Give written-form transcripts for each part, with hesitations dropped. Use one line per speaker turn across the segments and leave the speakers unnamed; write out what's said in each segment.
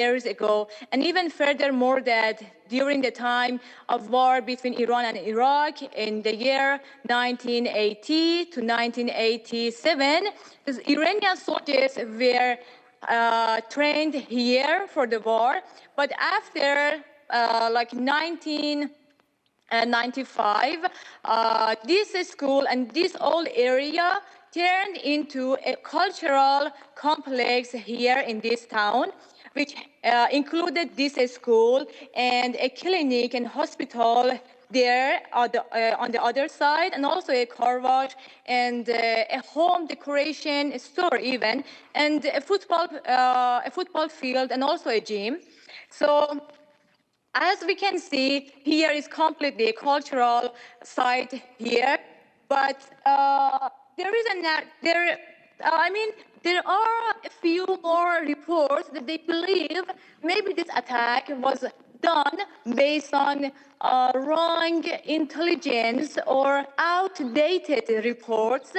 years ago, and even furthermore that during the time of war between Iran and Iraq in the year 1980 to 1987, the Iranian soldiers were trained here for the war, but after like 1995, this school and this old area turned into a cultural complex here in this town, which included this school and a clinic and hospital there on the other side, and also a car wash and a home decoration store even, and a football field and also a gym. So as we can see, here is completely a cultural site here, but there are a few more reports that they believe maybe this attack was done based on wrong intelligence or outdated reports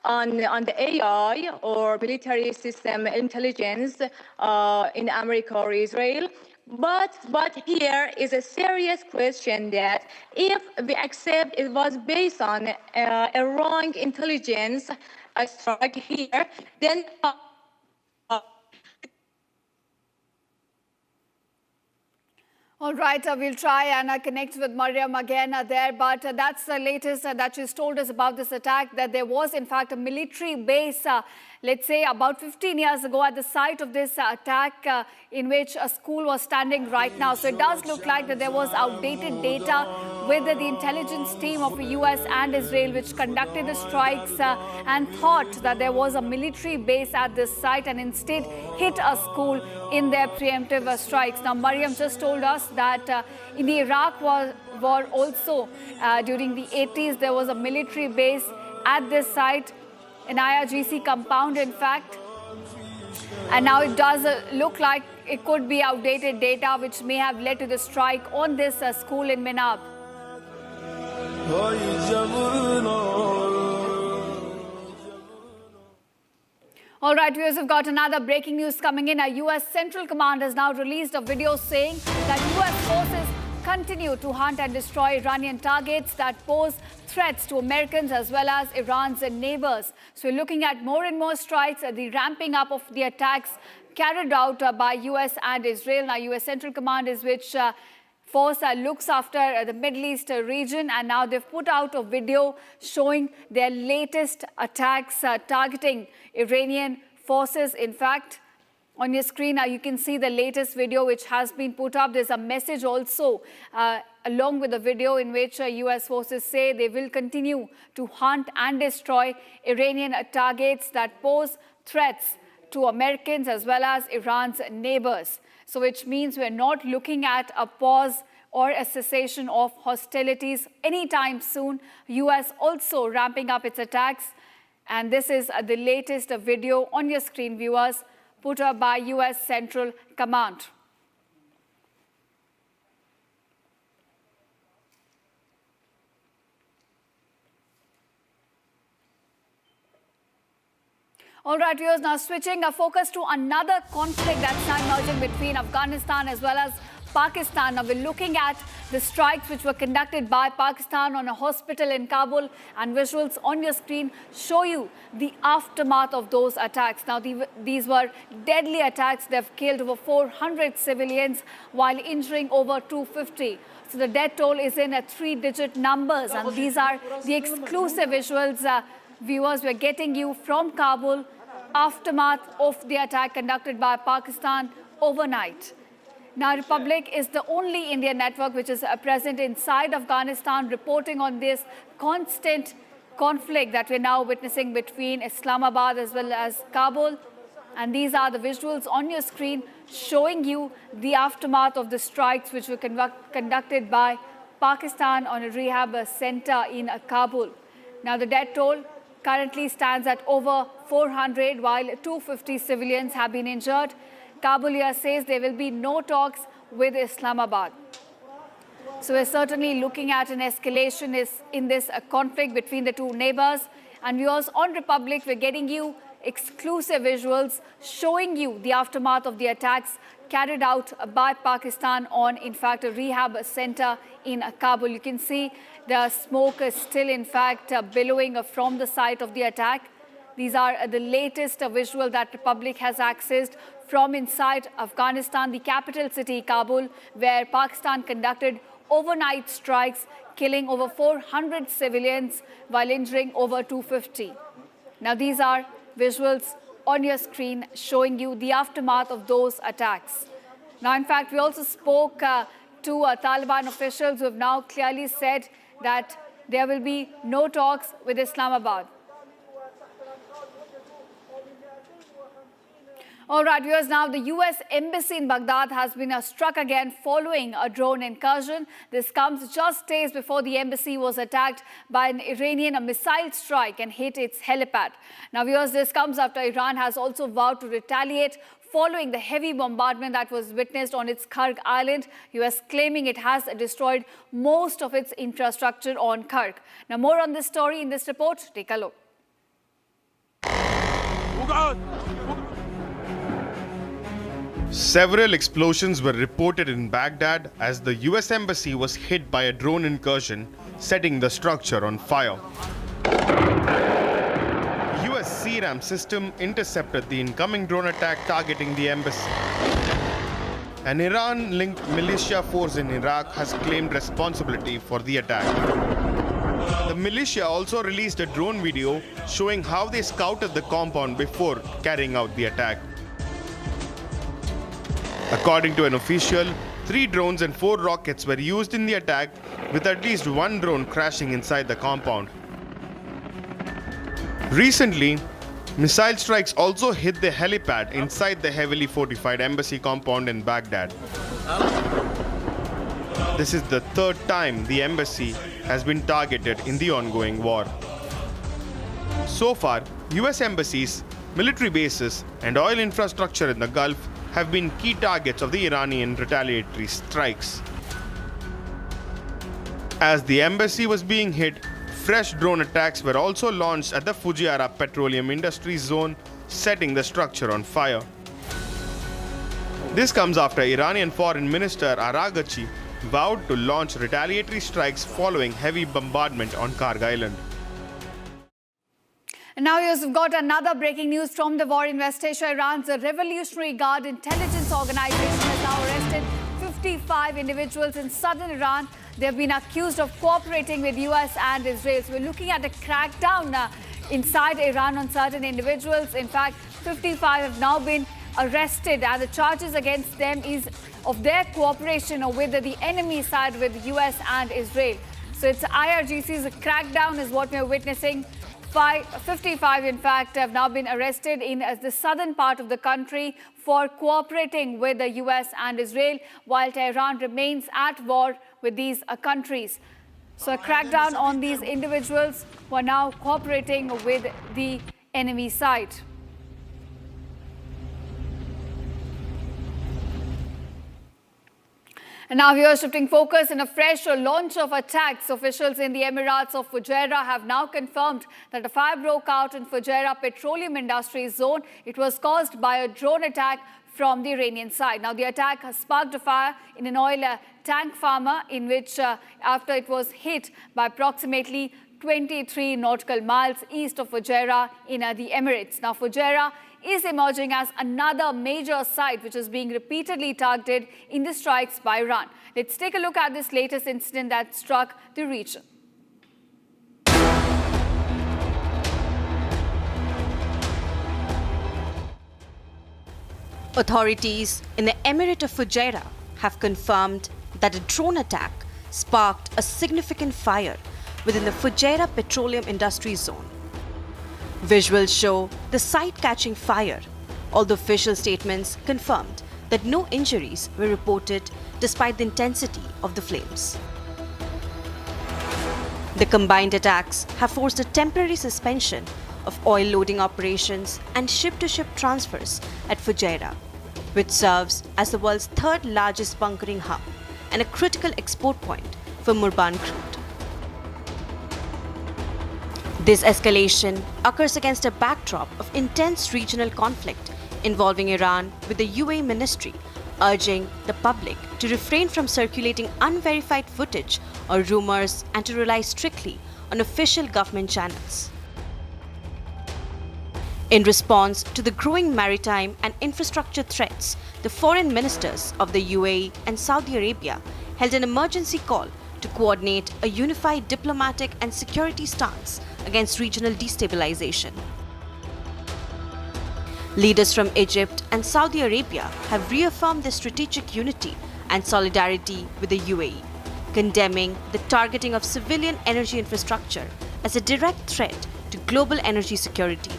on the AI or military system intelligence in America or Israel. But here is a serious question that if we accept it was based on a wrong intelligence strike here, then
all right, we'll try and connect with Mariam again there, but that's the latest that she's told us about this attack, that there was in fact a military base, let's say about 15 years ago at the site of this attack in which a school was standing right now. So it does look like that there was outdated data with the intelligence team of the US and Israel, which conducted the strikes and thought that there was a military base at this site and instead hit a school in their preemptive strikes. Now, Mariam just told us that in the Iraq war also during the 80s, there was a military base at this site, an IRGC compound, in fact. And now it does look like it could be outdated data, which may have led to the strike on this school in Minab. All right, viewers, we've got another breaking news coming in. A U.S. Central Command has now released a video saying that U.S. forces continue to hunt and destroy Iranian targets that pose threats to Americans as well as Iran's neighbors. So we're looking at more and more strikes, the ramping up of the attacks carried out by U.S. and Israel. Now, U.S. Central Command is which force looks after the Middle East region, and now they've put out a video showing their latest attacks targeting Iranian forces. In fact, on your screen, you can see the latest video which has been put up. There's a message also along with the video in which U.S. forces say they will continue to hunt and destroy Iranian targets that pose threats to Americans as well as Iran's neighbors. So which means we're not looking at a pause or a cessation of hostilities anytime soon. U.S. also ramping up its attacks. And this is the latest video on your screen, viewers, put up by U.S. Central Command. All right, viewers, now switching our focus to another conflict that's now emerging between Afghanistan as well as Pakistan. Now we're looking at the strikes which were conducted by Pakistan on a hospital in Kabul, and visuals on your screen show you the aftermath of those attacks. Now these were deadly attacks. They've killed over 400 civilians while injuring over 250. So the death toll is in 3-digit numbers, and these are the exclusive visuals, viewers, we're getting you from Kabul, aftermath of the attack conducted by Pakistan overnight. Now, Republic is the only Indian network which is present inside Afghanistan, reporting on this constant conflict that we're now witnessing between Islamabad as well as Kabul. And these are the visuals on your screen showing you the aftermath of the strikes which were conducted by Pakistan on a rehab center in Kabul. Now, the death toll currently stands at over 400, while 250 civilians have been injured. Kabul says there will be no talks with Islamabad. So we're certainly looking at an escalation in this conflict between the two neighbors. And viewers, on Republic, we're getting you exclusive visuals showing you the aftermath of the attacks carried out by Pakistan on, in fact, a rehab center in Kabul. You can see the smoke is still, in fact, billowing from the site of the attack. These are the latest visual that the public has accessed from inside Afghanistan, the capital city, Kabul, where Pakistan conducted overnight strikes, killing over 400 civilians while injuring over 250. Now, these are visuals on your screen showing you the aftermath of those attacks. Now, in fact, we also spoke to Taliban officials who have now clearly said that there will be no talks with Islamabad. All right, viewers, now the US Embassy in Baghdad has been struck again following a drone incursion. This comes just days before the embassy was attacked by an Iranian missile strike and hit its helipad. Now, viewers, this comes after Iran has also vowed to retaliate following the heavy bombardment that was witnessed on its Kurg island, US claiming it has destroyed most of its infrastructure on Kurg. Now, more on this story in this report. Take a look.
Several explosions were reported in Baghdad as the US Embassy was hit by a drone incursion, setting the structure on fire. US CRAM system intercepted the incoming drone attack targeting the embassy. An Iran-linked militia force in Iraq has claimed responsibility for the attack. The militia also released a drone video showing how they scouted the compound before carrying out the attack. According to an official, 3 drones and 4 rockets were used in the attack, with at least 1 drone crashing inside the compound. Recently, missile strikes also hit the helipad inside the heavily fortified embassy compound in Baghdad. This is the 3rd time the embassy has been targeted in the ongoing war. So far, US embassies, military bases, and oil infrastructure in the Gulf have been key targets of the Iranian retaliatory strikes. As the embassy was being hit, fresh drone attacks were also launched at the Fujairah Petroleum Industries Zone, setting the structure on fire. This comes after Iranian Foreign Minister Araghchi vowed to launch retaliatory strikes following heavy bombardment on Karg Island.
And now we've got another breaking news from the war investigation. Iran's Revolutionary Guard intelligence organization has now arrested 55 individuals in southern Iran. They've been accused of cooperating with US and Israel. So we're looking at a crackdown inside Iran on certain individuals. In fact, 55 have now been arrested, and the charges against them is of their cooperation with the enemy side with US and Israel. So it's IRGC's crackdown is what we're witnessing. 55, in fact, have now been arrested in the southern part of the country for cooperating with the US and Israel, while Tehran remains at war with these countries. So a crackdown on these individuals who are now cooperating with the enemy side. And now we are shifting focus in a fresh launch of attacks. Officials in the Emirates of Fujairah have now confirmed that a fire broke out in Fujairah Petroleum Industries Zone. It was caused by a drone attack from the Iranian side. Now, the attack has sparked a fire in an oil tank farmer in which, after it was hit by approximately 23 nautical miles east of Fujairah in the Emirates. Now, Fujairah is emerging as another major site which is being repeatedly targeted in the strikes by Iran. Let's take a look at this latest incident that struck the region.
Authorities in the Emirate of Fujairah have confirmed that a drone attack sparked a significant fire within the Fujairah Petroleum Industries Zone. Visuals show the site catching fire, although official statements confirmed that no injuries were reported despite the intensity of the flames. The combined attacks have forced a temporary suspension of oil loading operations and ship-to-ship transfers at Fujairah, which serves as the world's 3rd largest bunkering hub and a critical export point for Murban crude. This escalation occurs against a backdrop of intense regional conflict involving Iran with the UAE Ministry urging the public to refrain from circulating unverified footage or rumors and to rely strictly on official government channels. In response to the growing maritime and infrastructure threats, the foreign ministers of the UAE and Saudi Arabia held an emergency call to coordinate a unified diplomatic and security stance against regional destabilization. Leaders from Egypt and Saudi Arabia have reaffirmed their strategic unity and solidarity with the UAE, condemning the targeting of civilian energy infrastructure as a direct threat to global energy security.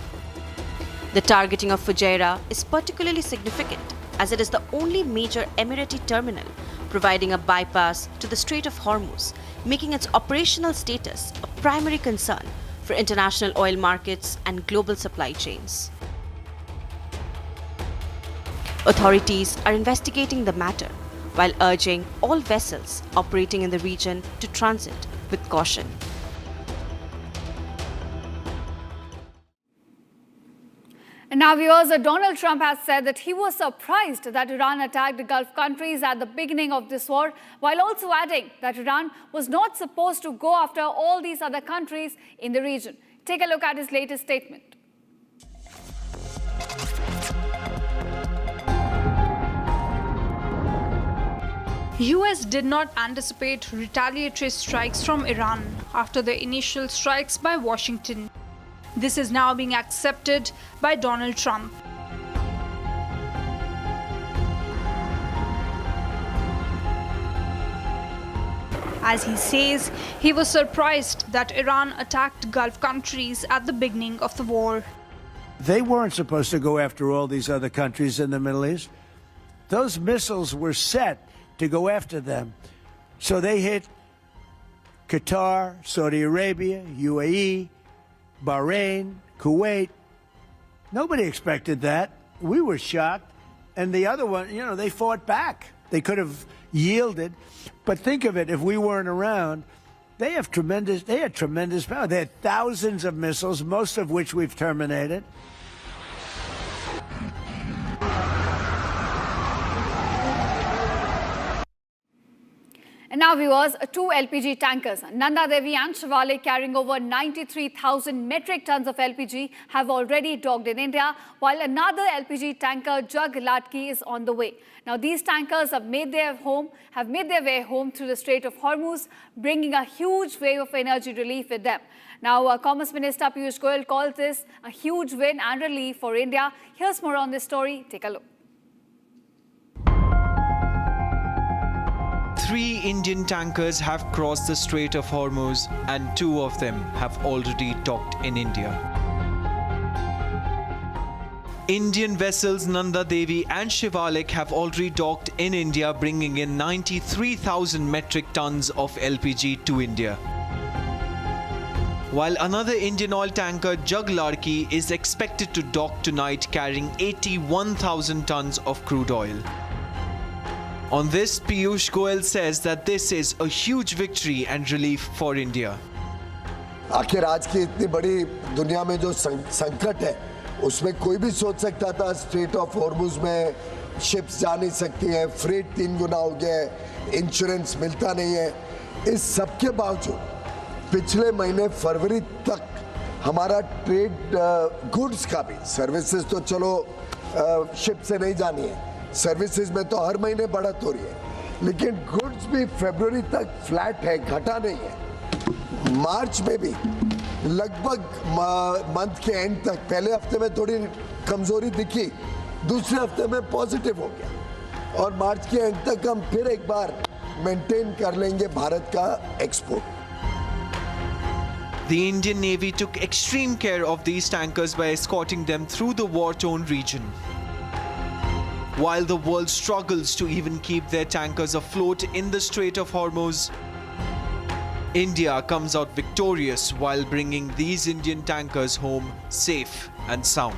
The targeting of Fujairah is particularly significant as it is the only major Emirati terminal providing a bypass to the Strait of Hormuz, making its operational status a primary concern for international oil markets and global supply chains. Authorities are investigating the matter while urging all vessels operating in the region to transit with caution.
And now, viewers, Donald Trump has said that he was surprised that Iran attacked the Gulf countries at the beginning of this war, while also adding that Iran was not supposed to go after all these other countries in the region. Take a look at his latest statement.
US did not anticipate retaliatory strikes from Iran after the initial strikes by Washington. This is now being accepted by Donald Trump. As he says, he was surprised that Iran attacked Gulf countries at the beginning of the war.
They weren't supposed to go after all these other countries in the Middle East. Those missiles were set to go after them. So they hit Qatar, Saudi Arabia, UAE, Bahrain, Kuwait. Nobody expected that. We were shocked. And the other one, they fought back. They could have yielded. But think of it, if we weren't around, they had tremendous power. They had thousands of missiles, most of which we've terminated.
And now, viewers, two LPG tankers, Nanda Devi and Shivalik, carrying over 93,000 metric tons of LPG, have already docked in India, while another LPG tanker, Jug Latki, is on the way. Now, these tankers have made their way home through the Strait of Hormuz, bringing a huge wave of energy relief with them. Now, Commerce Minister Piyush Goyal calls this a huge win and relief for India. Here's more on this story. Take a look.
3 Indian tankers have crossed the Strait of Hormuz and 2 of them have already docked in India. Indian vessels Nanda Devi and Shivalik have already docked in India, bringing in 93,000 metric tons of LPG to India. While another Indian oil tanker, Jug Latki, is expected to dock tonight, carrying 81,000 tons of crude oil. On this, Piyush Goyal says that this is a huge victory and relief for India.
आखिर आज की इतनी बड़ी दुनिया में जो संकट है, उसमें कोई भी सोच सकता था स्ट्रेट ऑफ हॉर्मुज में शिप्स जा नहीं सकती हैं, फ्रेट 3 गुना हो गया है, इंश्योरेंस मिलता नहीं है। इस सब के बावजूद पिछले महीने फरवरी तक हमारा ट्रेड गुड्स का भी, सर्विसेज तो चलो शिप से नहीं जानी है, सर्विसेज में तो हर महीने बढ़त हो रही है, लेकिन गुड्स भी फरवरी तक फ्लैट है, घटा नहीं है। मार्च में भी लगभग मंथ के एंड तक, पहले हफ्ते में थोड़ी कमजोरी दिखी, दूसरे हफ्ते में पॉजिटिव हो गया और मार्च के एंड तक हम फिर एक बार मेंटेन कर लेंगे भारत का export.
The Indian Navy took extreme care of these tankers by escorting them through the war-torn region. While the world struggles to even keep their tankers afloat in the Strait of Hormuz, India comes out victorious while bringing these Indian tankers home safe and sound.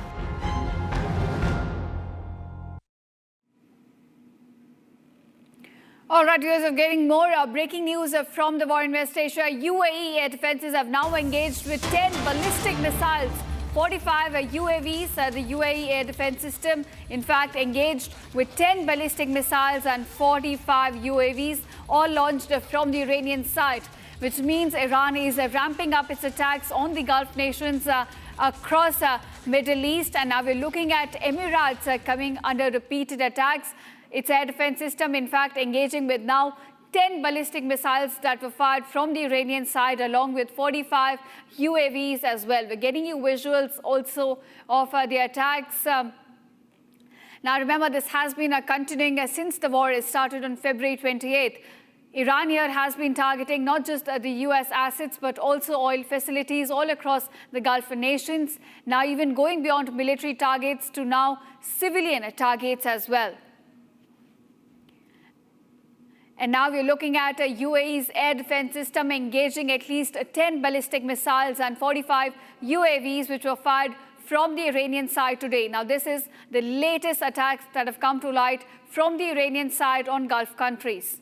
All right, viewers, we're getting more breaking news from the war in West Asia. UAE air defenses have now engaged with 10 ballistic missiles 45 UAVs. The UAE air defense system, in fact, engaged with 10 ballistic missiles and 45 UAVs, all launched from the Iranian side, which means Iran is ramping up its attacks on the Gulf nations across Middle East. And now we're looking at Emirates coming under repeated attacks. Its air defense system, in fact, engaging with now 10 ballistic missiles that were fired from the Iranian side, along with 45 UAVs as well. We're getting you visuals also of the attacks. Now, remember, this has been continuing since the war started on February 28th. Iran here has been targeting not just the US assets, but also oil facilities all across the Gulf nations. Now, even going beyond military targets to now civilian targets as well. And now we're looking at UAE's air defense system engaging at least 10 ballistic missiles and 45 UAVs, which were fired from the Iranian side today. Now, this is the latest attacks that have come to light from the Iranian side on Gulf countries.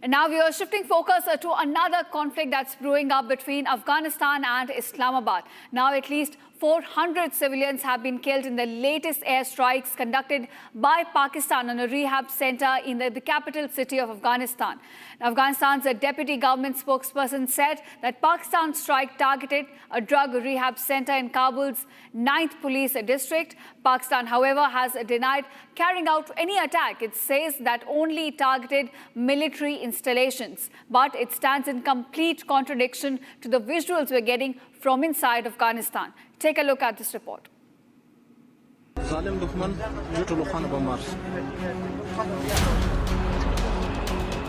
And now we are shifting focus to another conflict that's brewing up between Afghanistan and Islamabad. Now, at least 400 civilians have been killed in the latest airstrikes conducted by Pakistan on a rehab center in the capital city of Afghanistan. Afghanistan's deputy government spokesperson said that Pakistan's strike targeted a drug rehab center in Kabul's 9th police district. Pakistan, however, has denied carrying out any attack. It says that only targeted military installations. But it stands in complete contradiction to the visuals we're getting from inside Afghanistan. Take a look at this report.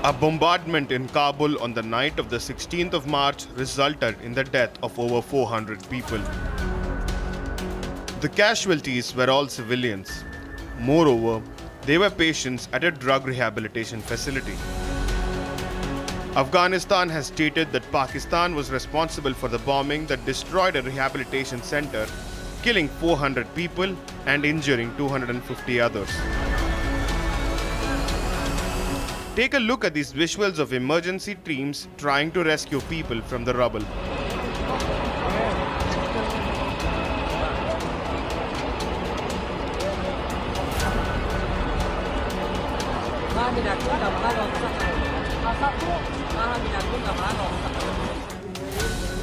A bombardment in Kabul on the night of the 16th of March resulted in the death of over 400 people. The casualties were all civilians. Moreover, they were patients at a drug rehabilitation facility. Afghanistan has stated that Pakistan was responsible for the bombing that destroyed a rehabilitation center, killing 400 people and injuring 250 others. Take a look at these visuals of emergency teams trying to rescue people from the rubble.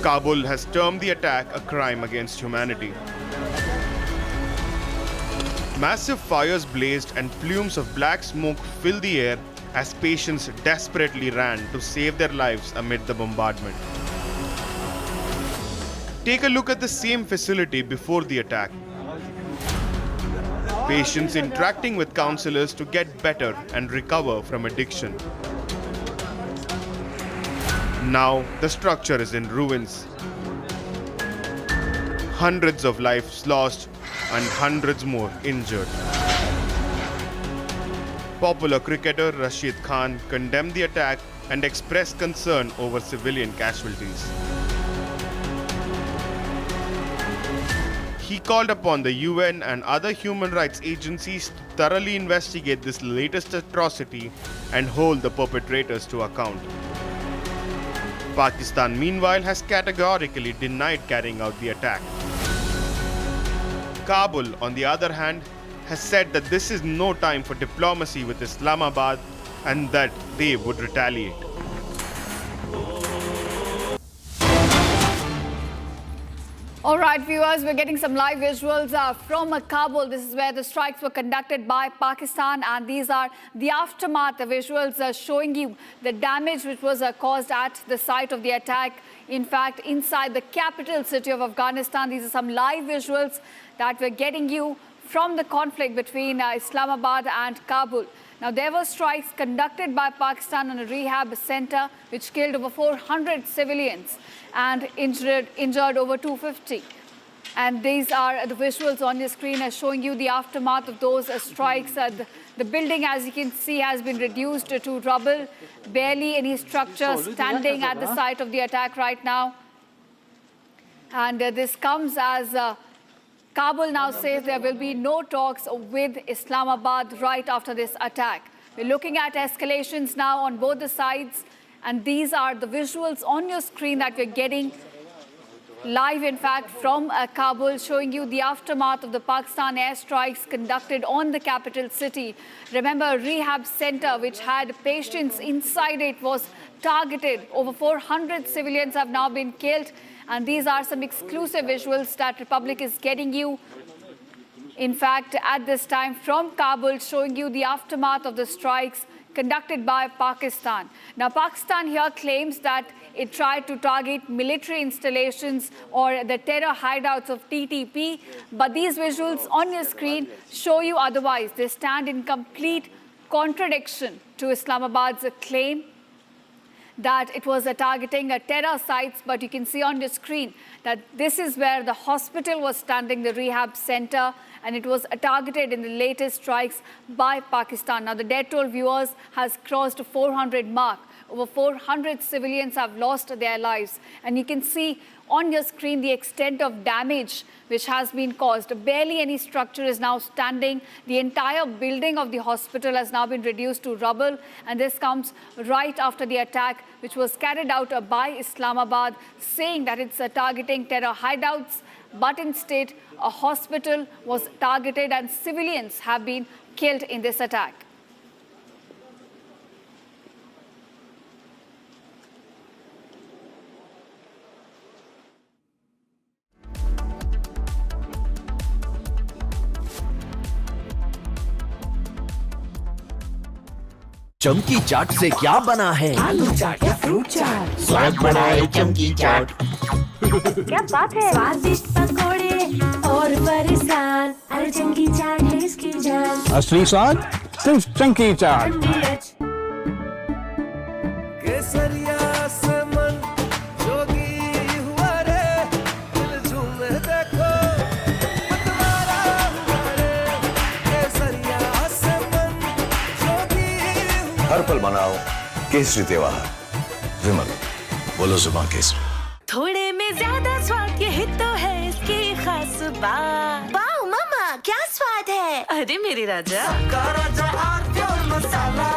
Kabul has termed the attack a crime against humanity. Massive fires blazed and plumes of black smoke filled the air as patients desperately ran to save their lives amid the bombardment. Take a look at the same facility before the attack. Patients interacting with counselors to get better and recover from addiction. Now, the structure is in ruins. Hundreds of lives lost and hundreds more injured. Popular cricketer Rashid Khan condemned the attack and expressed concern over civilian casualties. He called upon the UN and other human rights agencies to thoroughly investigate this latest atrocity and hold the perpetrators to account. Pakistan, meanwhile, has categorically denied carrying out the attack. Kabul, on the other hand, has said that this is no time for diplomacy with Islamabad and that they would retaliate.
All right, viewers, we're getting some live visuals from Kabul. This is where the strikes were conducted by Pakistan, and these are the aftermath. The visuals showing you the damage which was caused at the site of the attack. In fact, inside the capital city of Afghanistan, these are some live visuals that we're getting you from the conflict between Islamabad and Kabul. Now, there were strikes conducted by Pakistan on a rehab center, which killed over 400 civilians and injured over 250. And these are the visuals on your screen showing you the aftermath of those strikes. The building, as you can see, has been reduced to rubble. Barely any structure standing at the site of the attack right now. And this comes as Kabul now says there will be no talks with Islamabad right after this attack. We're looking at escalations now on both the sides, and these are the visuals on your screen that we're getting live, in fact, from Kabul, showing you the aftermath of the Pakistan airstrikes conducted on the capital city. Remember, a rehab center which had patients inside it was targeted. Over 400 civilians have now been killed, and these are some exclusive visuals that Republic is getting you, in fact, at this time from Kabul, showing you the aftermath of the strikes conducted by Pakistan. Now, Pakistan here claims that it tried to target military installations or the terror hideouts of TTP, but these visuals on your screen show you otherwise. They stand in complete contradiction to Islamabad's claim that it was targeting terror sites, but you can see on the screen that this is where the hospital was standing, the rehab center, and it was targeted in the latest strikes by Pakistan. Now, the death toll, viewers, has crossed 400 mark. Over 400 civilians have lost their lives. And you can see on your screen the extent of damage which has been caused. Barely any structure is now standing. The entire building of the hospital has now been reduced to rubble. And this comes right after the attack which was carried out by Islamabad, saying that it's targeting terror hideouts. But instead, a hospital was targeted and civilians have been killed in this attack.
चमकी चाट से क्या बना है?
आलू चाट या fruit चाट,
स्वाद बनाए चमकी चाट।
क्या बात है? स्वादिष्ट पकोड़े और फरसान, अरे चमकी चाट है इसकी जान।
असली स्वाद सिर्फ चमकी चाट।
केसरिया से मन जोगी हुआ रे, दिल झूमे देखो मतवारा हुआ रे। केसरिया से मन जोगी हुआ।
हर पल मनाओ केसरी त्योहार, विमल बोलो जुबान केसरी।
थोड़े में ज्यादा स्वाद, यही तो है इसकी खास बात। वाओ मामा, क्या स्वाद है? अरे मेरे राजा,
राजा और pure masala.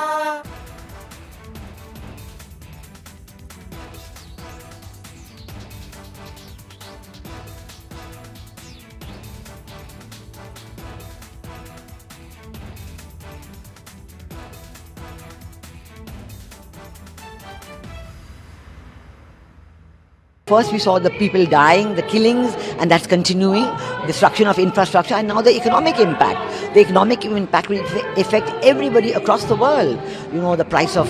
First, we saw the people dying, the killings, and that's continuing, destruction of infrastructure, and now the economic impact. The economic impact will affect everybody across the world. You know, the price of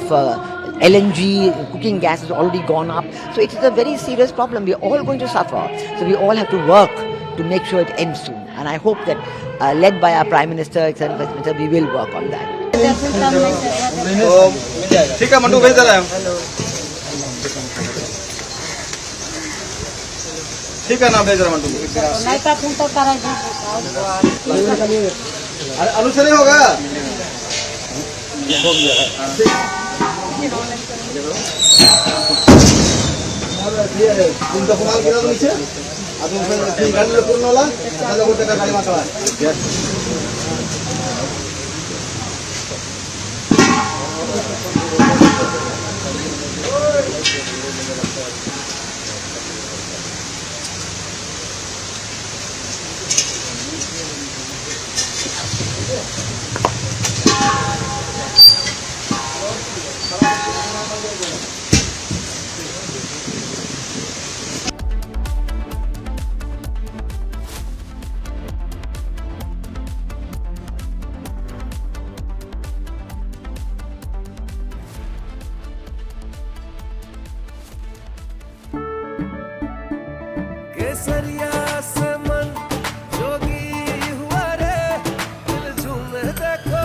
LNG, cooking gas has already gone up. So it is a very serious problem. We're all going to suffer. So we all have to work to make sure it ends soon. And I hope that, led by our Prime Minister, etc., we will work on that.
ठीक है mandu, भेज दे रहा है। ठीक है ना, भेज रहा मंडू। आलू से नहीं होगा? तुम तो कमाल किया नीचे, अब तुम गाड़ी में पूर्ण वाला, चलो गोटे का गाड़ी मारता है।
केसरिया से मन जोगी हुआ रे, दिल झूमे देखो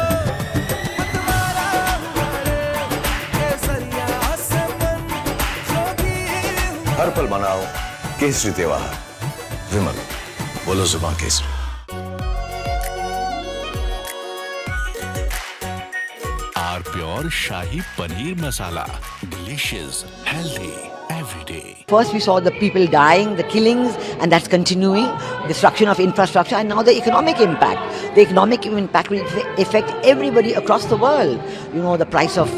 मतवारा हुआ रे। केसरिया से मन जोगी हुआ।
हर पल मनाओ केसरी त्योहार, विमल बोलो जुबान केसरी।
R pure shahi paneer masala, delicious, healthy.
every day.
First we saw the people dying, the killings, and that's continuing, destruction of infrastructure, and now the economic impact. The economic impact will affect everybody across the world. You know, the price of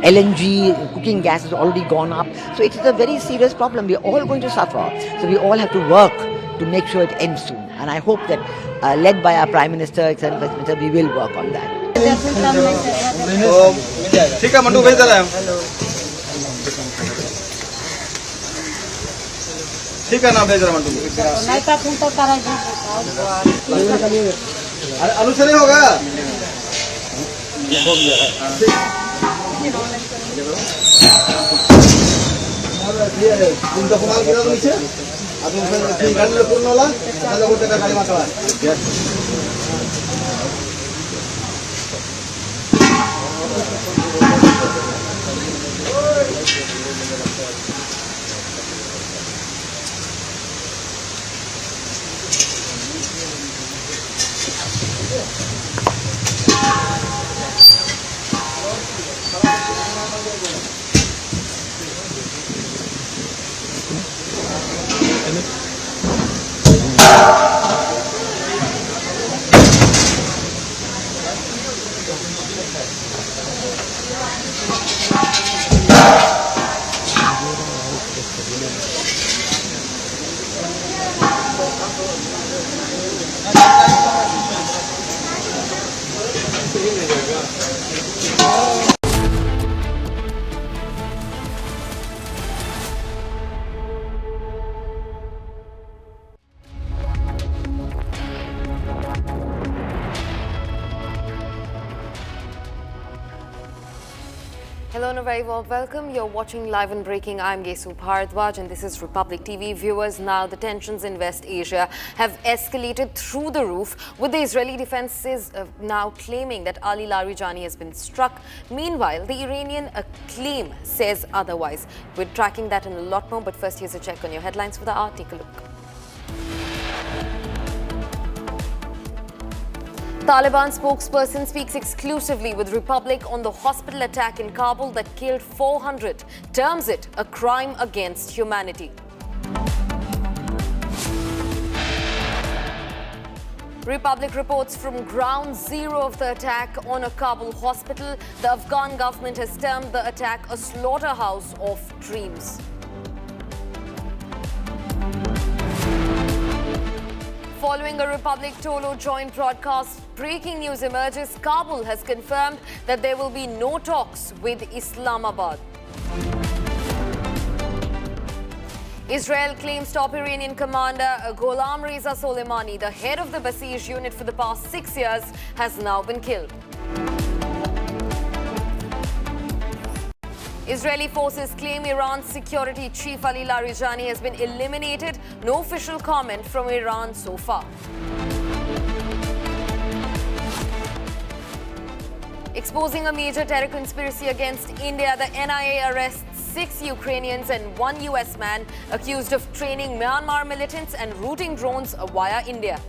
LNG, cooking gas has already gone up. So it is a very serious problem. We're all going to suffer. So we all have to work to make sure it ends soon. And I hope that, led by our Prime Minister, etc., we will work on that.
ठीक है mandu भेज दे रहे हैं ठीक है ना भेज रहे मंडू अरे आलू से नहीं होगा तुम तो कमाल गिरा दो नीचे अब तुम गाड़ी ले पूर्ण वाला चलो गोटे का गाड़ी में चला
Hello and a very warm welcome. You're watching Live and Breaking. I'm Gesu Bharadwaj and this is Republic TV. Viewers, now the tensions in West Asia have escalated through the roof, with the Israeli defenses now claiming that Ali Larijani has been struck. Meanwhile, the Iranian claim says otherwise. We're tracking that and a lot more, but first here's a check on your headlines for the hour. Take a look. Taliban spokesperson speaks exclusively with Republic on the hospital attack in Kabul that killed 400, terms it a crime against humanity. Republic reports from ground zero of the attack on a Kabul hospital. The Afghan government has termed the attack a slaughterhouse of dreams. Following a Republic Tolo joint broadcast, breaking news emerges. Kabul has confirmed that there will be no talks with Islamabad. Israel claims top Iranian commander Gholam Reza Soleimani, the head of the Basij unit for the past 6 years, has now been killed. Israeli forces claim Iran's security chief Ali Larijani has been eliminated. No official comment from Iran so far. Exposing a major terror conspiracy against India, the NIA arrests 6 Ukrainians and 1 US man accused of training Myanmar militants and routing drones via India.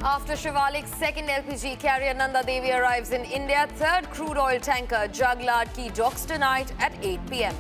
After Shivalik's second LPG carrier Nanda Devi arrives in India, third crude oil tanker Jaglad Ki docks tonight at 8 p.m.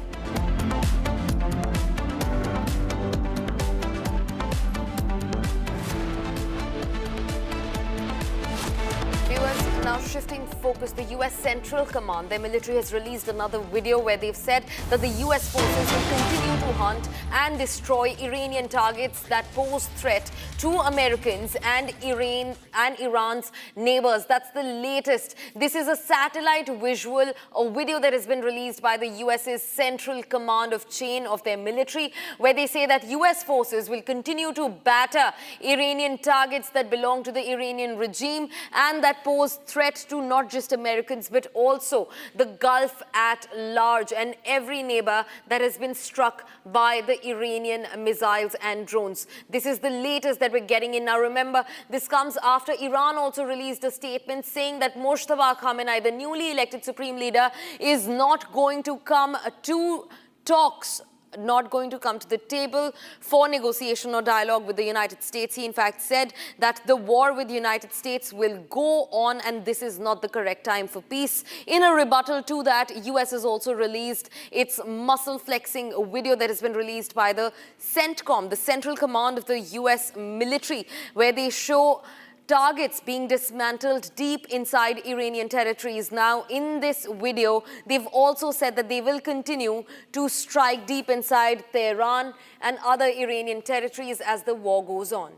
Now shifting focus, the US Central Command, their military has released another video where they've said that the US forces will continue to hunt and destroy Iranian targets that pose threat to Americans and Iran's neighbors. That's the latest. This is a satellite visual, a video that has been released by the US's Central Command of chain of their military, where they say that US forces will continue to batter Iranian targets that belong to the Iranian regime and that pose threat to not just Americans but also the Gulf at large and every neighbor that has been struck by the Iranian missiles and drones. This is the latest that we're getting in now. Remember, this comes after Iran also released a statement saying that Mojtaba Khamenei, the newly elected supreme leader, is not going to come to talks not going to come to the table for negotiation or dialogue with the United States. He in fact said that the war with the United States will go on and this is not the correct time for peace. In a rebuttal to that, US has also released its muscle flexing video that has been released by the CENTCOM, the Central Command of the US military, where they show targets being dismantled deep inside Iranian territories. Now, in this video, they've also said that they will continue to strike deep inside Tehran and other Iranian territories as the war goes on.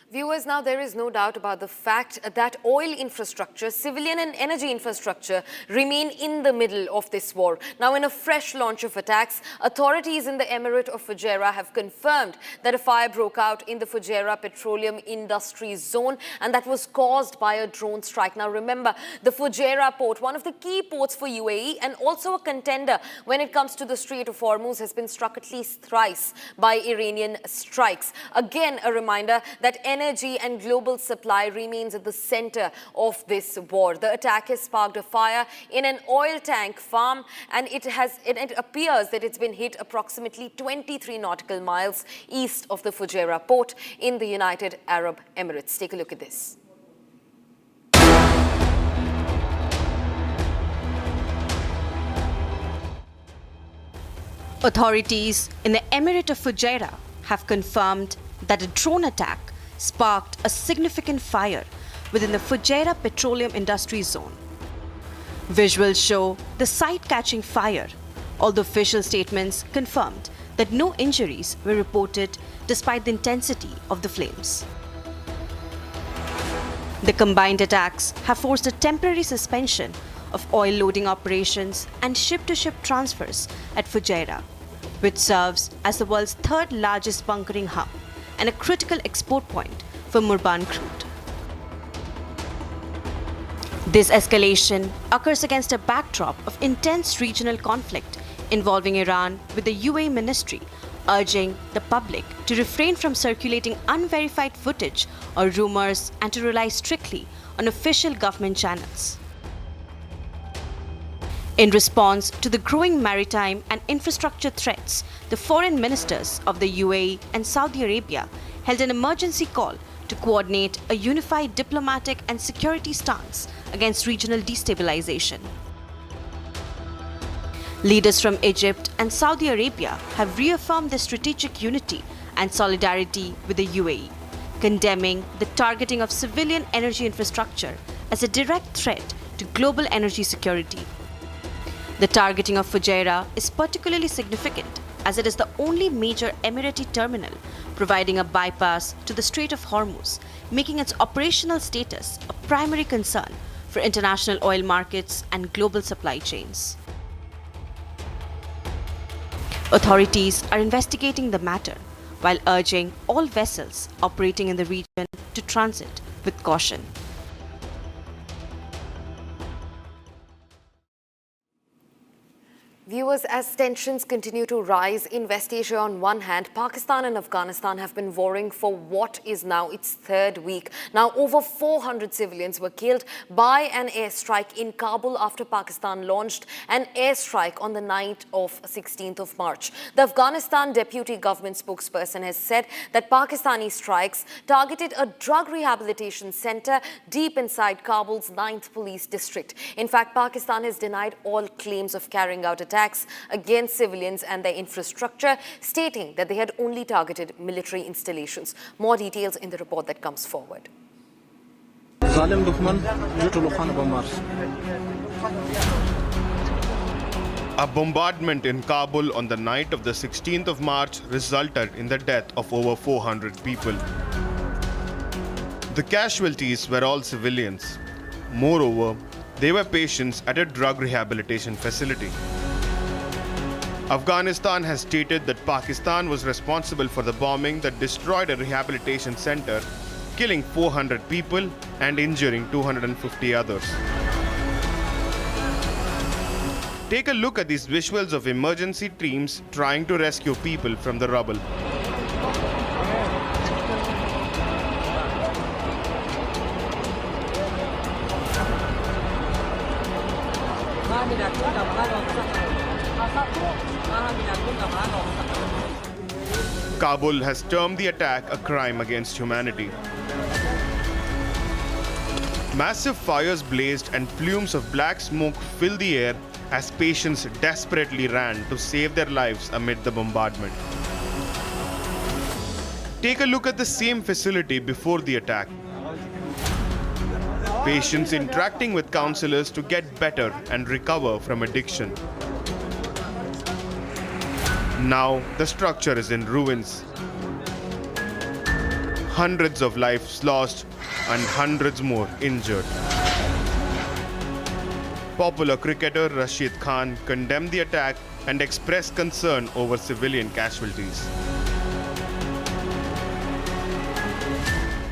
Viewers, now there is no doubt about the fact that oil infrastructure, civilian and energy infrastructure remain in the middle of this war. Now, in a fresh launch of attacks, authorities in the Emirate of Fujairah have confirmed that a fire broke out in the Fujairah petroleum industry zone and that was caused by a drone strike. Now, remember, the Fujairah port, one of the key ports for UAE and also a contender when it comes to the Strait of Hormuz, has been struck at least thrice by Iranian strikes. Again, a reminder that energy and global supply remains at the center of this war. The attack has sparked a fire in an oil tank farm and it appears that it's been hit approximately 23 nautical miles east of the Fujairah port in the United Arab Emirates. Take a look at this.
Authorities in the Emirate of Fujairah have confirmed that a drone attack sparked a significant fire within the Fujairah petroleum industry zone. Visuals show the site catching fire, although official statements confirmed that no injuries were reported despite the intensity of the flames. The combined attacks have forced a temporary suspension of oil loading operations and ship-to-ship transfers at Fujairah, which serves as the world's third largest bunkering hub and a critical export point for Murban crude. This escalation occurs against a backdrop of intense regional conflict involving Iran, with the UAE ministry urging the public to refrain from circulating unverified footage or rumors and to rely strictly on official government channels. In response to the growing maritime and infrastructure threats, the foreign ministers of the UAE and Saudi Arabia held an emergency call to coordinate a unified diplomatic and security stance against regional destabilization. Leaders from Egypt and Saudi Arabia have reaffirmed their strategic unity and solidarity with the UAE, condemning the targeting of civilian energy infrastructure as a direct threat to global energy security. The targeting of Fujairah is particularly significant as it is the only major Emirati terminal providing a bypass to the Strait of Hormuz, making its operational status a primary concern for international oil markets and global supply chains. Authorities are investigating the matter while urging all vessels operating in the region to transit with caution.
Viewers, as tensions continue to rise in West Asia on one hand, Pakistan and Afghanistan have been warring for what is now its third week. Now, over 400 civilians were killed by an airstrike in Kabul after Pakistan launched an airstrike on the night of 16th of March. The Afghanistan deputy government spokesperson has said that Pakistani strikes targeted a drug rehabilitation center deep inside Kabul's 9th police district. In fact, Pakistan has denied all claims of carrying out attacks against civilians and their infrastructure, stating that they had only targeted military installations. More details in the report that comes forward.
A bombardment in Kabul on the night of the 16th of March resulted in the death of over 400 people. The casualties were all civilians. Moreover, they were patients at a drug rehabilitation facility. Afghanistan has stated that Pakistan was responsible for the bombing that destroyed a rehabilitation center, killing 400 people and injuring 250 others. Take a look at these visuals of emergency teams trying to rescue people from the rubble. Kabul has termed the attack a crime against humanity. Massive fires blazed and plumes of black smoke filled the air as patients desperately ran to save their lives amid the bombardment. Take a look at the same facility before the attack. Patients interacting with counselors to get better and recover from addiction. Now the structure is in ruins. Hundreds of lives lost and hundreds more injured. Popular cricketer Rashid Khan condemned the attack and expressed concern over civilian casualties.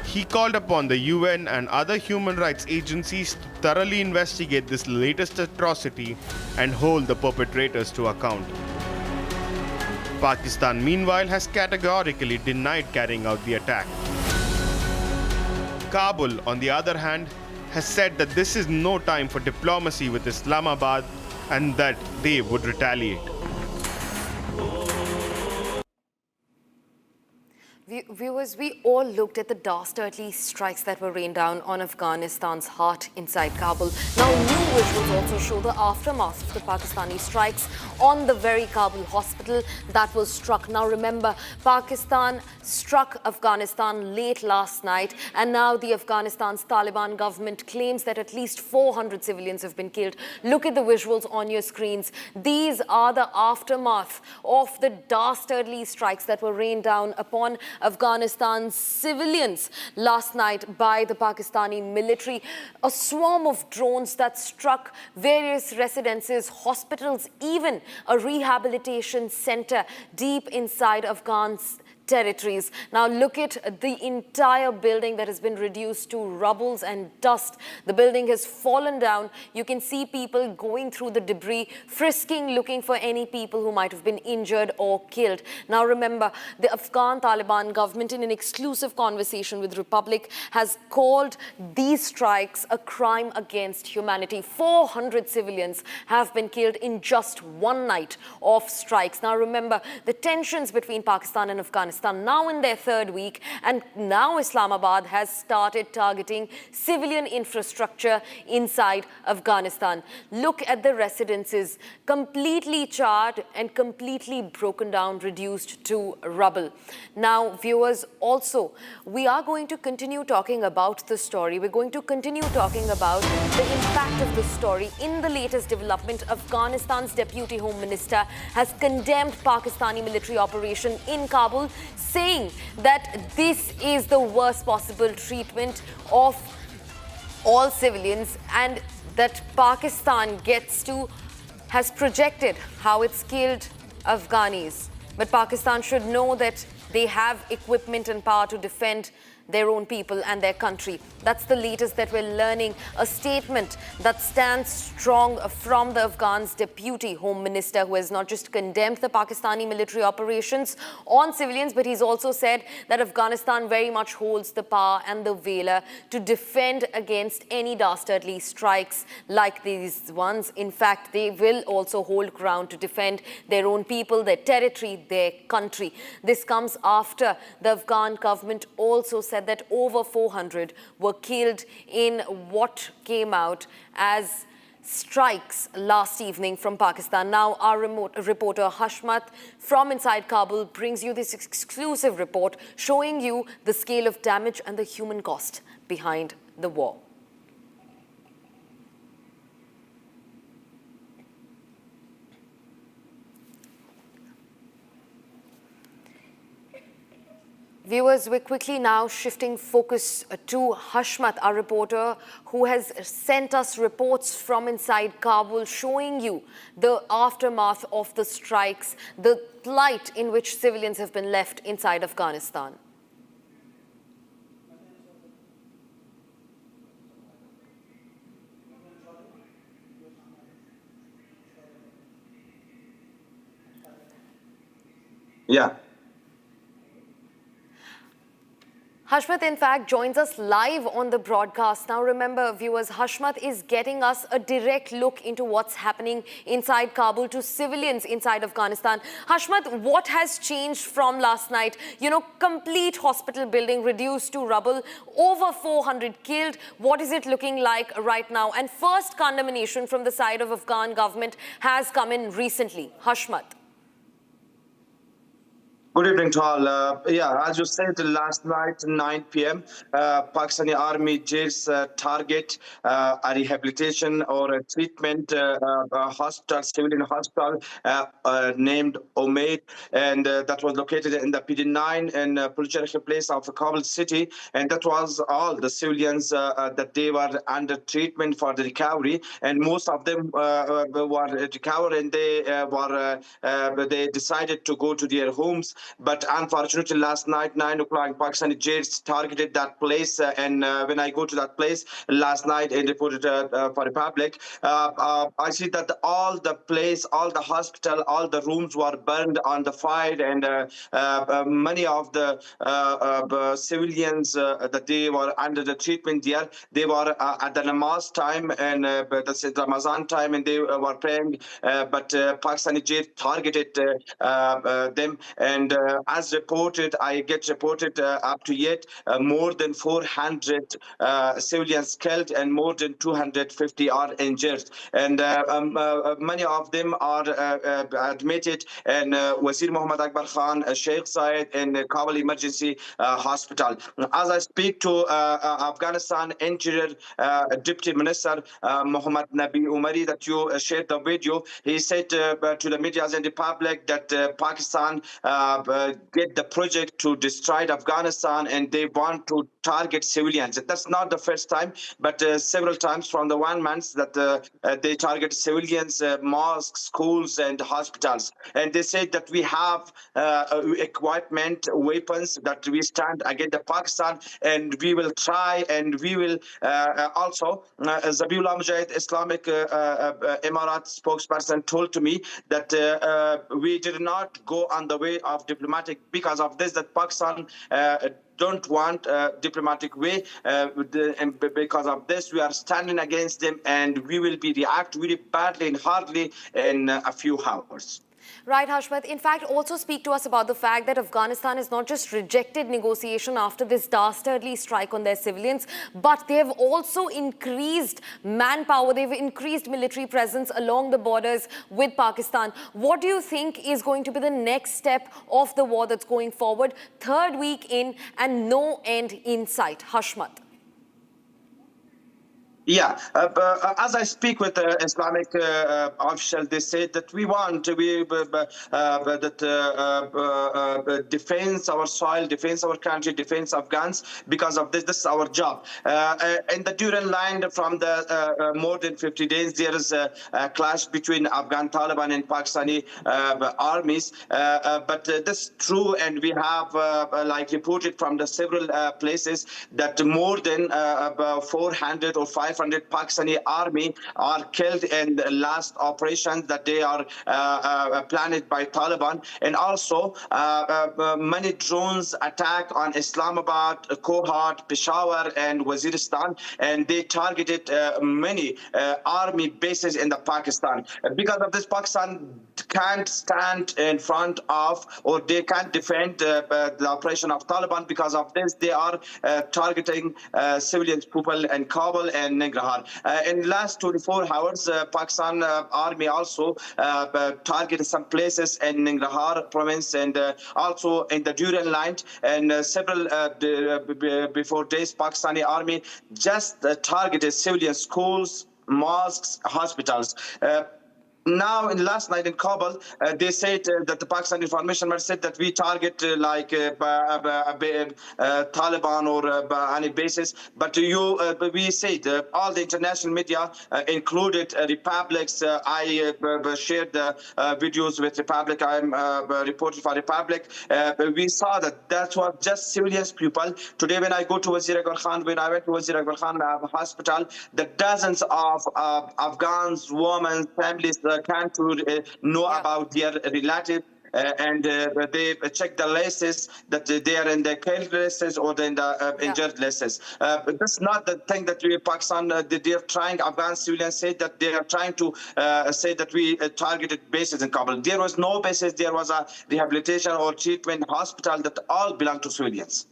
He called upon the UN and other human rights agencies to thoroughly investigate this latest atrocity and hold the perpetrators to account. Pakistan, meanwhile, has categorically denied carrying out the attack. Kabul, on the other hand, has said that this is no time for diplomacy with Islamabad and that they would retaliate.
Viewers, we all looked at the dastardly strikes that were rained down on Afghanistan's heart inside Kabul. Now, new visuals also show the aftermath of the Pakistani strikes on the very Kabul hospital that was struck. Now, remember, Pakistan struck Afghanistan late last night, and now the Afghanistan's Taliban government claims that at least 400 civilians have been killed. Look at the visuals on your screens. These are the aftermath of the dastardly strikes that were rained down upon Afghanistan's civilians last night by the Pakistani military. A swarm of drones that struck various residences, hospitals, even a rehabilitation center deep inside Afghan's territories. Now look at the entire building that has been reduced to rubbles and dust. The building has fallen down. You can see people going through the debris, frisking, looking for any people who might have been injured or killed. Now remember, the Afghan Taliban government, in an exclusive conversation with Republic, has called these strikes a crime against humanity. 400 civilians have been killed in just one night of strikes. Now remember, the tensions between Pakistan and Afghanistan now in their third week, and now Islamabad has started targeting civilian infrastructure inside Afghanistan. Look at the residences, completely charred and completely broken down, reduced to rubble. Now, viewers, also, we are going to continue talking about the story. We're going to continue talking about the impact of the story. In the latest development, Afghanistan's Deputy Home Minister has condemned Pakistani military operation in Kabul, saying that this is the worst possible treatment of all civilians, and that Pakistan has projected how it's killed Afghanis. But Pakistan should know that they have equipment and power to defend their own people and their country. That's the latest that we're learning. A statement that stands strong from the Afghan's Deputy Home Minister, who has not just condemned the Pakistani military operations on civilians, but he's also said that Afghanistan very much holds the power and the valor to defend against any dastardly strikes like these ones. In fact, they will also hold ground to defend their own people, their territory, their country. This comes after the Afghan government also said that over 400 were killed in what came out as strikes last evening from Pakistan. Now, our reporter Hashmat from inside Kabul brings you this exclusive report showing you the scale of damage and the human cost behind the war. Viewers, we're quickly now shifting focus to Hashmat, our reporter, who has sent us reports from inside Kabul showing you the aftermath of the strikes, the plight in which civilians have been left inside Afghanistan.
Yeah.
Hashmat, in fact, joins us live on the broadcast. Now, remember, viewers, Hashmat is getting us a direct look into what's happening inside Kabul to civilians inside Afghanistan. Hashmat, what has changed from last night? You know, complete hospital building reduced to rubble, over 400 killed. What is it looking like right now? And first condemnation from the side of Afghan government has come in recently. Hashmat.
Good evening to all. As you said, last night, 9 p.m., Pakistani Army jails target a rehabilitation or a treatment hospital, civilian hospital named Umaid, and that was located in the PD9 and Pulcherikh place of Kabul city. And that was all the civilians that they were under treatment for the recovery, and most of them were recovered, and they decided to go to their homes. But unfortunately, last night, 9 o'clock, Pakistani jails targeted that place. And when I go to that place last night and reported for Republic, I see that all the place, all the hospital, all the rooms were burned on the fire. And many of the civilians that they were under the treatment there, they were at the namaz time and the Ramazan time, and they were praying. But Pakistani jail targeted them. And as reported, I get reported up to yet more than 400 civilians killed and more than 250 are injured. And many of them are admitted in Wazir Muhammad Akbar Khan, Sheikh Zayed, and Kabul Emergency Hospital. As I speak to Afghanistan Interior Deputy Minister Muhammad Nabi Umari, that you shared the video, he said to the media and the public that Pakistan get the project to destroy Afghanistan and they want to target civilians. That's not the first time, but several times from the 1 month that they target civilians, mosques, schools, and hospitals. And they said that we have equipment, weapons that we stand against Pakistan, and we will try, and we will also. Zabiullah Mujahid, Islamic Emirat spokesperson, told to me that we did not go on the way of diplomatic because of this, that Pakistan don't want a diplomatic way, and because of this we are standing against them, and we will be react really badly and hardly in a few hours.
Right, Hashmat. In fact, also speak to us about the fact that Afghanistan has not just rejected negotiation after this dastardly strike on their civilians, but they have also increased manpower. They've increased military presence along the borders with Pakistan. What do you think is going to be the next step of the war that's going forward? Third week in and no end in sight. Hashmat.
Yeah, as I speak with Islamic officials, they say that we want to be defense our soil, defense our country, defense Afghans. Because of this is our job. In the Duran line, from the more than 50 days, there is a clash between Afghan Taliban and Pakistani armies. But this is true, and we have like reported from the several places that more than 400 or 500 Pakistani army are killed in the last operations that they are planned by Taliban. And also many drones attack on Islamabad, Kohat, Peshawar, and Waziristan, and they targeted many army bases in the Pakistan. Because of this, Pakistan can't stand in front of, or they can't defend the operation of Taliban. Because of this, they are targeting civilian people in Kabul and Nangarhar. In the last 24 hours, Pakistan army also targeted some places in Nangarhar province and also in the Duran line. And several before days, Pakistani army just targeted civilian schools, mosques, hospitals. Now, in last night in Kabul, they said that the Pakistan Information Ministry said that we target like Taliban or any bases. But we said all the international media, included Republics. I shared the videos with Republic. I'm reporting for Republic. We saw that was just civilians people. Today, when I go to Wazir Akbar Khan, when I went to Wazir Akbar Khan hospital, the dozens of Afghans, women, families, can't know about their relatives and they check the laces that they are in the killed laces or in the injured laces. But that's not the thing that we Pakistan they are trying. Afghan civilians say that they are trying to say that we targeted bases in Kabul. There was no bases. There was a rehabilitation or treatment hospital that all belong to civilians.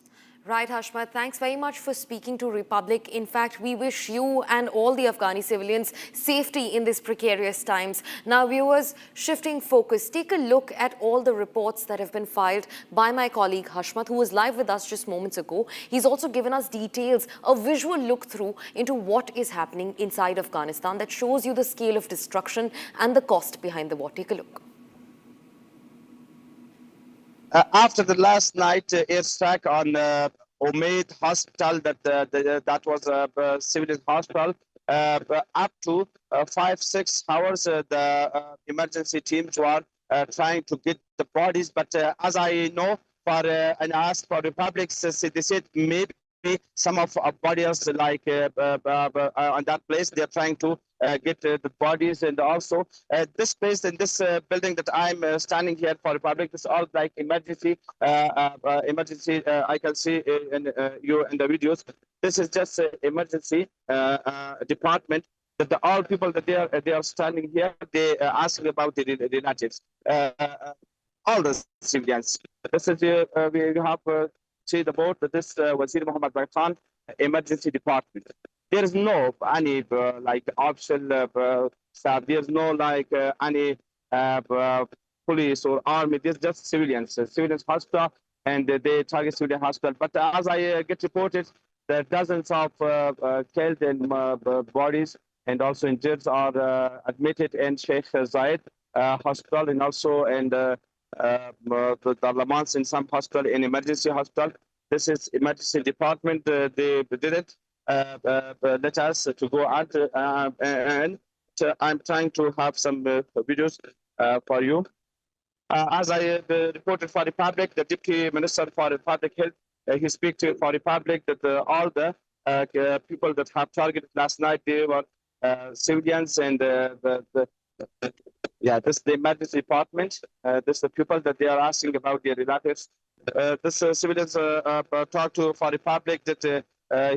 Right, Hashmat. Thanks very much for speaking to Republic. In fact, we wish you and all the Afghani civilians safety in these precarious times. Now, viewers, shifting focus, take a look at all the reports that have been filed by my colleague Hashmat, who was live with us just moments ago. He's also given us details, a visual look through into what is happening inside Afghanistan that shows you the scale of destruction and the cost behind the war. Take a look.
After the last night airstrike on Umaid Hospital, that was a civilian hospital, up to 5-6 hours, the emergency teams were trying to get the bodies. But as I know, and asked for Republics, they said maybe some of our bodies like on that place, they're trying to get the bodies. And also this place in this building that I'm standing here for Republic, this is all like emergency I can see in you in the videos. This is just emergency department that all people that they are standing here, they asking about the relatives, all the civilians. This is we have see the board that this Wazir Muhammad Khan emergency department. There is no any like official staff. There's no like any police or army. There's just civilians, civilians hospital, and they target civilian hospital. But as I get reported, there dozens of killed and bodies and also injured are admitted in Sheikh Zayed hospital, and also in the Lamans in some hospital, in emergency hospital. This is emergency department. They did it. Let us to go out and I'm trying to have some videos for you. As I reported for Republic, the Deputy Minister for Public Health, he speaks to for Republic that all the people that have targeted last night, they were civilians, and yeah, this is the emergency department. This is the people that they are asking about their relatives. This civilians talked to for Republic that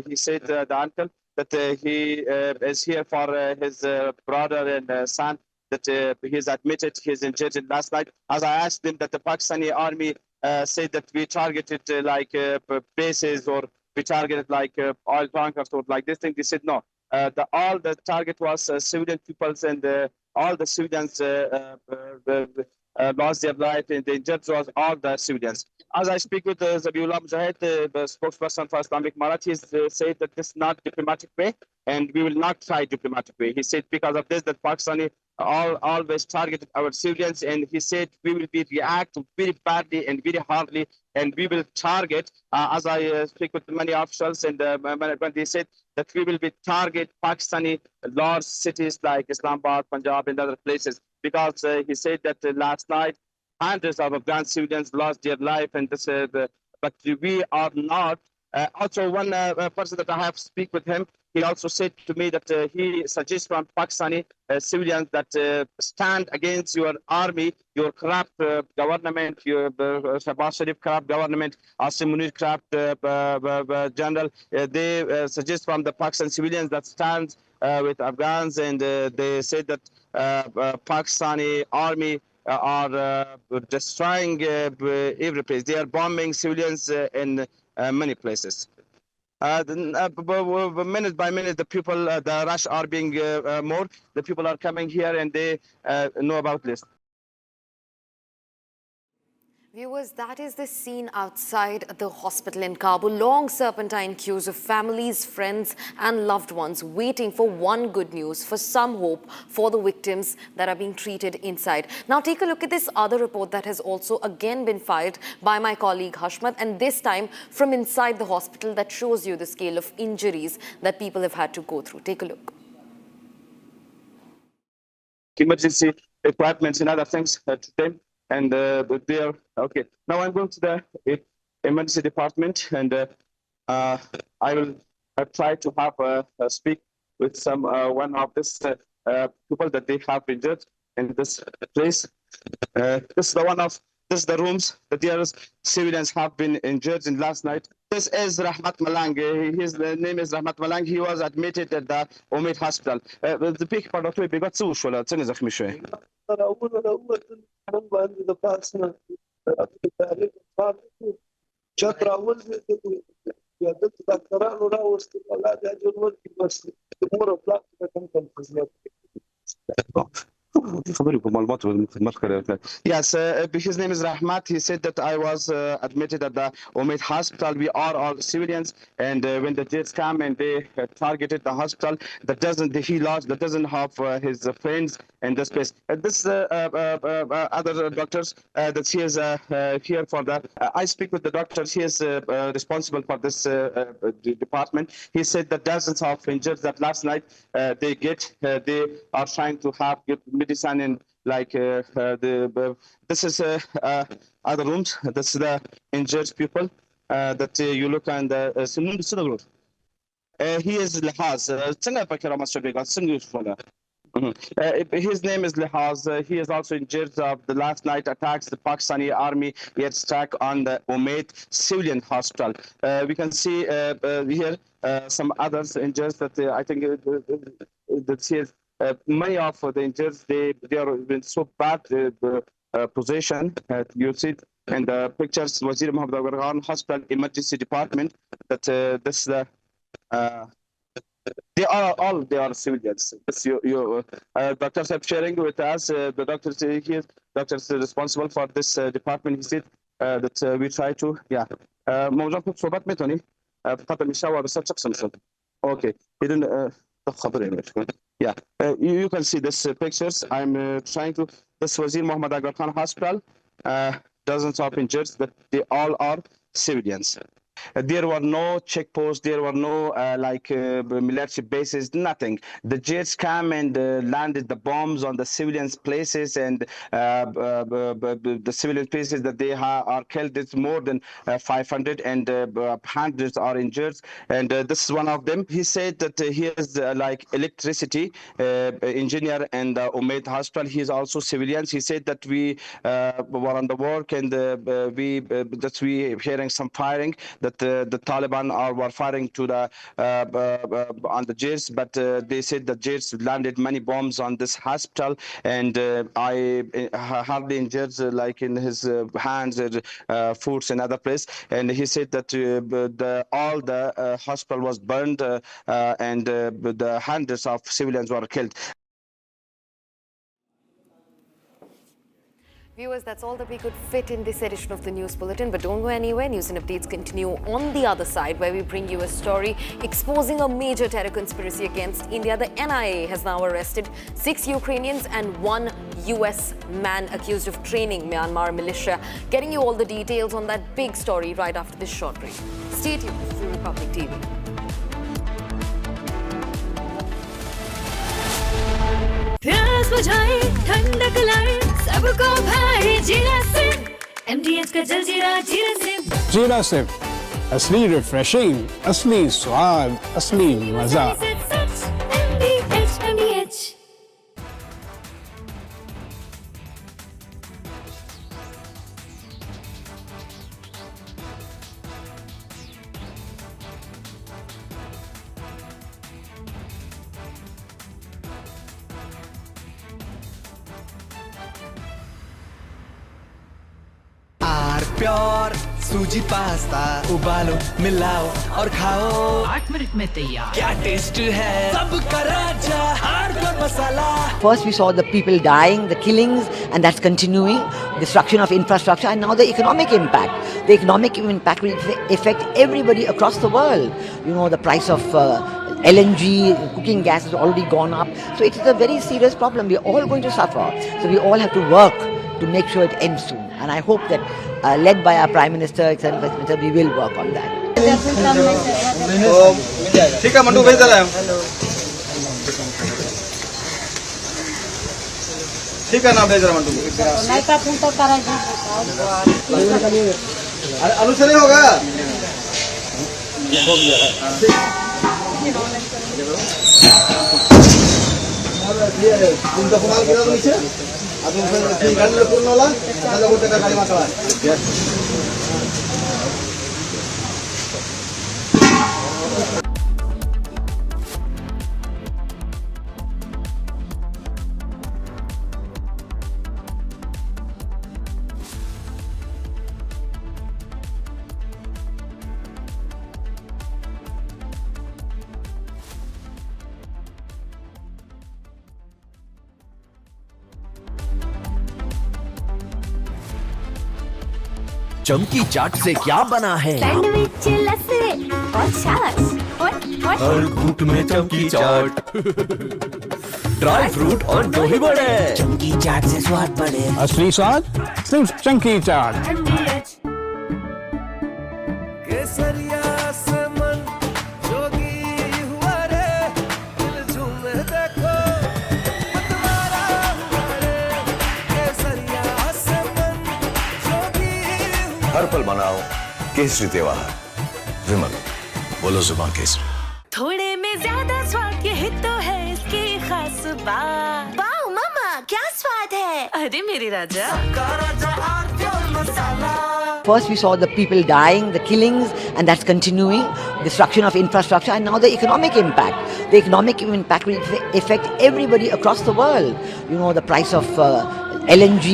he said the uncle that he is here for his brother and son, that he's admitted he's injured last night. As I asked them that the Pakistani army said that we targeted like bases or we targeted like oil tankers or like this thing, they said no. All the target was civilian peoples, and all the civilians lost their life, and the injured was all the civilians. As I speak with Zabiullah Mujahid, the spokesperson for Islamic Marathis, said that this is not diplomatic way, and we will not try diplomatic way. He said because of this, that Pakistani always targeted our civilians, and he said we will be react very badly and very hardly, and we will target, as I speak with many officials, and when they said that we will be target Pakistani large cities like Islamabad, Punjab, and other places, because he said that last night hundreds of Afghan civilians lost their life, and this, but we are not. Also, one person that I have speak with him, he also said to me that he suggests from Pakistani civilians that stand against your army, your corrupt government, your Shahbaz Sharif corrupt government, Asim Munir corrupt general. They suggest from the Pakistan civilians that stands with Afghans, and they said that Pakistani army are destroying every place. They are bombing civilians in many places. Minute by minute, the people, the rush are being more. The people are coming here, and they know about this.
Viewers, that is the scene outside the hospital in Kabul. Long serpentine queues of families, friends and loved ones waiting for one good news, for some hope for the victims that are being treated inside. Now take a look at this other report that has also again been filed by my colleague Hashmat, and this time from inside the hospital, that shows you the scale of injuries that people have had to go through. Take a look.
Emergency equipment and other things today. And there, okay. Now I'm going to the emergency department, and I will try to have speak with some one of this people that they have injured in this place. This is the one of This is the rooms that the civilians have been injured in last night. This is Rahmat Malang. His name is Rahmat Malang. He was admitted at the Umaid Hospital. The big part of it, we got so short. It's a mission. Yes, his name is Rahmat. He said that I was admitted at the Umaid Hospital. We are all civilians, and when the jets come and they targeted the hospital, he lost, that doesn't have his friends in this place. This other doctors that he is here for that. I speak with the doctors. He is responsible for this department. He said that dozens of injured that last night they are trying to have medicine and like this is other rooms. That's the injured people that you look and he is Lihaz. His name is Lihaz. He is also injured of the last night attacks. The Pakistani army yet attack on the Umaid civilian hospital. We can see here some others injured that I think that he is. Many of the injured, they are in so bad position. You see in the pictures, Wazir Mamata Banerjee Bhabanipur Hospital Emergency Department. That this they are civilians. This doctors are sharing with us. The doctors here, doctors responsible for this department. He said that we try to موضوع صحبات متوني فقط المشاور بس شخص okay he didn't you can see this pictures. I'm trying to. This Wazir Mamata Banerjee Bhabanipur Hospital. Dozens of injured, but they all are civilians. There were no checkposts, there were no military bases, nothing. The jets came and landed the bombs on the civilians' places, and the civilian places that they are killed. It's more than 500, and hundreds are injured. And this is one of them. He said that he is electricity engineer in the Umaid Hospital. He is also civilians. He said that we were on the work, and we hearing some firing. That the Taliban were firing to the on the jets, but they said the jets landed many bombs on this hospital, and I hardly injured like in his hands, foot, and other place. And he said that all the hospital was burned, and the hundreds of civilians were killed.
Viewers, that's all that we could fit in this edition of the News Bulletin. But don't go anywhere. News and updates continue on the other side, where we bring you a story exposing a major terror conspiracy against India. The NIA has now arrested 6 Ukrainians and 1 US man accused of training Myanmar militia. Getting you all the details on that big story right after this short break. Stay tuned to Republic TV.
प्यास बुझाए ठंडक लाए सबको भाई जीरा SIM MDH का जलजीरा जीरा SIM
जीरा सिम असली रिफ्रेशिंग असली स्वाद असली मजा
MDH
प्योर सूजी पास्ता उबालो मिलाओ और खाओ
8 मिनट में तैयार
क्या टेस्ट है सबका राजा hardcore masala
First we saw the people dying, the killings, and that's continuing, destruction of infrastructure, and now the economic impact. The economic impact will affect everybody across the world. You know, the price of LNG, cooking gas has already gone up. So it is a very serious problem. We're all going to suffer. So we all have to work to make sure it ends soon. And I hope that led by our Prime Minister, etc., we will work on that.
ठीक है mandu भेज रहा है ठीक है ना भेज रहा मंडू नहीं तो फोन तो करा अरे आलू से नहीं होगा हो गया उनका कमाल गिरा नीचे अजून गाडीला पूर्ण होला त्याला कुठे का गाडी मागवा
चमकी चाट से क्या बना है?
सैंडविच लस्सी और छाछ और
हर घूंट में चमकी चाट ड्राई फ्रूट और दही बड़े। चमकी चाट से स्वाद बढ़े।
असली स्वाद सिर्फ चंकी चाट।
केसरिया से मन जोगी हुआ रे दिल झूम देखो मतवारा हुआ रे केसरिया से मन जोगी
हर पल मनाओ केसरी त्योहार विमल बोलो जुबान केसरी।
थोड़े में ज्यादा स्वाद यही तो है इसकी खास बात। वाओ मामा क्या स्वाद है। अरे मेरे राजा
First, we saw the people dying, the killings, and that's continuing. Destruction of infrastructure, and now the economic impact. The economic impact will affect everybody across the world. You know, the price of LNG,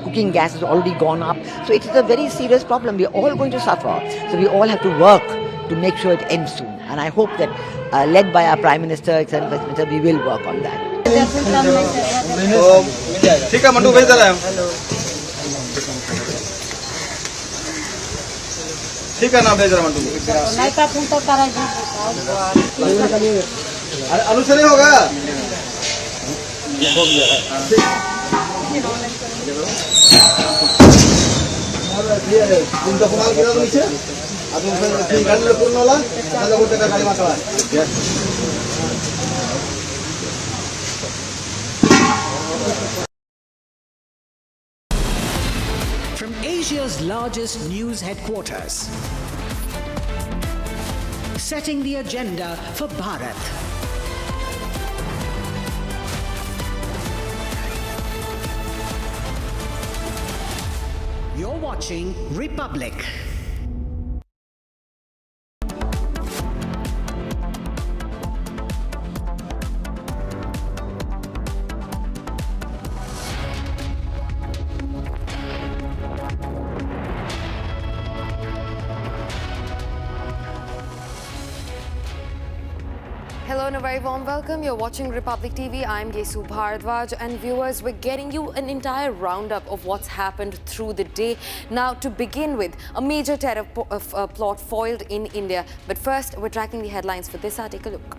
cooking gas has already gone up. So it is a very serious problem. We are all going to suffer. So we all have to work to make sure it ends soon. And I hope that, led by our Prime Minister, etc., we will work on that.
ठीक है mandu भेज दे रहा है ठीक है ना भेज रहा मंडू आलू से नहीं होगा तुमचा कुणाल केला नीचे अजून गाडीला पूर्ण होला त्याला कुठे का गाडी मागवा
From Asia's largest news headquarters, setting the agenda for Bharat. You're watching Republic.
Hello and a very warm welcome. You're watching Republic TV. I'm Gesu Bharadwaj, and viewers, we're getting you an entire roundup of what's happened through the day. Now, to begin with, a major terror plot foiled in India. But first, we're tracking the headlines for this. Take a look.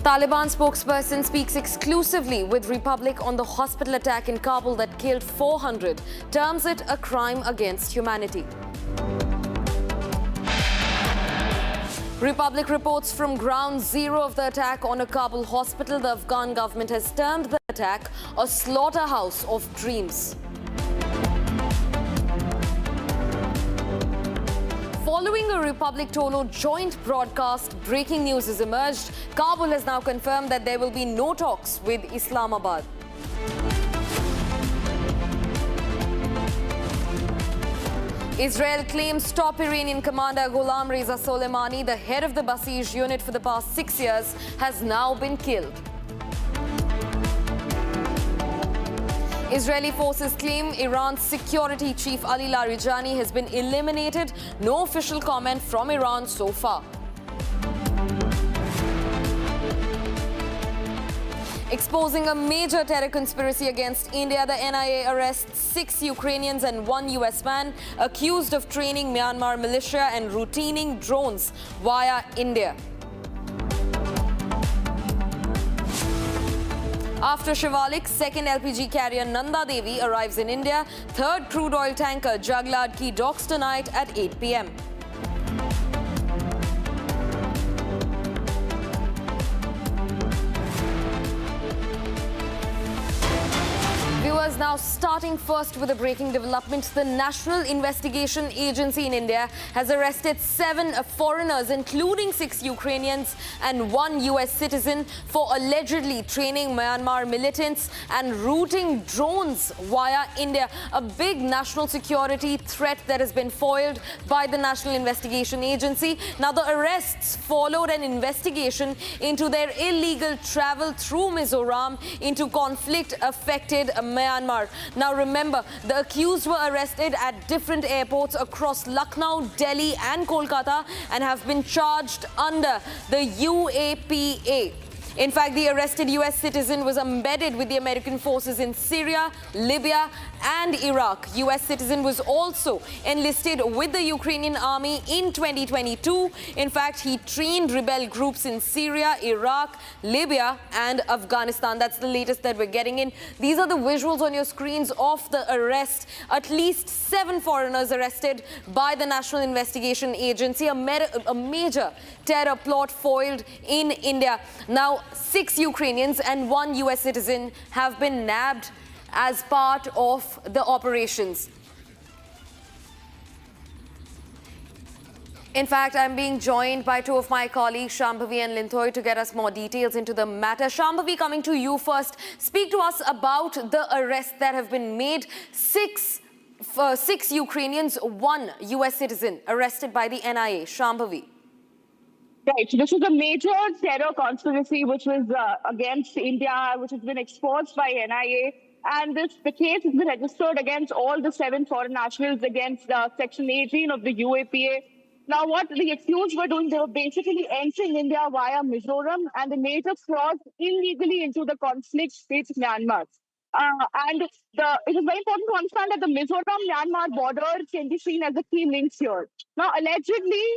Taliban spokesperson speaks exclusively with Republic on the hospital attack in Kabul that killed 400, terms it a crime against humanity. Republic reports from ground zero of the attack on a Kabul hospital. The Afghan government has termed the attack a slaughterhouse of dreams. Following a Republic Tolo joint broadcast, breaking news has emerged. Kabul has now confirmed that there will be no talks with Islamabad. Israel claims top Iranian commander Ghulam Reza Soleimani, the head of the Basij unit for the past 6 years, has now been killed. Israeli forces claim Iran's security chief Ali Larijani has been eliminated. No official comment from Iran so far. Exposing a major terror conspiracy against India, the NIA arrests 6 Ukrainians and 1 US man accused of training Myanmar militia and routining drones via India. After Shivalik, second LPG carrier Nanda Devi arrives in India. Third crude oil tanker Jaglad Key docks tonight at 8 p.m. Viewers, now starting first with a breaking development, the National Investigation Agency in India has arrested 7 foreigners, including 6 Ukrainians and 1 US citizen, for allegedly training Myanmar militants and routing drones via India. A big national security threat that has been foiled by the National Investigation Agency. Now, the arrests followed an investigation into their illegal travel through Mizoram into conflict-affected Myanmar. Now remember, the accused were arrested at different airports across Lucknow, Delhi and Kolkata and have been charged under the UAPA. In fact, the arrested US citizen was embedded with the American forces in Syria, Libya and Iraq. US citizen was also enlisted with the Ukrainian army in 2022. In fact, he trained rebel groups in Syria, Iraq, Libya and Afghanistan. That's the latest that we're getting in. These are the visuals on your screens of the arrest. At least 7 foreigners arrested by the National Investigation Agency. A major terror plot foiled in India. Now, 6 Ukrainians and 1 US citizen have been nabbed as part of the operations. In fact, I'm being joined by 2 of my colleagues, Shambhavi and Linthoi, to get us more details into the matter. Shambhavi, coming to you first, speak to us about the arrests that have been made. 6 Ukrainians, 1 US citizen arrested by the NIA. Shambhavi.
Right. This is a major terror conspiracy which was against India, which has been exposed by NIA. And the case has been registered against all the 7 foreign nationals against Section 18 of the UAPA. Now, what the accused were doing, they were basically entering India via Mizoram, and they made a cross illegally into the conflict state Myanmar. And it is very important to understand that the Mizoram-Myanmar border can be seen as a key link here. Now, allegedly,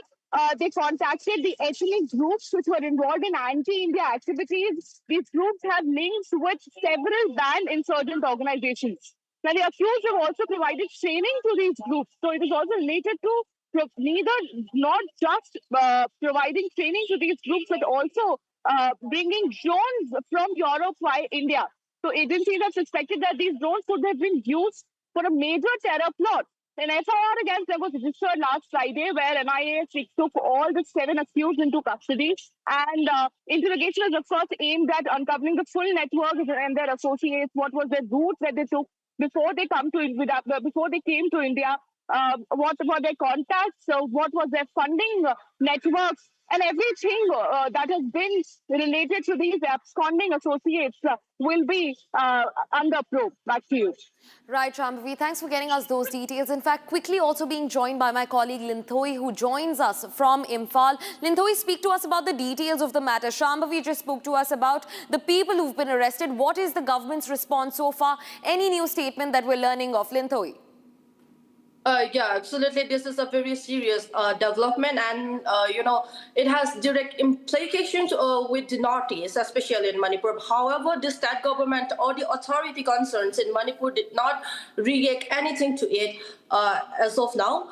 they contacted the ethnic groups which were involved in anti-India activities. These groups have links with several banned insurgent organizations. Now, the accused have also provided training to these groups. So it is also related to not just providing training to these groups, but also bringing drones from Europe via India. So agencies have suspected that these drones could have been used for a major terror plot. An FIR against them was registered last Friday, where NIA took all the 7 accused into custody. And interrogation is, of course, aimed at uncovering the full network and their associates. What was their route that they took before they came to India? What were their contacts? So what was their funding networks? And everything that has been related to these absconding associates will be under probe. Back to you.
Right, Shambhavi, thanks for getting us those details. In fact, quickly also being joined by my colleague Linthoi, who joins us from Imphal. Linthoi, speak to us about the details of the matter. Shambhavi just spoke to us about the people who've been arrested. What is the government's response so far? Any new statement that we're learning of? Linthoi.
Yeah, absolutely. This is a very serious development, and it has direct implications with the Northeast, especially in Manipur. However, the state government or the authority concerns in Manipur did not react anything to it as of now.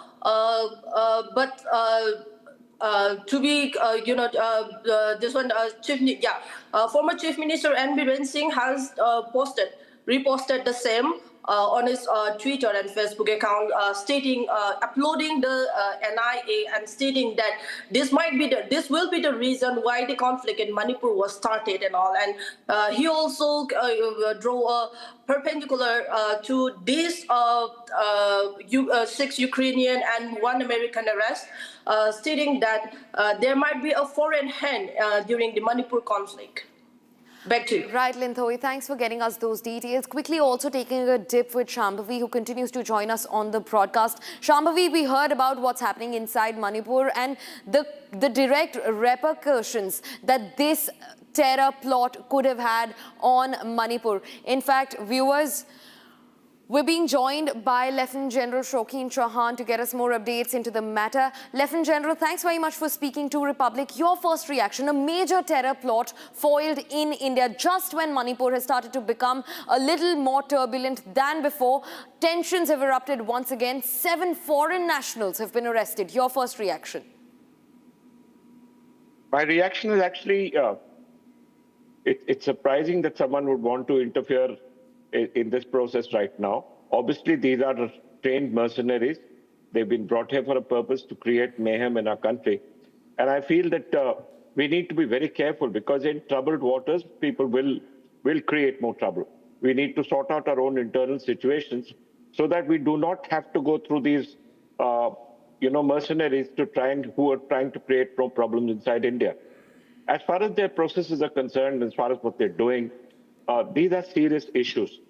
Former Chief Minister N. Biren Singh has reposted the same on his Twitter and Facebook account, uploading the NIA and stating that this will be the reason why the conflict in Manipur was started and all. And he also drew a perpendicular to these 6 Ukrainian and 1 American arrest, stating that there might be a foreign hand during the Manipur conflict. Back to you.
Right, Linthoi, thanks for getting us those details. Quickly also taking a dip with Shambhavi, who continues to join us on the broadcast. Shambhavi, we heard about what's happening inside Manipur and the direct repercussions that this terror plot could have had on Manipur. In fact, viewers, we're being joined by Lieutenant General Shokeen Chauhan to get us more updates into the matter. Lieutenant General, thanks very much for speaking to Republic. Your first reaction, a major terror plot foiled in India just when Manipur has started to become a little more turbulent than before. Tensions have erupted once again. 7 foreign nationals have been arrested. Your first reaction?
My reaction is actually, it's surprising that someone would want to interfere
in this process right now. Obviously, these are trained mercenaries. They've been brought here for a purpose to create mayhem in our country. And I feel that we need to be very careful because in troubled waters, people will create more trouble. We need to sort out our own internal situations so that we do not have to go through these, mercenaries who are trying to create more problems inside India. As far as their processes are concerned, as far as what they're doing, these are serious issues.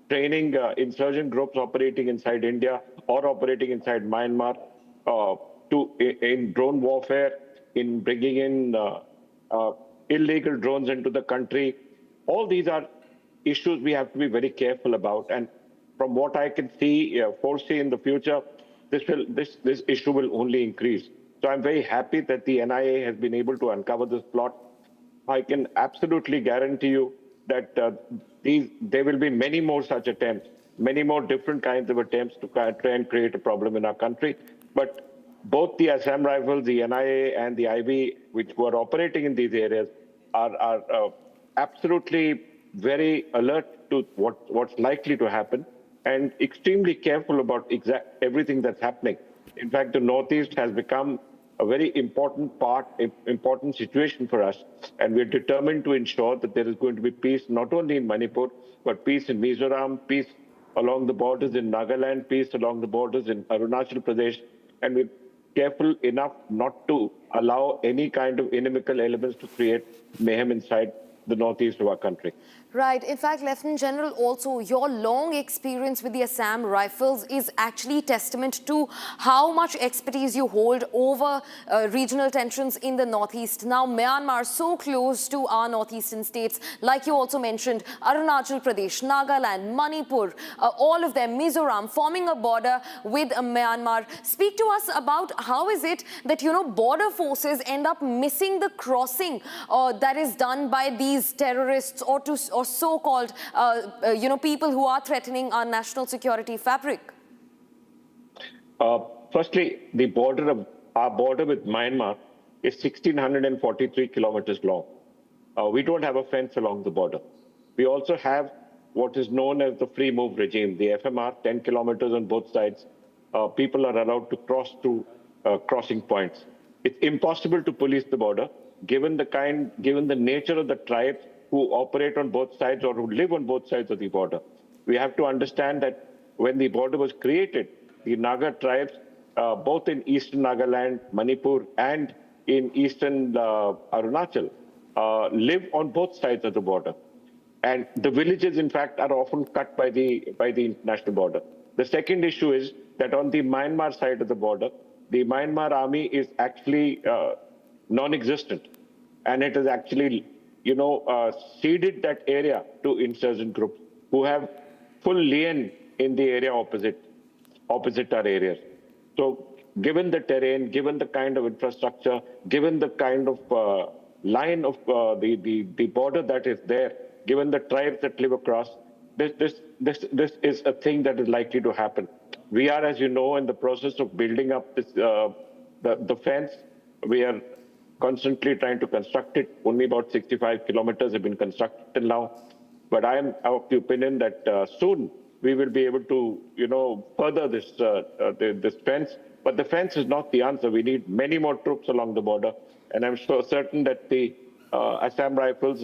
Training insurgent groups operating inside India or operating inside Myanmar in drone warfare, in bringing in illegal drones into the country. All these are issues we have to be very careful about. And from what I can foresee in the future, this issue will only increase. So I'm very happy that the NIA has been able to uncover this plot. I can absolutely guarantee you that there will be many more such attempts, many more different kinds of attempts to try and create a problem in our country. But both the Assam Rifles, the NIA and the IB, which were operating in these areas, are absolutely very alert to what's likely to happen and extremely careful about everything that's happening. In fact, the Northeast has become a very important situation for us. And we're determined to ensure that there is going to be peace, not only in Manipur, but peace in Mizoram, peace along the borders in Nagaland, peace along the borders in Arunachal Pradesh. And we're careful enough not to allow any kind of inimical elements to create mayhem inside the northeast of our country.
Right. In fact, Lieutenant General, also your long experience with the Assam Rifles is actually testament to how much expertise you hold over regional tensions in the northeast. Now, Myanmar, so close to our northeastern states, like you also mentioned, Arunachal Pradesh, Nagaland, Manipur, all of them, Mizoram, forming a border with Myanmar. Speak to us about how is it that, border forces end up missing the crossing that is done by these terrorists or so-called, people who are threatening our national security fabric?
Firstly, our border with Myanmar is 1,643 kilometers long. We don't have a fence along the border. We also have what is known as the free move regime, the FMR, 10 kilometers on both sides. People are allowed to cross to crossing points. It's impossible to police the border, given the nature of the tribes who operate on both sides or who live on both sides of the border. We have to understand that when the border was created, the Naga tribes, both in eastern Nagaland, Manipur, and in eastern Arunachal, live on both sides of the border. And the villages, in fact, are often cut by the international border. The second issue is that on the Myanmar side of the border, the Myanmar army is actually non-existent. And it is actually ceded that area to insurgent groups who have full lien in the area opposite our areas. So given the terrain, given the kind of infrastructure, given the kind of line of the border that is there, given the tribes that live across, this is a thing that is likely to happen. We are, as you know, in the process of building up this the fence. We are constantly trying to construct it. Only about 65 kilometers have been constructed till now. But I am of the opinion that soon we will be able to, further this fence. But the fence is not the answer. We need many more troops along the border. And I'm certain that the Assam Rifles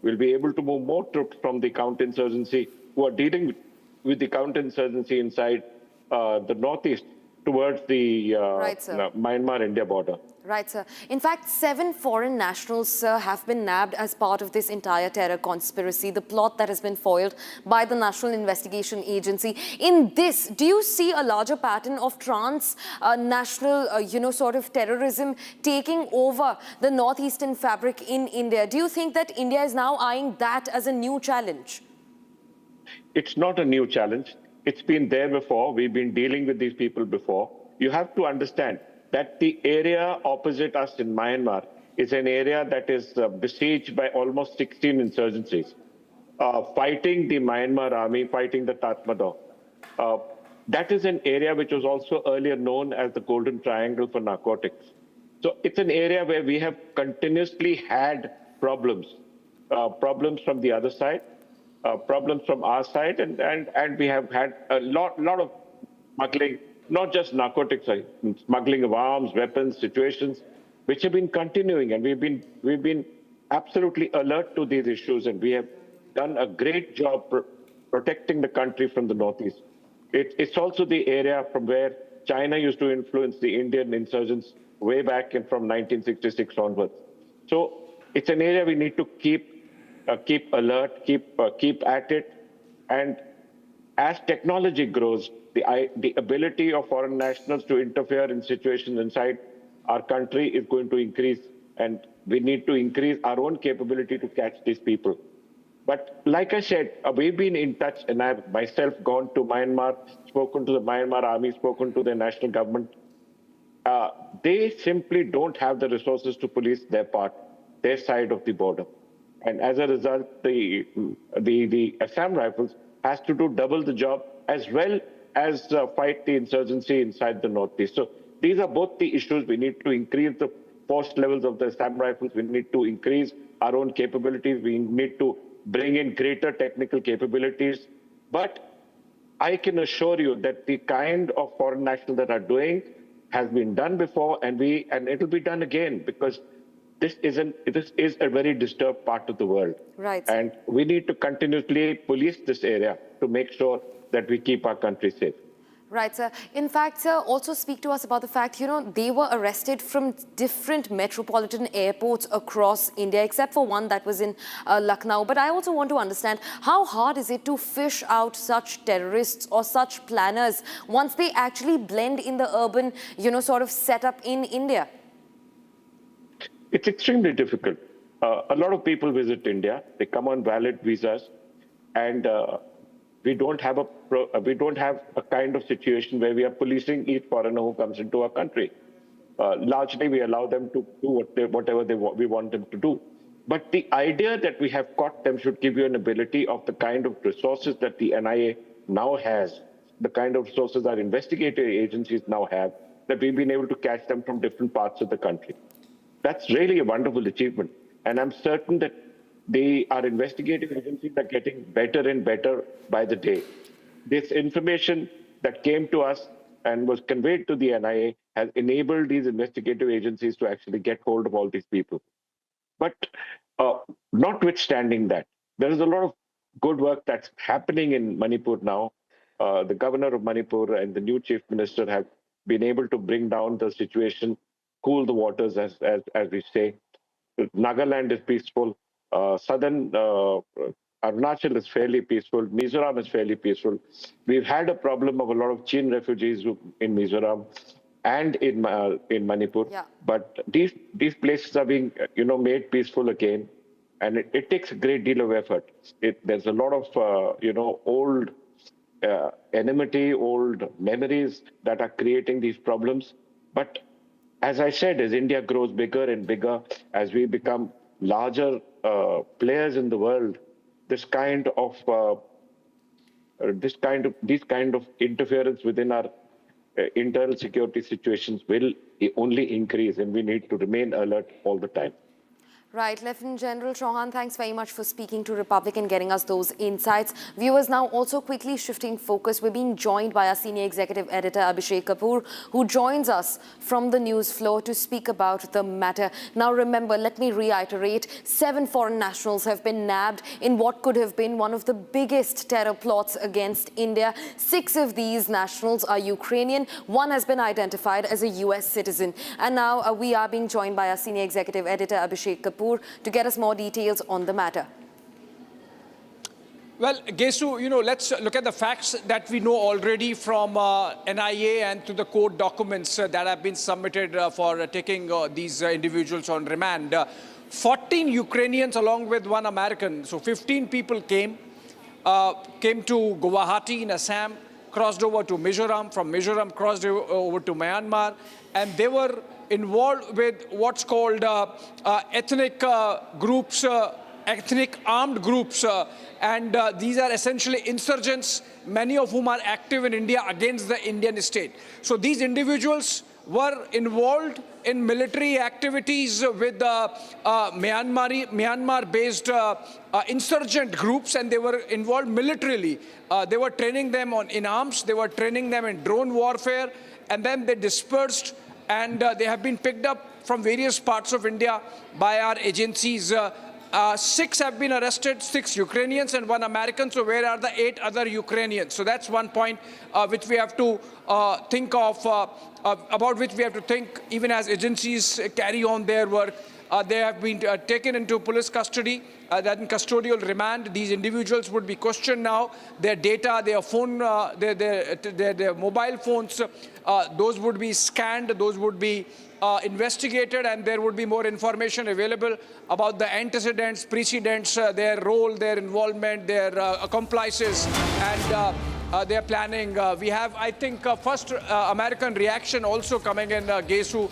will be able to move more troops from the counterinsurgency who are dealing with the counterinsurgency inside the northeast towards the Myanmar-India border.
Right, sir. In fact, 7 foreign nationals, sir, have been nabbed as part of this entire terror conspiracy, the plot that has been foiled by the National Investigation Agency. In this, do you see a larger pattern of transnational, sort of terrorism taking over the northeastern fabric in India? Do you think that India is now eyeing that as a new challenge?
It's not a new challenge. It's been there before. We've been dealing with these people before. You have to understand that the area opposite us in Myanmar is an area that is besieged by almost 16 insurgencies, fighting the Myanmar army, fighting the Tatmadaw. That is an area which was also earlier known as the Golden Triangle for narcotics. So it's an area where we have continuously had problems. problems from the other side, problems from our side, and we have had a lot of smuggling, not just narcotics, smuggling of arms, weapons, situations, which have been continuing, and we've been absolutely alert to these issues, and we have done a great job protecting the country from the northeast. It's also the area from where China used to influence the Indian insurgents way back in from 1966 onwards. So it's an area we need to keep alert, keep at it, and as technology grows, the ability of foreign nationals to interfere in situations inside our country is going to increase, and we need to increase our own capability to catch these people. But like I said, we've been in touch, and I've myself gone to Myanmar, spoken to the Myanmar army, spoken to the national government. They simply don't have the resources to police their side of the border. And as a result, the Assam Rifles has to do double the job as well as fight the insurgency inside the northeast. So these are both the issues. We need to increase the force levels of the Assam Rifles. We need to increase our own capabilities. We need to bring in greater technical capabilities. But I can assure you that the kind of foreign nationals that are doing has been done before, and it'll be done again, because this is a very disturbed part of the world.
Right.
And we need to continuously police this area to make sure that we keep our country safe.
Right, sir. In fact, sir, also speak to us about the fact, they were arrested from different metropolitan airports across India, except for one that was in Lucknow. But I also want to understand, how hard is it to fish out such terrorists or such planners once they actually blend in the urban, sort of setup in India?
It's extremely difficult. A lot of people visit India. They come on valid visas, and we don't have a kind of situation where we are policing each foreigner who comes into our country. Largely, we allow them to do whatever we want them to do. But the idea that we have caught them should give you an ability of the kind of resources that the NIA now has, the kind of resources our investigative agencies now have, that we've been able to catch them from different parts of the country. That's really a wonderful achievement. And I'm certain that our investigative agencies are getting better and better by the day. This information that came to us and was conveyed to the NIA has enabled these investigative agencies to actually get hold of all these people. But notwithstanding that, there is a lot of good work that's happening in Manipur now. The governor of Manipur and the new chief minister have been able to bring down the situation, cool the waters, as we say. Nagaland is peaceful. Southern Arunachal is fairly peaceful. Mizoram is fairly peaceful. We've had a problem of a lot of Chin refugees in Mizoram and in Manipur.
Yeah.
But these places are being made peaceful again, and it takes a great deal of effort. There's a lot of old enmity, old memories that are creating these problems. But as I said, as India grows bigger and bigger, as we become larger players in the world, these kind of interference within our internal security situations will only increase, and we need to remain alert all the time.
Right. Lieutenant General Chauhan, thanks very much for speaking to Republic and getting us those insights. Viewers, now also quickly shifting focus. We're being joined by our senior executive editor, Abhishek Kapoor, who joins us from the news floor to speak about the matter. Now, remember, let me reiterate, 7 foreign nationals have been nabbed in what could have been one of the biggest terror plots against India. 6 of these nationals are Ukrainian. 1 has been identified as a US citizen. And now we are being joined by our senior executive editor, Abhishek Kapoor, to get us more details on the matter.
Well, Gesu, let's look at the facts that we know already from NIA and to the court documents that have been submitted for taking these individuals on remand. 14 Ukrainians along with 1 American, so 15 people came to Guwahati in Assam, crossed over to Mizoram, from Mizoram crossed over to Myanmar, and they were involved with what's called ethnic groups, ethnic armed groups, and these are essentially insurgents, many of whom are active in India against the Indian state. So these individuals were involved in military activities with Myanmar-based insurgent groups, and they were involved militarily. They were training them in arms, they were training them in drone warfare, and then they dispersed, and they have been picked up from various parts of India by our agencies. 6 have been arrested, 6 Ukrainians and 1 American. So where are the 8 other Ukrainians? So that's one point which we have to think of, about which we have to think even as agencies carry on their work. They have been taken into police custody, that in custodial remand. These individuals would be questioned now. Their data, their phone, their mobile phones, those would be scanned, those would be investigated, and there would be more information available about the antecedents, precedents, their role, their involvement, their accomplices, and their planning. We have, I think, first American reaction also coming in, Gesu,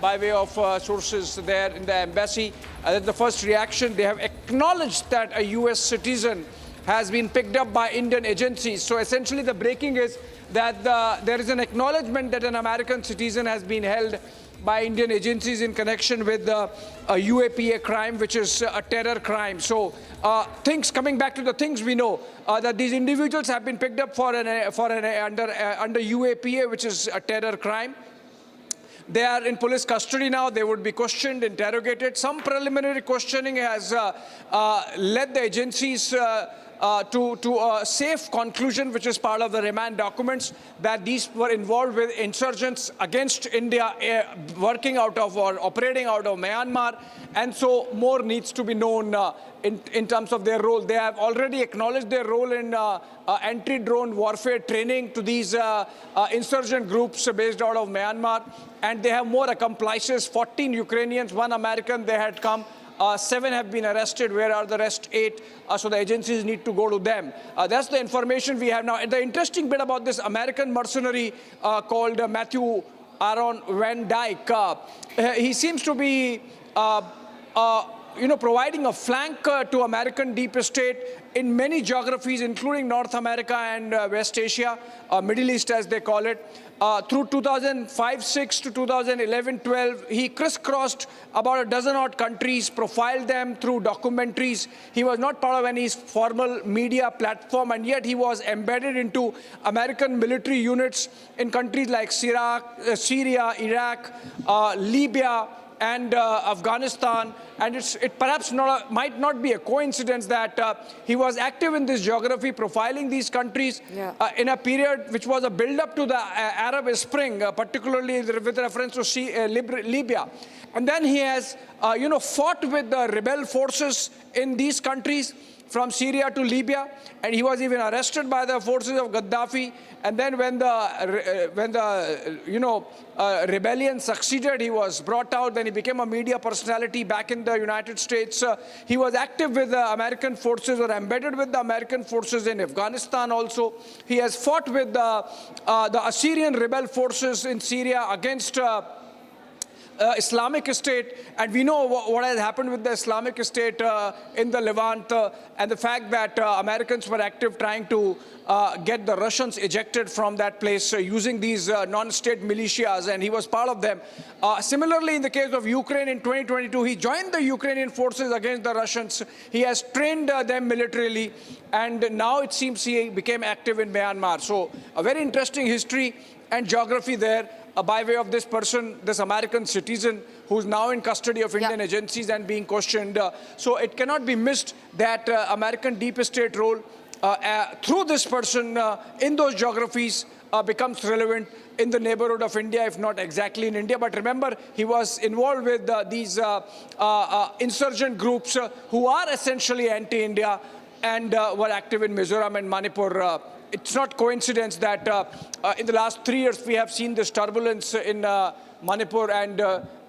by way of sources there in the embassy. The first reaction, they have acknowledged that a US citizen has been picked up by Indian agencies. So essentially the breaking is that there is an acknowledgement that an American citizen has been held by Indian agencies in connection with the UAPA crime, which is a terror crime. So coming back to the things we know, that these individuals have been picked up under UAPA, which is a terror crime. They are in police custody now. They would be questioned, interrogated. Some preliminary questioning has led the agencies to a safe conclusion, which is part of the remand documents, that these were involved with insurgents against India, working out of or operating out of Myanmar. And so more needs to be known in terms of their role. They have already acknowledged their role in anti-drone warfare training to these insurgent groups based out of Myanmar. And they have more accomplices, 14 Ukrainians, 1 American. They had come. 7 have been arrested. Where are the rest 8? So the agencies need to go to them. That's the information we have now. And the interesting bit about this American mercenary called Matthew Aaron Van Dyke, he seems to be providing a flank to American deep state in many geographies, including North America and West Asia, Middle East as they call it. Through 2005-06 to 2011-12, he crisscrossed about a dozen-odd countries, profiled them through documentaries. He was not part of any formal media platform, and yet he was embedded into American military units in countries like Syria, Iraq, Libya, and Afghanistan. And it perhaps might not be a coincidence that he was active in this geography, profiling these countries in a period which was a build-up to the Arab Spring, particularly with reference to Libya. And then he has, fought with the rebel forces in these countries, from Syria to Libya, and he was even arrested by the forces of Gaddafi. And then when the rebellion succeeded, he was brought out. Then he became a media personality back in the United States. He was active with the American forces, or embedded with the American forces in Afghanistan also. He has fought with the Assyrian rebel forces in Syria against Islamic State, and we know what has happened with the Islamic State in the Levant, and the fact that Americans were active trying to get the Russians ejected from that place using these non-state militias, and he was part of them. Similarly, in the case of Ukraine in 2022, he joined the Ukrainian forces against the Russians. He has trained them militarily, and now it seems he became active in Myanmar. So a very interesting history and geography there. By way of this person, this American citizen who's now in custody of Indian agencies and being questioned. So it cannot be missed that American deep state role through this person in those geographies becomes relevant in the neighborhood of India, if not exactly in India. But remember, he was involved with these insurgent groups who are essentially anti-India and were active in Mizoram and Manipur. It's not coincidence that in the last 3 years we have seen this turbulence in Manipur and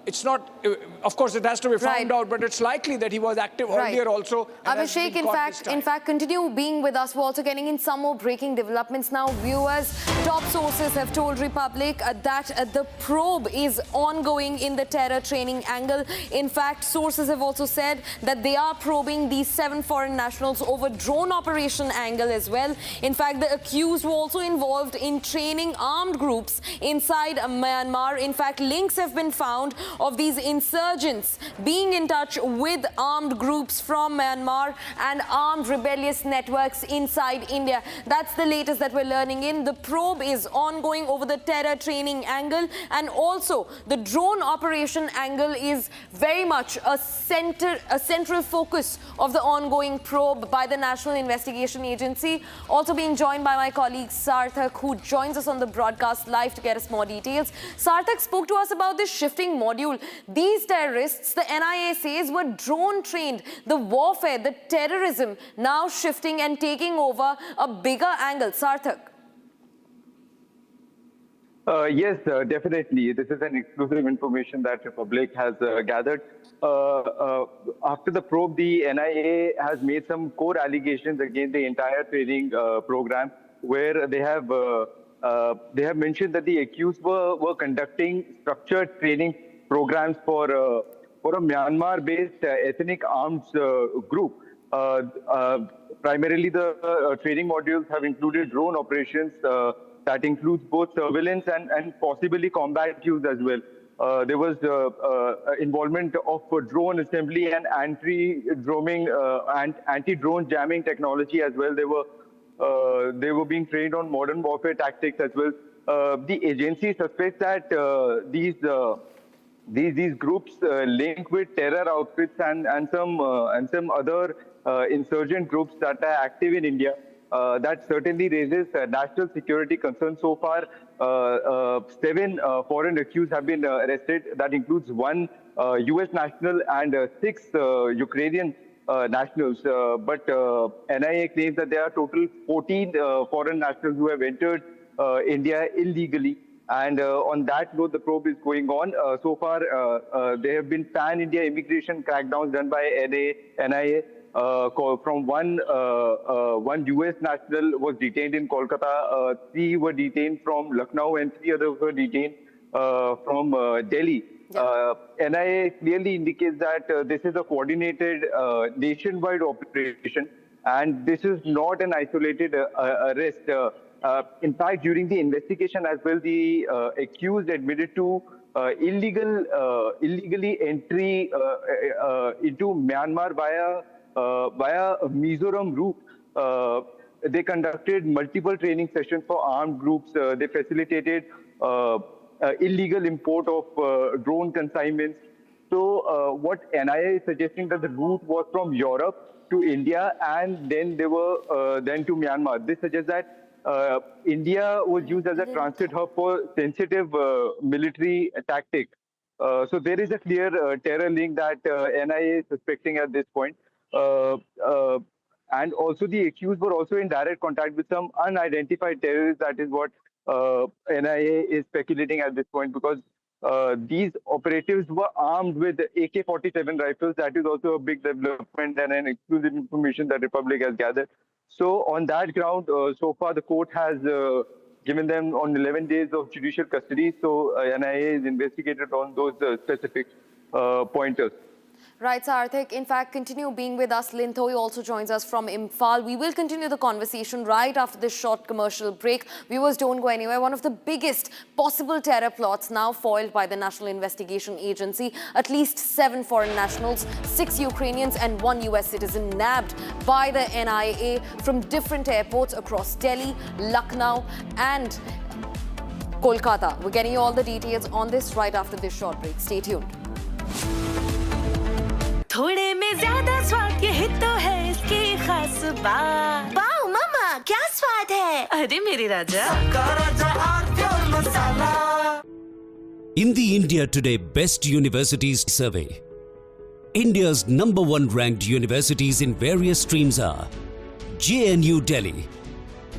it's not, of course, it has to be found out, but it's likely that he was active earlier also.
Abhishek, in fact, continue being with us. We're also getting in some more breaking developments now. Viewers, top sources have told Republic that the probe is ongoing in the terror training angle. In fact, sources have also said that they are probing these 7 foreign nationals over drone operation angle as well. In fact, the accused were also involved in training armed groups inside Myanmar. In fact, links have been found of these insurgents being in touch with armed groups from Myanmar and armed rebellious networks inside India. That's the latest that we're learning in. The probe is ongoing over the terror training angle, and also the drone operation angle is very much a central focus of the ongoing probe by the National Investigation Agency. Also being joined by my colleague Sarthak, who joins us on the broadcast live to get us more details. Sarthak spoke to us about this shifting module. These terrorists, the NIA says, were drone trained. The warfare, the terrorism now shifting and taking over a bigger angle. Sarthak.
Yes, definitely. This is an exclusive information that Republic has gathered. After the probe, the NIA has made some core allegations against the entire training program, where they have mentioned that the accused were conducting structured training programs for a Myanmar-based ethnic arms group. Primarily, the training modules have included drone operations. That includes both surveillance and possibly combat use as well. There was involvement of drone assembly and anti-drone jamming technology as well. They were being trained on modern warfare tactics as well. The agency suspects that these groups link with terror outfits and some other insurgent groups that are active in India. That certainly raises national security concerns. So far, 7 foreign accused have been arrested. That includes 1 U.S. national and 6 Ukrainian nationals. But NIA claims that there are total 14 foreign nationals who have entered India illegally. And on that note, the probe is going on. So far, there have been pan-India immigration crackdowns done by NIA. From one U.S. national was detained in Kolkata, 3 were detained from Lucknow, and 3 others were detained from Delhi. NIA clearly indicates that this is a coordinated nationwide operation, and this is not an isolated arrest. In fact, during the investigation as well, the accused admitted to illegally entry into Myanmar via Mizoram route. They conducted multiple training sessions for armed groups. They facilitated illegal import of drone consignments. So what NIA is suggesting that the route was from Europe to India, and then they were then to Myanmar. This suggests that India was used as a transit hub for sensitive military tactics. So there is a clear terror link that NIA is suspecting at this point. And also the accused were also in direct contact with some unidentified terrorists. That is what NIA is speculating at this point, because these operatives were armed with AK-47 rifles. That is also a big development and an exclusive information that Republic has gathered. So on that ground, so far the court has given them on 11 days of judicial custody. So NIA is investigated on those specific pointers.
Right, Sarthak. In fact, continue being with us. Linthoi also joins us from Imphal. We will continue the conversation right after this short commercial break. Viewers, don't go anywhere. One of the biggest possible terror plots now foiled by the National Investigation Agency. At least 7 foreign nationals, 6 Ukrainians and 1 US citizen nabbed by the NIA from different airports across Delhi, Lucknow and Kolkata. We're getting you all the details on this right after this short break. Stay tuned.
थोड़े में ज्यादा स्वाद ये तो है इसकी खास बात। वाओ मामा क्या स्वाद है? अरे मेरे राजा।
In the India Today Best Universities Survey, India's #1 ranked universities in various streams are JNU Delhi,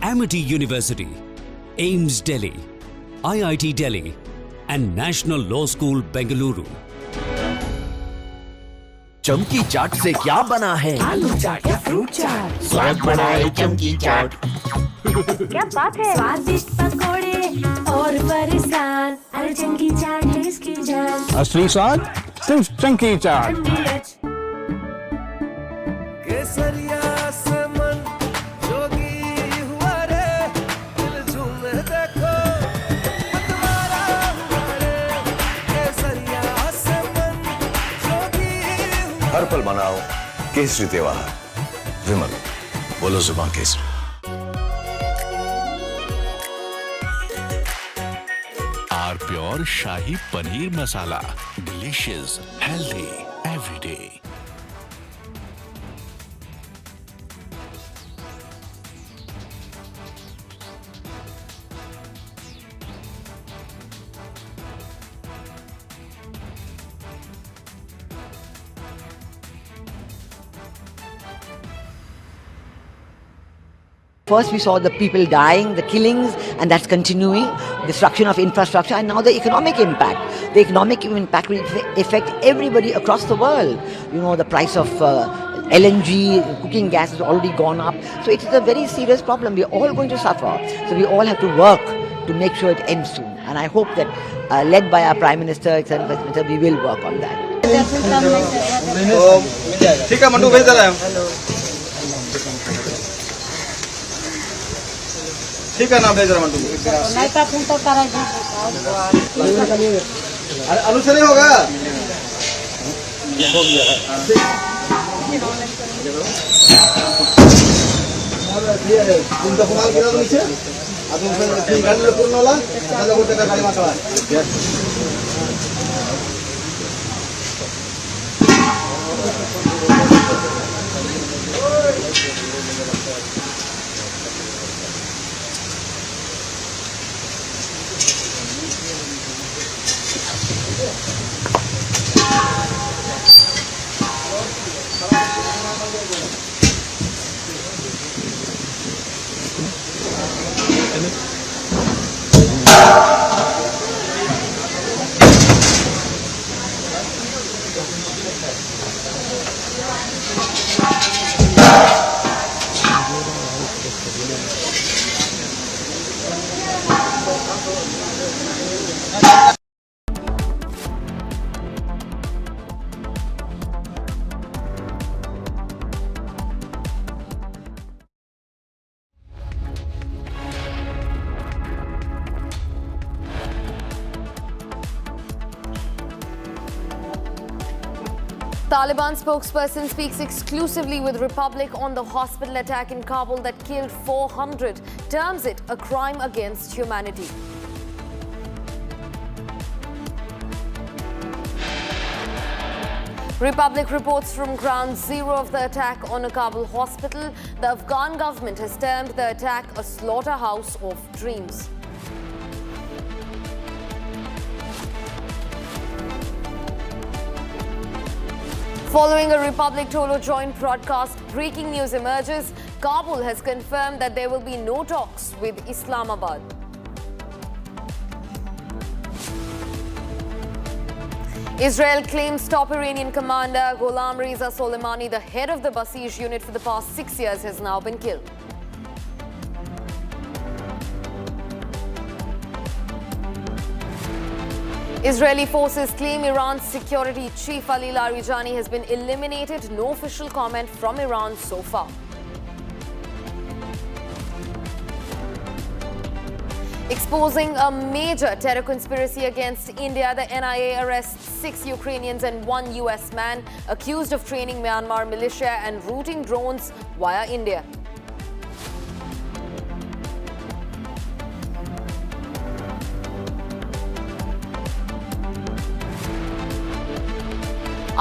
Amity University, AIIMS Delhi, IIT Delhi and National Law School Bengaluru.
चमकी चाट से क्या बना है?
आलू चाट या फ्रूट चाट,
स्वाद बनाए चमकी चाट।
क्या बात है? स्वादिष्ट पकोड़े और परेशान, अरे चंकी चाट है इसकी जान।
असली स्वाद सिर्फ चंकी चाट।
केसरिया से मन जोगी हुआ रे, दिल झूमे देखो मतवारा हुआ रे। केसरिया से मन जोगी हुआ।
हर पल मनाओ केसरी त्योहार। विमल, बोलो जुबान केसरी।
R pure shahi paneer masala, delicious, healthy every day.
First we saw the people dying, the killings, and that's continuing, destruction of infrastructure, and now the economic impact. The economic impact will affect everybody across the world. You know, the price of LNG, cooking gas has already gone up. So it is a very serious problem. We are all going to suffer. So we all have to work to make sure it ends soon. And I hope that, led by our Prime Minister, etc., we will work on that.
ठीक है mandu भेज दे रहा है। ठीक है ना भेज रहा मंडू। आलू से नहीं होगा। तुमचा कुणाला केला नीचे अजून गाडीला पूर्ण होला त्याला कुठे का गाडी मागवा।
Taliban spokesperson speaks exclusively with Republic on the hospital attack in Kabul that killed 400, terms it a crime against humanity. Republic reports from ground zero of the attack on a Kabul hospital. The Afghan government has termed the attack a slaughterhouse of dreams. Following a Republic Tolo joint broadcast, breaking news emerges. Kabul has confirmed that there will be no talks with Islamabad. Israel claims top Iranian commander Gholam Reza Soleimani, the head of the Basij unit for the past 6 years, has now been killed. Israeli forces claim Iran's security chief Ali Larijani has been eliminated. No official comment from Iran so far. Exposing a major terror conspiracy against India, the NIA arrests 6 Ukrainians and 1 US man accused of training Myanmar militia and routing drones via India.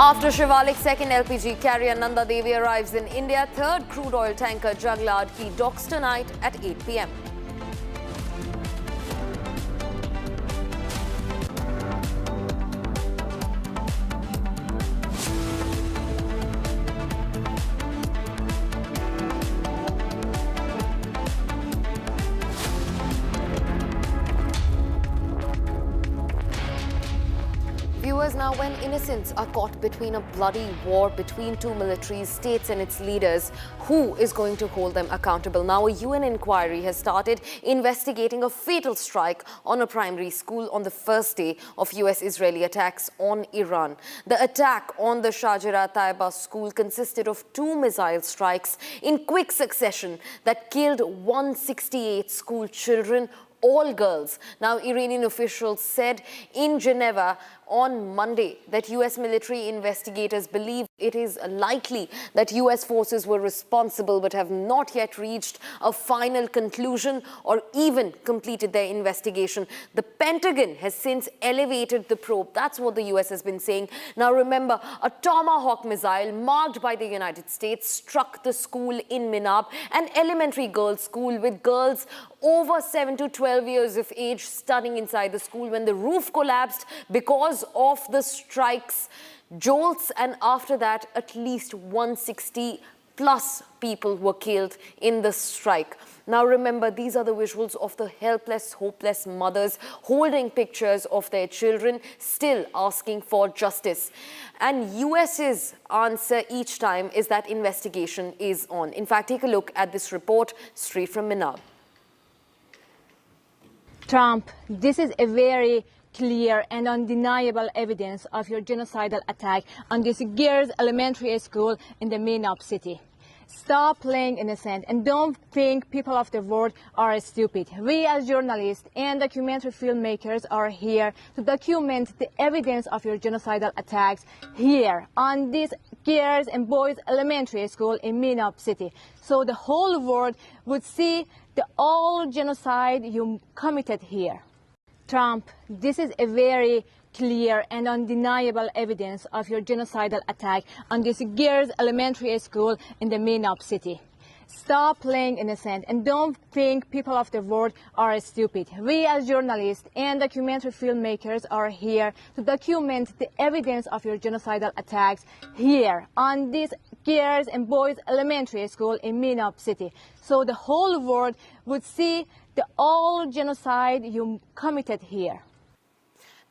After Shivalik's second LPG carrier Nanda Devi arrives in India, third crude oil tanker Jaglad Ki docks tonight at 8 p.m. Viewers, Now, when innocents are caught between a bloody war between two militaries, states and its leaders, who is going to hold them accountable? Now, a UN inquiry has started investigating a fatal strike on a primary school on the first day of US-Israeli attacks on Iran. The attack on the Shajara Taiba school consisted of 2 missile strikes in quick succession that killed 168 school children, all girls. Now, Iranian officials said in Geneva on Monday that US military investigators believe it is likely that US forces were responsible but have not yet reached a final conclusion or even completed their investigation. The Pentagon has since elevated the probe. That's what the US has been saying. Now remember, a Tomahawk missile marked by the United States struck the school in Minab, an elementary girls' school with girls over 7 to 12 years of age studying inside the school when the roof collapsed because of the strikes, jolts, and after that at least 160 plus people were killed in the strike. Now remember, these are the visuals of the helpless, hopeless mothers holding pictures of their children, still asking for justice. And US's answer each time is that investigation is on. In fact, take a look at this report straight from Minab.
Trump, this is a very clear and undeniable evidence of your genocidal attack on this girls' elementary school in the Minab city. Stop playing innocent and don't think people of the world are stupid. We as journalists and documentary filmmakers are here to document the evidence of your genocidal attacks here on this girls' and boys' elementary school in Minab city. So the whole world would see the all genocide you committed here. Trump, this is a very clear and undeniable evidence of your genocidal attack on this girls' elementary school in the Minab city. Stop playing innocent and don't think people of the world are stupid. We as journalists and documentary filmmakers are here to document the evidence of your genocidal attacks here on this girls' and boys' elementary school in Minab city. So the whole world would see the all genocide you committed here.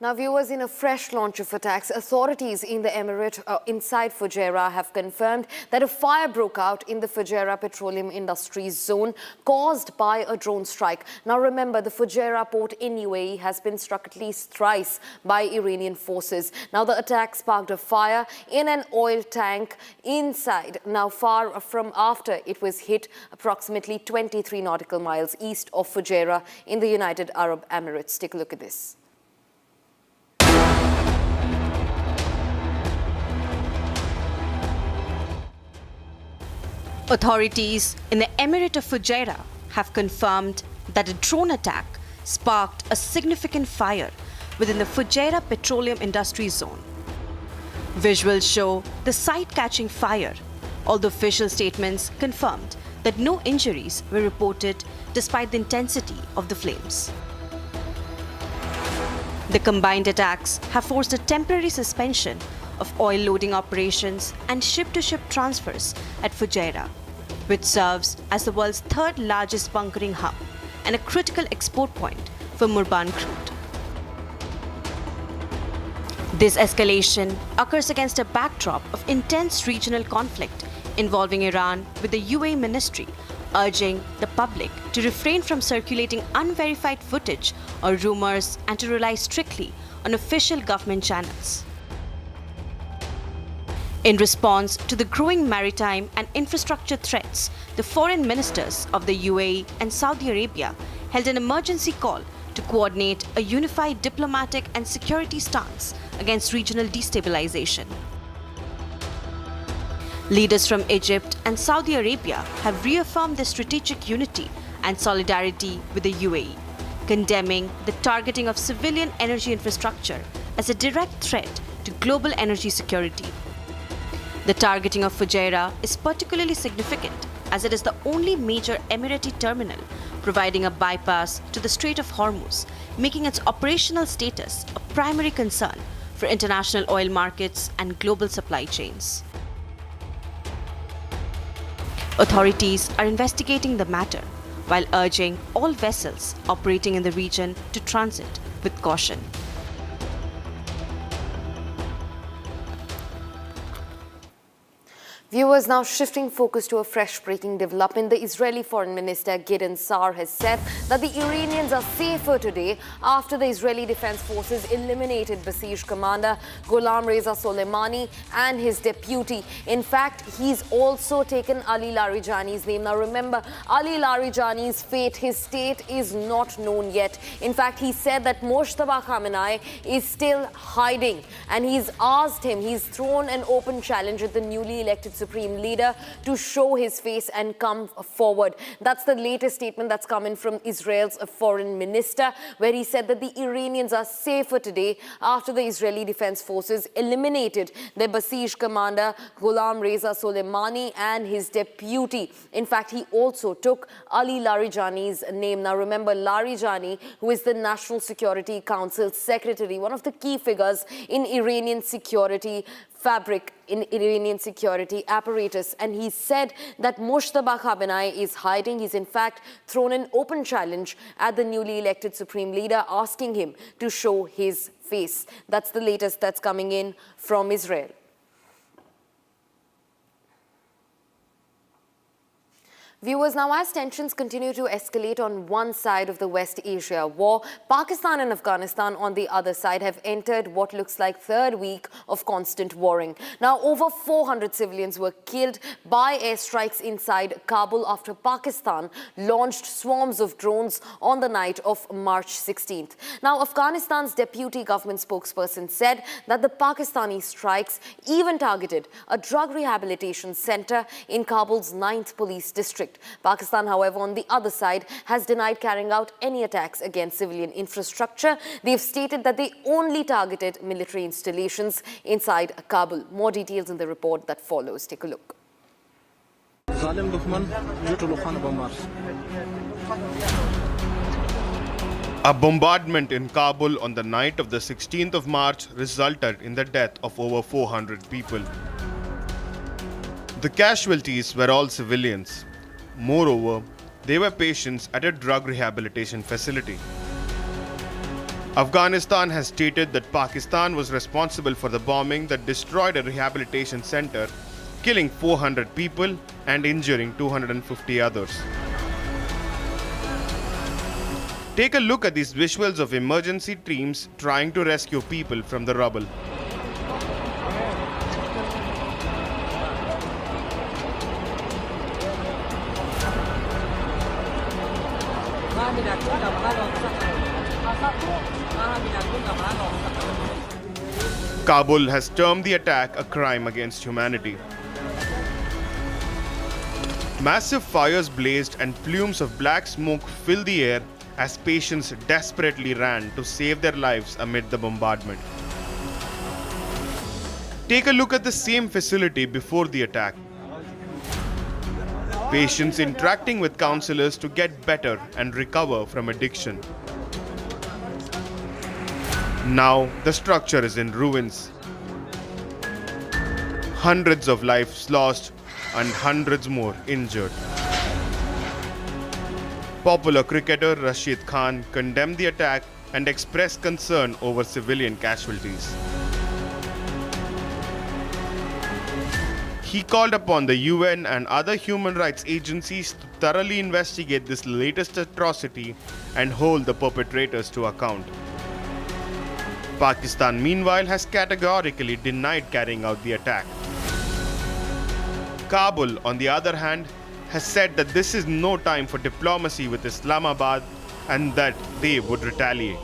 Now, viewers, in a fresh launch of attacks, authorities in the emirate inside Fujairah have confirmed that a fire broke out in the Fujairah Petroleum Industries zone caused by a drone strike. Now, remember, the Fujairah port in UAE has been struck at least thrice by Iranian forces. Now, the attack sparked a fire in an oil tank inside, now far from after it was hit approximately 23 nautical miles east of Fujairah in the United Arab Emirates. Take a look at this.
Authorities in the Emirate of Fujairah have confirmed that a drone attack sparked a significant fire within the Fujairah Petroleum Industries zone. Visuals show the site catching fire, although official statements confirmed that no injuries were reported despite the intensity of the flames. The combined attacks have forced a temporary suspension of oil loading operations and ship-to-ship transfers at Fujairah, which serves as the world's third largest bunkering hub and a critical export point for Murban crude. This escalation occurs against a backdrop of intense regional conflict involving Iran, with the UAE ministry urging the public to refrain from circulating unverified footage or rumors and to rely strictly on official government channels. In response to the growing maritime and infrastructure threats, the foreign ministers of the UAE and Saudi Arabia held an emergency call to coordinate a unified diplomatic and security stance against regional destabilization. Leaders from Egypt and Saudi Arabia have reaffirmed their strategic unity and solidarity with the UAE, condemning the targeting of civilian energy infrastructure as a direct threat to global energy security. The targeting of Fujairah is particularly significant as it is the only major Emirati terminal providing a bypass to the Strait of Hormuz, making its operational status a primary concern for international oil markets and global supply chains. Authorities are investigating the matter while urging all vessels operating in the region to transit with caution.
Viewers, now shifting focus to a fresh breaking development. The Israeli Foreign Minister Gideon Sa'ar has said that the Iranians are safer today after the Israeli Defense Forces eliminated Basij commander Ghulam Reza Soleimani and his deputy. In fact, he's also taken Ali Larijani's name. Now remember, Ali Larijani's fate, his state is not known yet. In fact, he said that Mojtaba Khamenei is still hiding, and he's thrown an open challenge at the newly elected Supreme Leader to show his face and come forward. That's the latest statement that's come in from Israel's Foreign Minister, where he said that the Iranians are safer today after the Israeli Defense Forces eliminated their Basij commander Ghulam Reza Soleimani and his deputy. In fact, he also took Ali Larijani's name. Now remember, Larijani, who is the National Security Council Secretary, one of the key figures in Iranian security fabric, in Iranian security apparatus, and he said that Mojtaba Khamenei is hiding. He's in fact thrown an open challenge at the newly elected Supreme Leader, asking him to show his face. That's the latest that's coming in from Israel. Viewers, now as tensions continue to escalate on one side of the West Asia war, Pakistan and Afghanistan on the other side have entered what looks like third week of constant warring. Now, over 400 civilians were killed by airstrikes inside Kabul after Pakistan launched swarms of drones on the night of March 16th. Now, Afghanistan's deputy government spokesperson said that the Pakistani strikes even targeted a drug rehabilitation center in Kabul's 9th police district. Pakistan, however, on the other side, has denied carrying out any attacks against civilian infrastructure. They've stated that they only targeted military installations inside Kabul. More details in the report that follows. Take a look.
A bombardment in Kabul on the night of the 16th of March resulted in the death of over 400 people. The casualties were all civilians. Moreover, they were patients at a drug rehabilitation facility. Afghanistan has stated that Pakistan was responsible for the bombing that destroyed a rehabilitation center, killing 400 people and injuring 250 others. Take a look at these visuals of emergency teams trying to rescue people from the rubble. Kabul has termed the attack a crime against humanity. Massive fires blazed and plumes of black smoke filled the air as patients desperately ran to save their lives amid the bombardment. Take a look at the same facility before the attack. Patients interacting with counselors to get better and recover from addiction. Now the structure is in ruins. Hundreds of lives lost and hundreds more injured. Popular cricketer Rashid Khan condemned the attack and expressed concern over civilian casualties. He called upon the UN and other human rights agencies to thoroughly investigate this latest atrocity and hold the perpetrators to account. Pakistan, meanwhile, has categorically denied carrying out the attack. Kabul, on the other hand, has said that this is no time for diplomacy with Islamabad and that they would retaliate.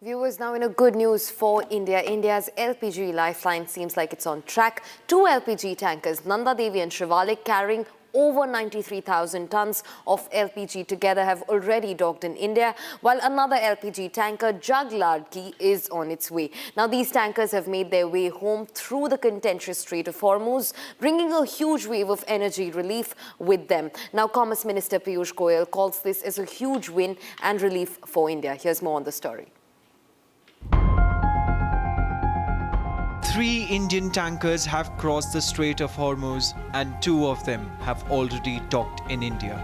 Viewers, now in a good news for India. India's LPG lifeline seems like it's on track. 2 LPG tankers, Nanda Devi and Shivalik, carrying over 93,000 tons of LPG together have already docked in India, while another LPG tanker, Jagladki, is on its way. Now, these tankers have made their way home through the contentious Strait of Hormuz, bringing a huge wave of energy relief with them. Now, Commerce Minister Piyush Goyal calls this as a huge win and relief for India. Here's more on the story.
3 Indian tankers have crossed the Strait of Hormuz and 2 of them have already docked in India.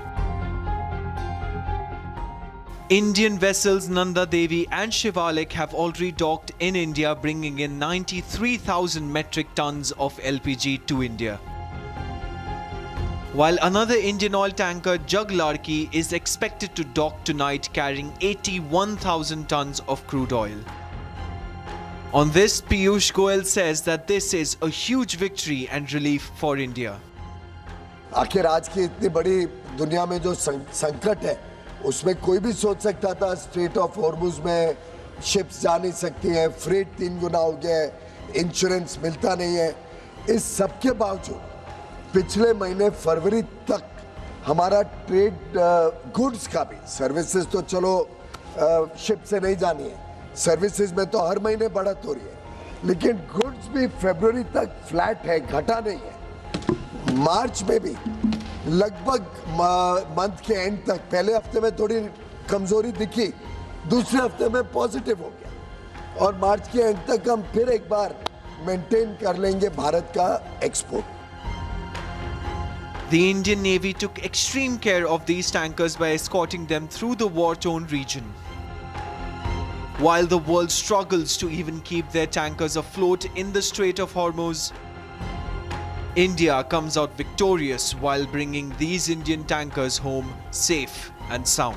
Indian vessels Nanda Devi and Shivalik have already docked in India, bringing in 93,000 metric tons of LPG to India. While another Indian oil tanker, Jug Larki, is expected to dock tonight carrying 81,000 tons of crude oil. On this, Piyush Goyal says that this is a huge victory and relief for India.
आखिर आज की इतनी बड़ी दुनिया में जो संकट है, उसमें कोई भी सोच सकता था स्ट्रेट ऑफ हॉर्मुज में शिप्स जा नहीं सकती हैं, फ्रेट 3 गुना हो गया है, इंश्योरेंस मिलता नहीं है। इस सब के बावजूद पिछले महीने फरवरी तक हमारा ट्रेड गुड्स का भी, सर्विसेज तो चलो शिप से नहीं जानी है, सर्विसेज में तो हर महीने बढ़त हो रही है, लेकिन गुड्स भी फरवरी तक फ्लैट है, घटा नहीं है। मार्च में भी लगभग मंथ के एंड तक पहले हफ्ते में थोड़ी कमजोरी दिखी, दूसरे हफ्ते में पॉजिटिव हो गया और मार्च के एंड तक हम फिर एक बार मेंटेन कर लेंगे भारत का export.
The Indian Navy took extreme care of these tankers by escorting them through the war-torn region. While the world struggles to even keep their tankers afloat in the Strait of Hormuz, India comes out victorious while bringing these Indian tankers home safe and sound.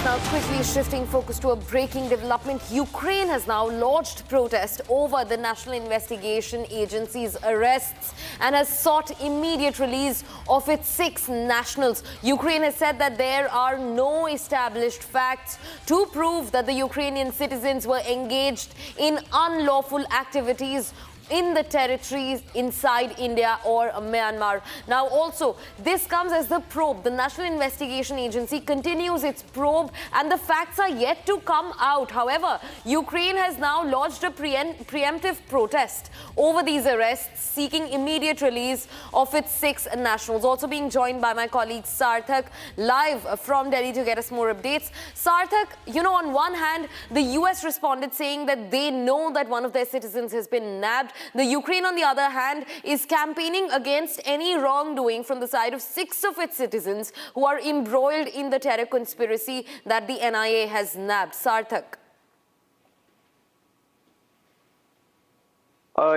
Now quickly shifting focus to a breaking development. Ukraine has now lodged protest over the National Investigation Agency's arrests and has sought immediate release of its 6 nationals. Ukraine has said that there are no established facts to prove that the Ukrainian citizens were engaged in unlawful activities in the territories inside India or Myanmar. Now also, this comes as the probe. The National Investigation Agency continues its probe and the facts are yet to come out. However, Ukraine has now lodged a preemptive protest over these arrests, seeking immediate release of its 6 nationals. Also being joined by my colleague Sarthak, live from Delhi to get us more updates. Sarthak, you know, on one hand, the US responded saying that they know that one of their citizens has been nabbed. The Ukraine, on the other hand, is campaigning against any wrongdoing from the side of 6 of its citizens who are embroiled in the terror conspiracy that the NIA has nabbed. Sarthak.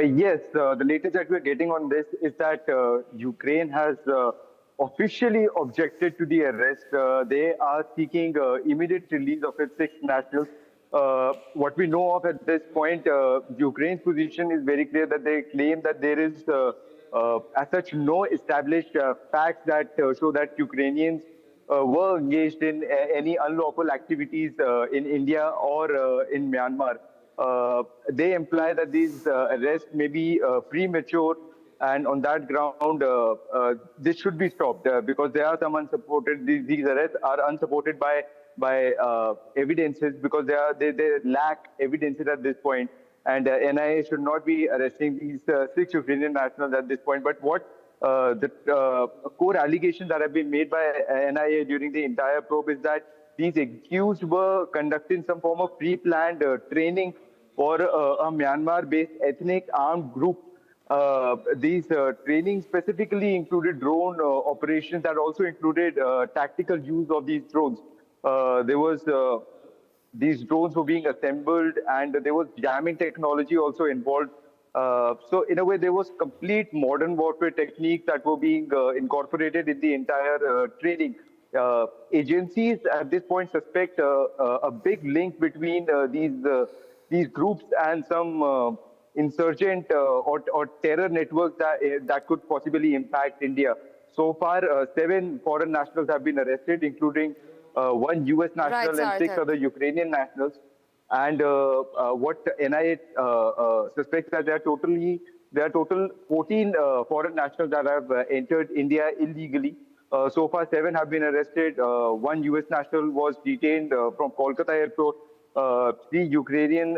Yes, the latest that we're getting on this is that Ukraine has officially objected to the arrest. They are seeking immediate release of its 6 nationals. What we know of at this point, Ukraine's position is very clear that they claim that there is, as such, no established facts that show that Ukrainians were engaged in any unlawful activities in India or in Myanmar. They imply that these arrests may be premature, and on that ground, this should be stopped because there are some unsupported. These arrests are unsupported by evidences because they lack evidences at this point, and NIA should not be arresting these 6 Ukrainian nationals at this point. But what the core allegations that have been made by NIA during the entire probe is that these accused were conducting some form of pre-planned training for a Myanmar-based ethnic armed group. These trainings specifically included drone operations that also included tactical use of these drones. These drones were being assembled and there was jamming technology also involved. So in a way, there was complete modern warfare techniques that were being incorporated in the entire training. Agencies at this point suspect a big link between these groups and some insurgent or terror networks that could possibly impact India. So far, 7 foreign nationals have been arrested, including 1 US national and 6 other Ukrainian nationals. And what NIA suspects that there are total 14 foreign nationals that have entered India illegally. So far, 7 have been arrested. 1 US national was detained from Kolkata airport. 3 Ukrainian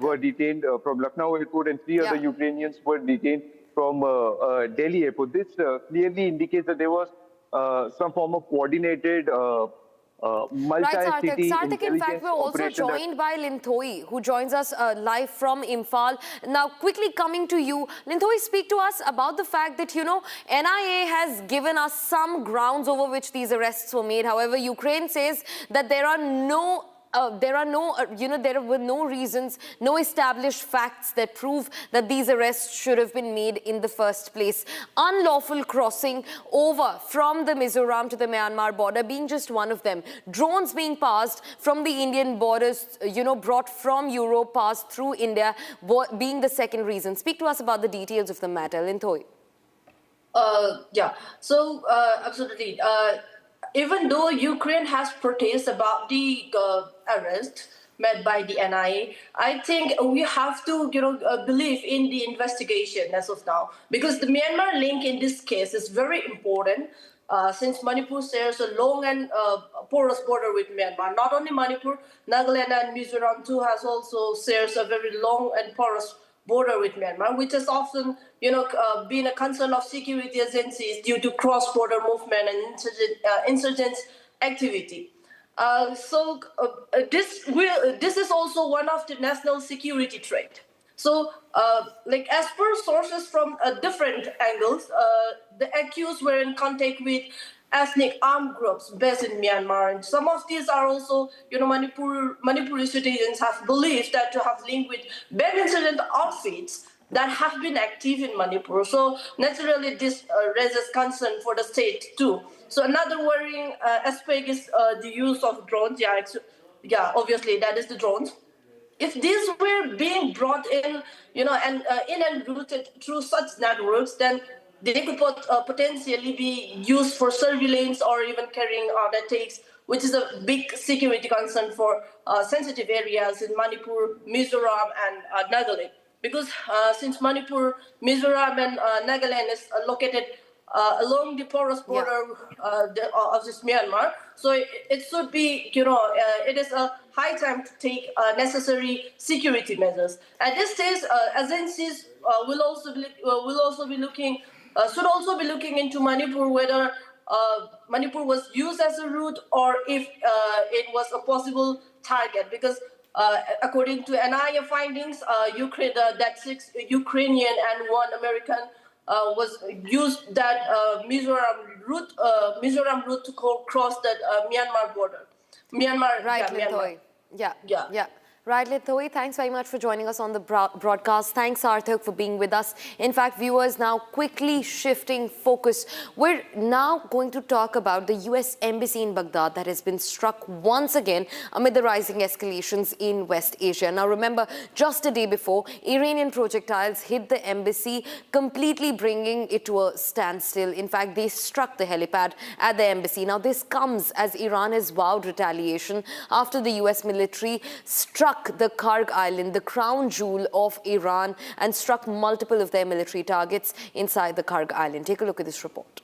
were detained from Lucknow airport, and 3 other Ukrainians were detained from Delhi airport. This clearly indicates that there was some form of coordinated
Right,
multi-city
Sarthak, in fact,
intelligence
we're also
operation that-
joined by Linthoi, who joins us live from Imphal. Now, quickly coming to you, Linthoi, speak to us about the fact that, you know, NIA has given us some grounds over which these arrests were made. However, Ukraine says that there were no reasons, no established facts that prove that these arrests should have been made in the first place. Unlawful crossing over from the Mizoram to the Myanmar border being just one of them. Drones being passed from the Indian borders, brought from Europe, passed through India, being the second reason. Speak to us about the details of the matter, Linthoi.
Absolutely. Even though Ukraine has protested about the arrest made by the NIA, I think we have to, believe in the investigation as of now, because the Myanmar link in this case is very important. Since Manipur shares a long and porous border with Myanmar. Not only Manipur, Nagaland and Mizoram too has also shares a very long and porous border with Myanmar, which has often, been a concern of security agencies due to cross-border movement and insurgent activity. This is also one of the national security threat. So, as per sources from different angles, the accused were in contact with ethnic armed groups based in Myanmar. And some of these are also, Manipuri citizens have believed that to have linked with bad insurgent outfits that have been active in Manipur. So naturally, this raises concern for the state too. So another worrying aspect is the use of drones. Obviously that is the drones. If these were being brought in, and routed through such networks, then they could potentially be used for surveillance or even carrying out attacks, which is a big security concern for sensitive areas in Manipur, Mizoram, and Nagaland. Because since Manipur, Mizoram, and Nagaland is located along the porous border of this Myanmar, so it should be, it is a high time to take necessary security measures. At this stage, agencies should also be looking into Manipur, whether Manipur was used as a route or if it was a possible target. Because according to NIA findings, that 6 Ukrainian and 1 American was used that Mizoram route to cross that Myanmar border.
Right, Linthoi. Yeah. Right, Linthoi, thanks very much for joining us on the broadcast. Thanks, Sarthak, for being with us. In fact, viewers, now quickly shifting focus. We're now going to talk about the US Embassy in Baghdad that has been struck once again amid the rising escalations in West Asia. Now, remember, just a day before, Iranian projectiles hit the embassy, completely bringing it to a standstill. In fact, they struck the helipad at the embassy. Now, this comes as Iran has vowed retaliation after the US military struck the Karg Island, the crown jewel of Iran, and struck multiple of their military targets inside the Karg Island. Take a look at this report.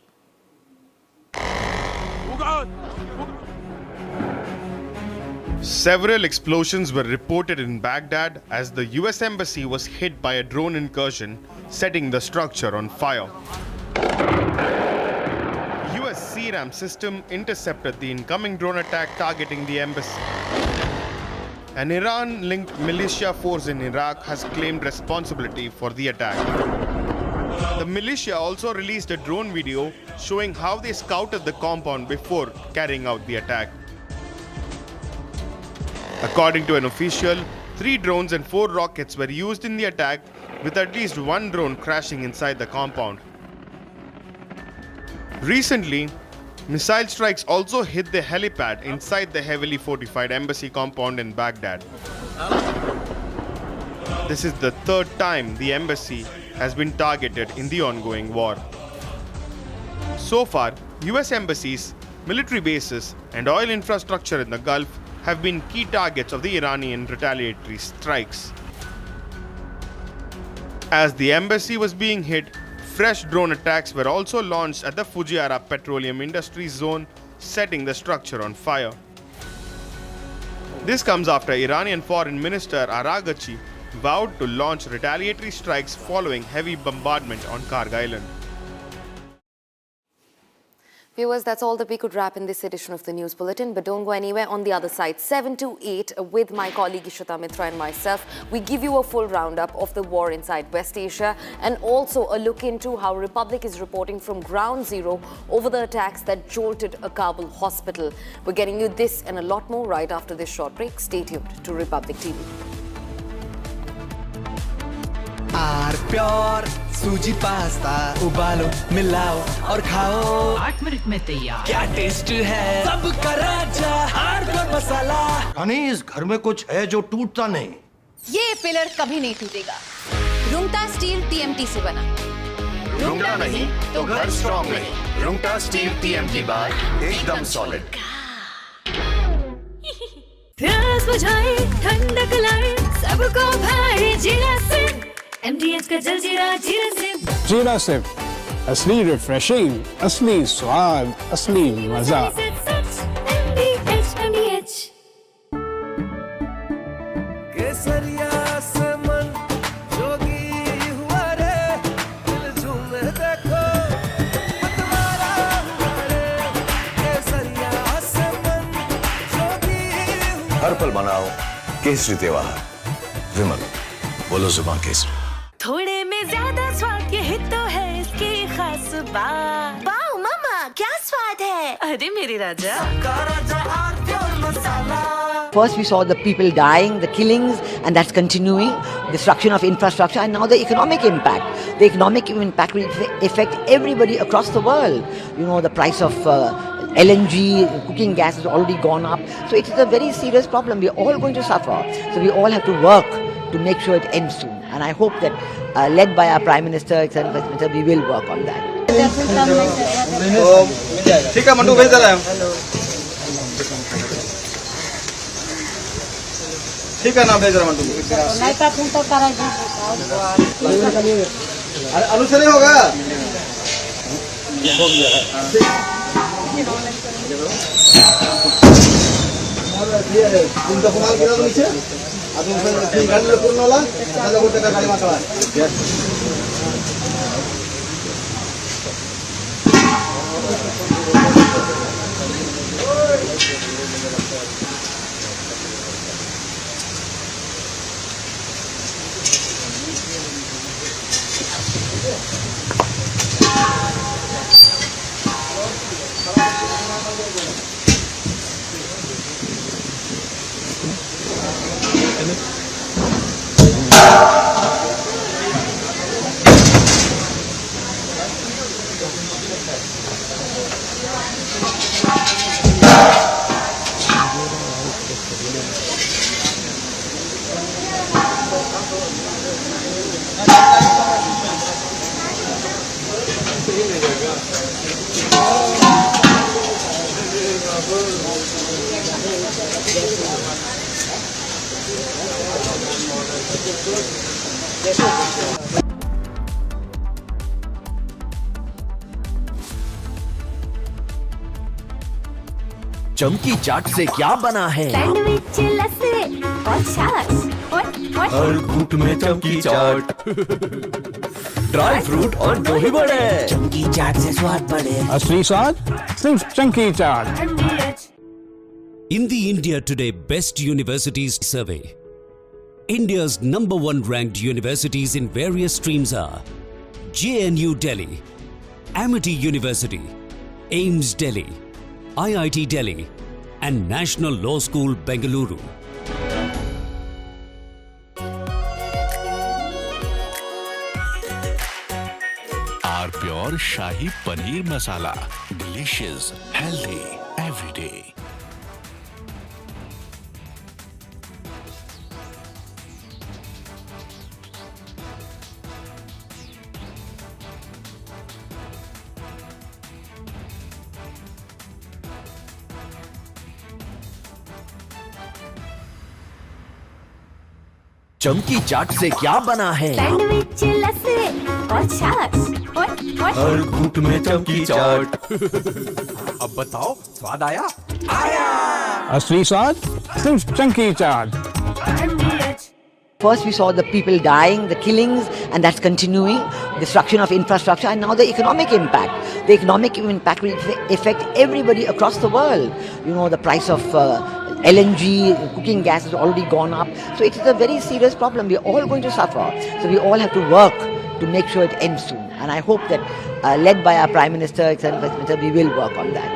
Several explosions were reported in Baghdad as the US Embassy was hit by a drone incursion, setting the structure on fire. US CRAM system intercepted the incoming drone attack targeting the embassy. An Iran-linked militia force in Iraq has claimed responsibility for the attack. The militia also released a drone video showing how they scouted the compound before carrying out the attack. According to an official, 3 drones and 4 rockets were used in the attack, with at least 1 drone crashing inside the compound. Recently, missile strikes also hit the helipad inside the heavily fortified embassy compound in Baghdad. This is the 3rd time the embassy has been targeted in the ongoing war. So far, US embassies, military bases, and oil infrastructure in the Gulf have been key targets of the Iranian retaliatory strikes. As the embassy was being hit, fresh drone attacks were also launched at the Fujairah Petroleum Industries Zone, setting the structure on fire. This comes after Iranian Foreign Minister Araghchi vowed to launch retaliatory strikes following heavy bombardment on Karg Island.
Viewers, that's all that we could wrap in this edition of the News Bulletin. But don't go anywhere. On the other side, 7 to 8, with my colleague Ishita Mitra and myself, we give you a full roundup of the war inside West Asia and also a look into how Republic is reporting from ground zero over the attacks that jolted a Kabul hospital. We're getting you this and a lot more right after this short break. Stay tuned to Republic TV.
R pure सूजी pasta उबालो मिलाओ और खाओ
8 minute में तैयार।
क्या taste है सबका राजा हार्डकोर मसाला।
यानी इस घर में कुछ है जो टूटता नहीं।
ये पिलर कभी नहीं टूटेगा। रुंगटा स्टील TMT से बना।
रुंगटा नहीं तो घर स्ट्रॉन्ग नहीं। रुंगटा स्टील TMT बार एकदम सॉलिड।
प्यास बुझाए ठंडक लाए सबको भाई जीरा से MDH का जलजीरा जीरा से
जीरा से असली रिफ्रेशिंग, असली स्वाद, असली मजा।
MDH
केसरिया से मन जोगी हुआ रे दिल झूमे देखो मतवारा हुआ रे केसरिया से मन जोगी हुआ।
हर पल मनाओ केसरी त्योहार। विमल बोलो जुबान केसरी।
थोड़े में ज्यादा स्वाद यही तो है इसकी खास बात। वाओ मामा क्या स्वाद है। अरे मेरे राजा।
First we saw the people dying, the killings, and that's continuing, destruction of infrastructure, and now the economic impact. The economic impact will affect everybody across the world. You know, the price of LNG, cooking gas has already gone up. So it is a very serious problem. We're all going to suffer. So we all have to work to make sure it ends soon. And I hope that, led by our Prime Minister, etc., we will work on that.
ठीक है मंटू भेज रहा है। ठीक है ना भेज रहा मंटू। नहीं तो तुम तो करेंगे। अरे अनुसरी होगा। हो गया। तुमचा कुणाला केला तुम्ही? अजून गाडीला पूर्ण होला? त्याला कुठे का गाडी मागवा?
चमकी चाट से क्या बना है?
सैंडविच लस्सी और छाछ
हर घूंट में चमकी चाट। ड्राई फ्रूट और दही बड़े।
चमकी चाट से स्वाद बढ़े।
असली स्वाद सिर्फ चमकी चाट।
In the India Today Best Universities Survey, India's #1 ranked universities in various streams are JNU Delhi, Amity University, AIMS Delhi, IIT Delhi, and National Law School Bengaluru.
R pure shahi paneer masala, delicious, healthy every day.
चमकी चाट से क्या बना है?
Sandwich लस्सी और छाछ
हर घूंट में चमकी चाट। अब बताओ स्वाद आया?
असली स्वाद सिर्फ चमकी चाट।
First we saw the people dying, the killings, and that's continuing, destruction of infrastructure, and now the economic impact. The economic impact will affect everybody across the world. You know, the price of LNG, cooking gas has already gone up. So it is a very serious problem. We're all going to suffer. So we all have to work to make sure it ends soon. And I hope that, led by our Prime Minister, etc., we will work on that.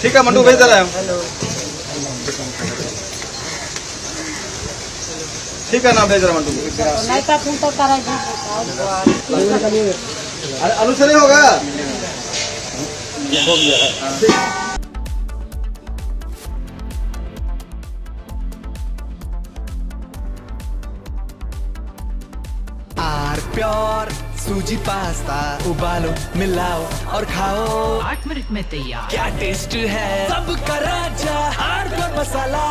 ठीक है mandu भेज दे रहे हैं ठीक है ना भेज रहे मंडू अरे आलू से नहीं होगा
प्योर सूजी पास्ता उबालो मिलाओ और खाओ 8 मिनट में तैयार क्या टेस्ट है सबका राजा आर प्योर मसाला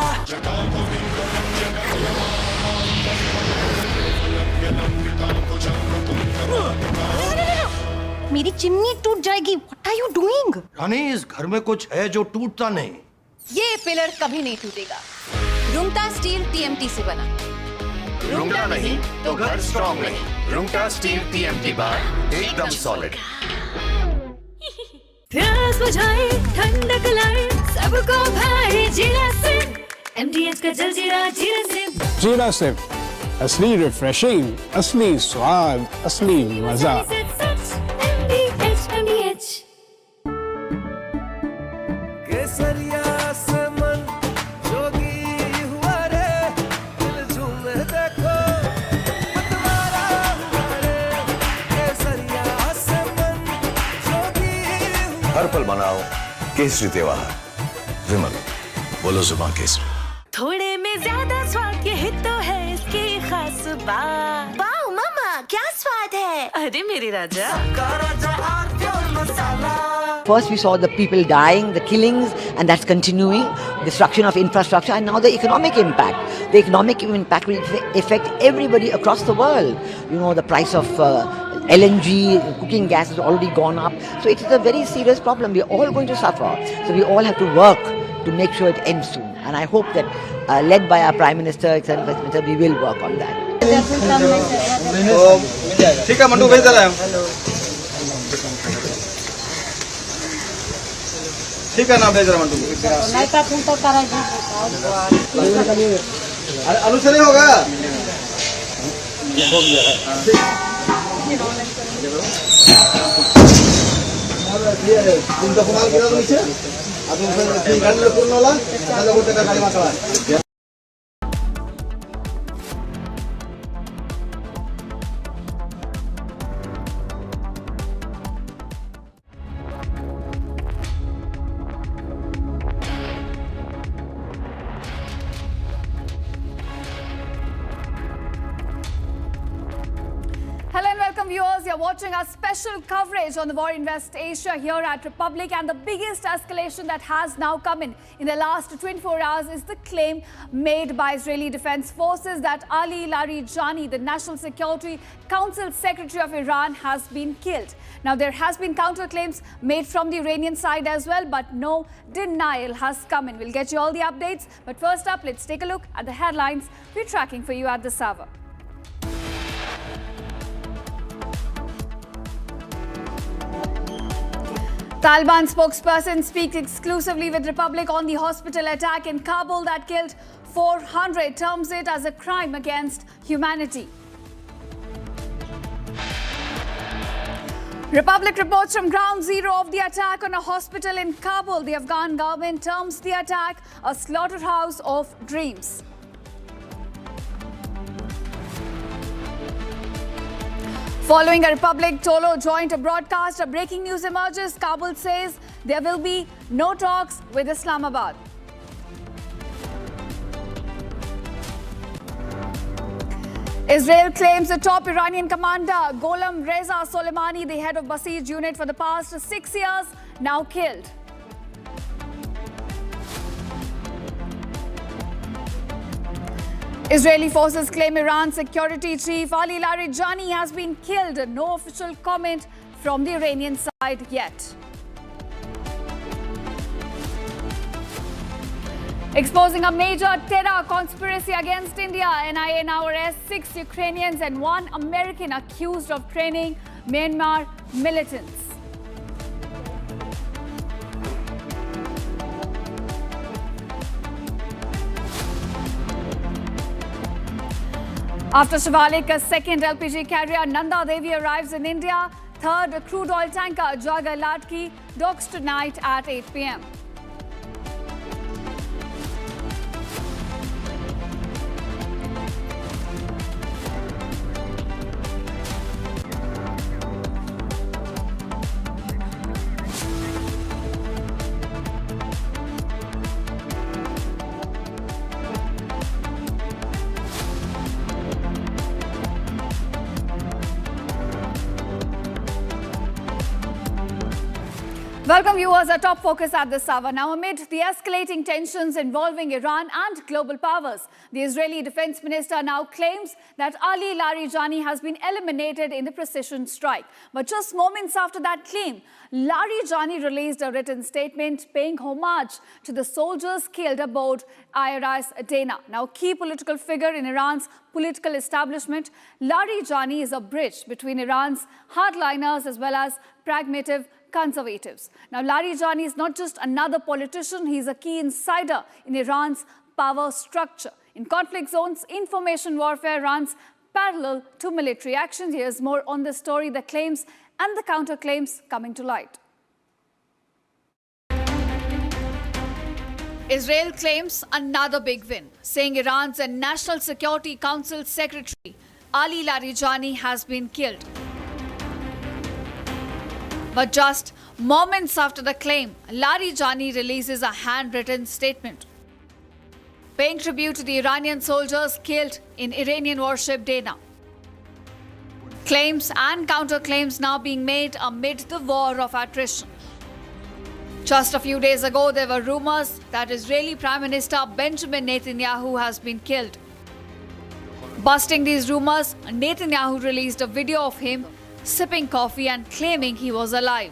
मेरी चिमनी टूट जाएगी व्हाट आर यू डूइंग
रानी इस घर में कुछ है जो टूटता नहीं
ये पिलर कभी नहीं टूटेगा रुंगटा स्टील टीएमटी से बना
रुंगटा नहीं तो घर स्ट्रॉन्ग नहीं रुंगटा स्टील टीएमटी बार एकदम सॉलिड
प्यास बुझाए ठंडक लाए सबको भाई जीरा से एमडीएच का जलजीरा जीरा से
जीरा से असली रिफ्रेशिंग, असली स्वाद, असली मजा।
एमडीएच
केसरिया से मन जोगी हुआ रे दिल झूमे देखो मतवारा हुआ रे केसरिया से मन जोगी हुआ
हर पल मनाओ केसरी त्योहार विमल बोलो जुबान केसरी
थोड़े में ज्यादा स्वाद यही तो है इसकी खास बात वाओ मामा क्या स्वाद है अरे मेरे राजा
First we saw the people dying, the killings, and that's continuing, destruction of infrastructure, and now the economic impact. The economic impact will affect everybody across the world. You know, the price of LNG, cooking gas has already gone up. So it is a very serious problem. We're all going to suffer. So we all have to work to make sure it ends soon. And I hope that, led by our Prime Minister, etc., we will work on that.
ठीक है mandu भेज दे रहे हैं ठीक है ना भेज रहे मंडू अरे आलू से नहीं होगा तुमचा कुणाल केला तुमचे अजून गाडीला पूर्ण होला त्याला गोटे का गाडी मागवा
Hello and welcome viewers. You're watching our special coverage on the war in West Asia here at Republic, and the biggest escalation that has now come in the last 24 hours is the claim made by Israeli Defense Forces that Ali Larijani, the National Security Council Secretary of Iran, has been killed. Now there has been counterclaims made from the Iranian side as well, but no denial has come in. We'll get you all the updates, but first up, let's take a look at the headlines we're tracking for you at this hour. Taliban spokesperson speaks exclusively with Republic on the hospital attack in Kabul that killed 400, terms it as a crime against humanity. Republic reports from ground zero of the attack on a hospital in Kabul. The Afghan government terms the attack a slaughterhouse of dreams. Following a Republic Tolo joint broadcast, a breaking news emerges. Kabul says there will be no talks with Islamabad. Israel claims the top Iranian commander, Gholam Reza Soleimani, the head of Basij unit for the past 6 years, now killed. Israeli forces claim Iran's security chief Ali Larijani has been killed. No official comment from the Iranian side yet. Exposing a major terror conspiracy against India, NIA now arrests 6 Ukrainians and 1 American accused of training Myanmar militants. After Shivalik, a second LPG carrier Nanda Devi arrives in India. Third crude oil tanker Jaga Latki docks tonight at 8 p.m. Welcome viewers, our top focus at this hour. Now, amid the escalating tensions involving Iran and global powers, the Israeli Defense Minister now claims that Ali Larijani has been eliminated in the precision strike. But just moments after that claim, Larijani released a written statement paying homage to the soldiers killed aboard IRS Dana. Now, key political figure in Iran's political establishment, Larijani is a bridge between Iran's hardliners as well as pragmatic conservatives. Now, Larijani is not just another politician, he is a key insider in Iran's power structure. In conflict zones, information warfare runs parallel to military actions. Here's more on this story, the claims and the counterclaims coming to light. Israel claims another big win, saying Iran's National Security Council Secretary Ali Larijani has been killed. But just moments after the claim, Larijani releases a handwritten statement paying tribute to the Iranian soldiers killed in Iranian warship Dana. Claims and counterclaims now being made amid the war of attrition. Just a few days ago, there were rumors that Israeli Prime Minister Benjamin Netanyahu has been killed. Busting these rumors, Netanyahu released a video of him sipping coffee and claiming he was alive.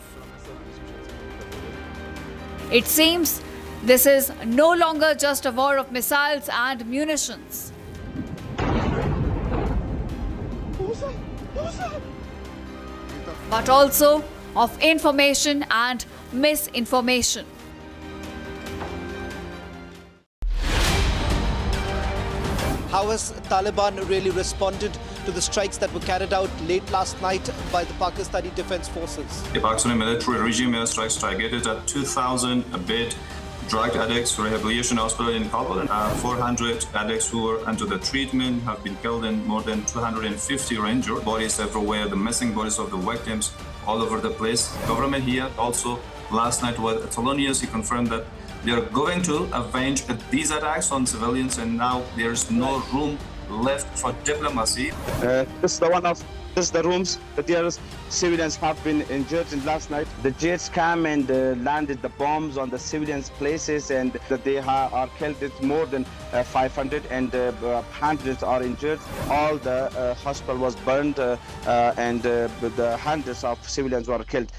It seems this is no longer just a war of missiles and munitions. But also of information and misinformation.
How has Taliban really responded to the strikes that were carried out late last night by the Pakistani Defense Forces?
The Pakistani military regime airstrikes targeted at 2,000 bed drug addicts rehabilitation hospital in Kabul. 400 addicts who were under the treatment have been killed and more than 250 are injured. Bodies everywhere, the missing bodies of the victims all over the place. Government here also last night was Thelonious. He confirmed that they are going to avenge these attacks on civilians, and now there is no room left for diplomacy.
This is the rooms that there is civilians have been injured in last night. The jets came and landed the bombs on the civilians' places, and that they are killed. It's more than 500 and hundreds are injured. All the hospital was burned and the hundreds of civilians were killed.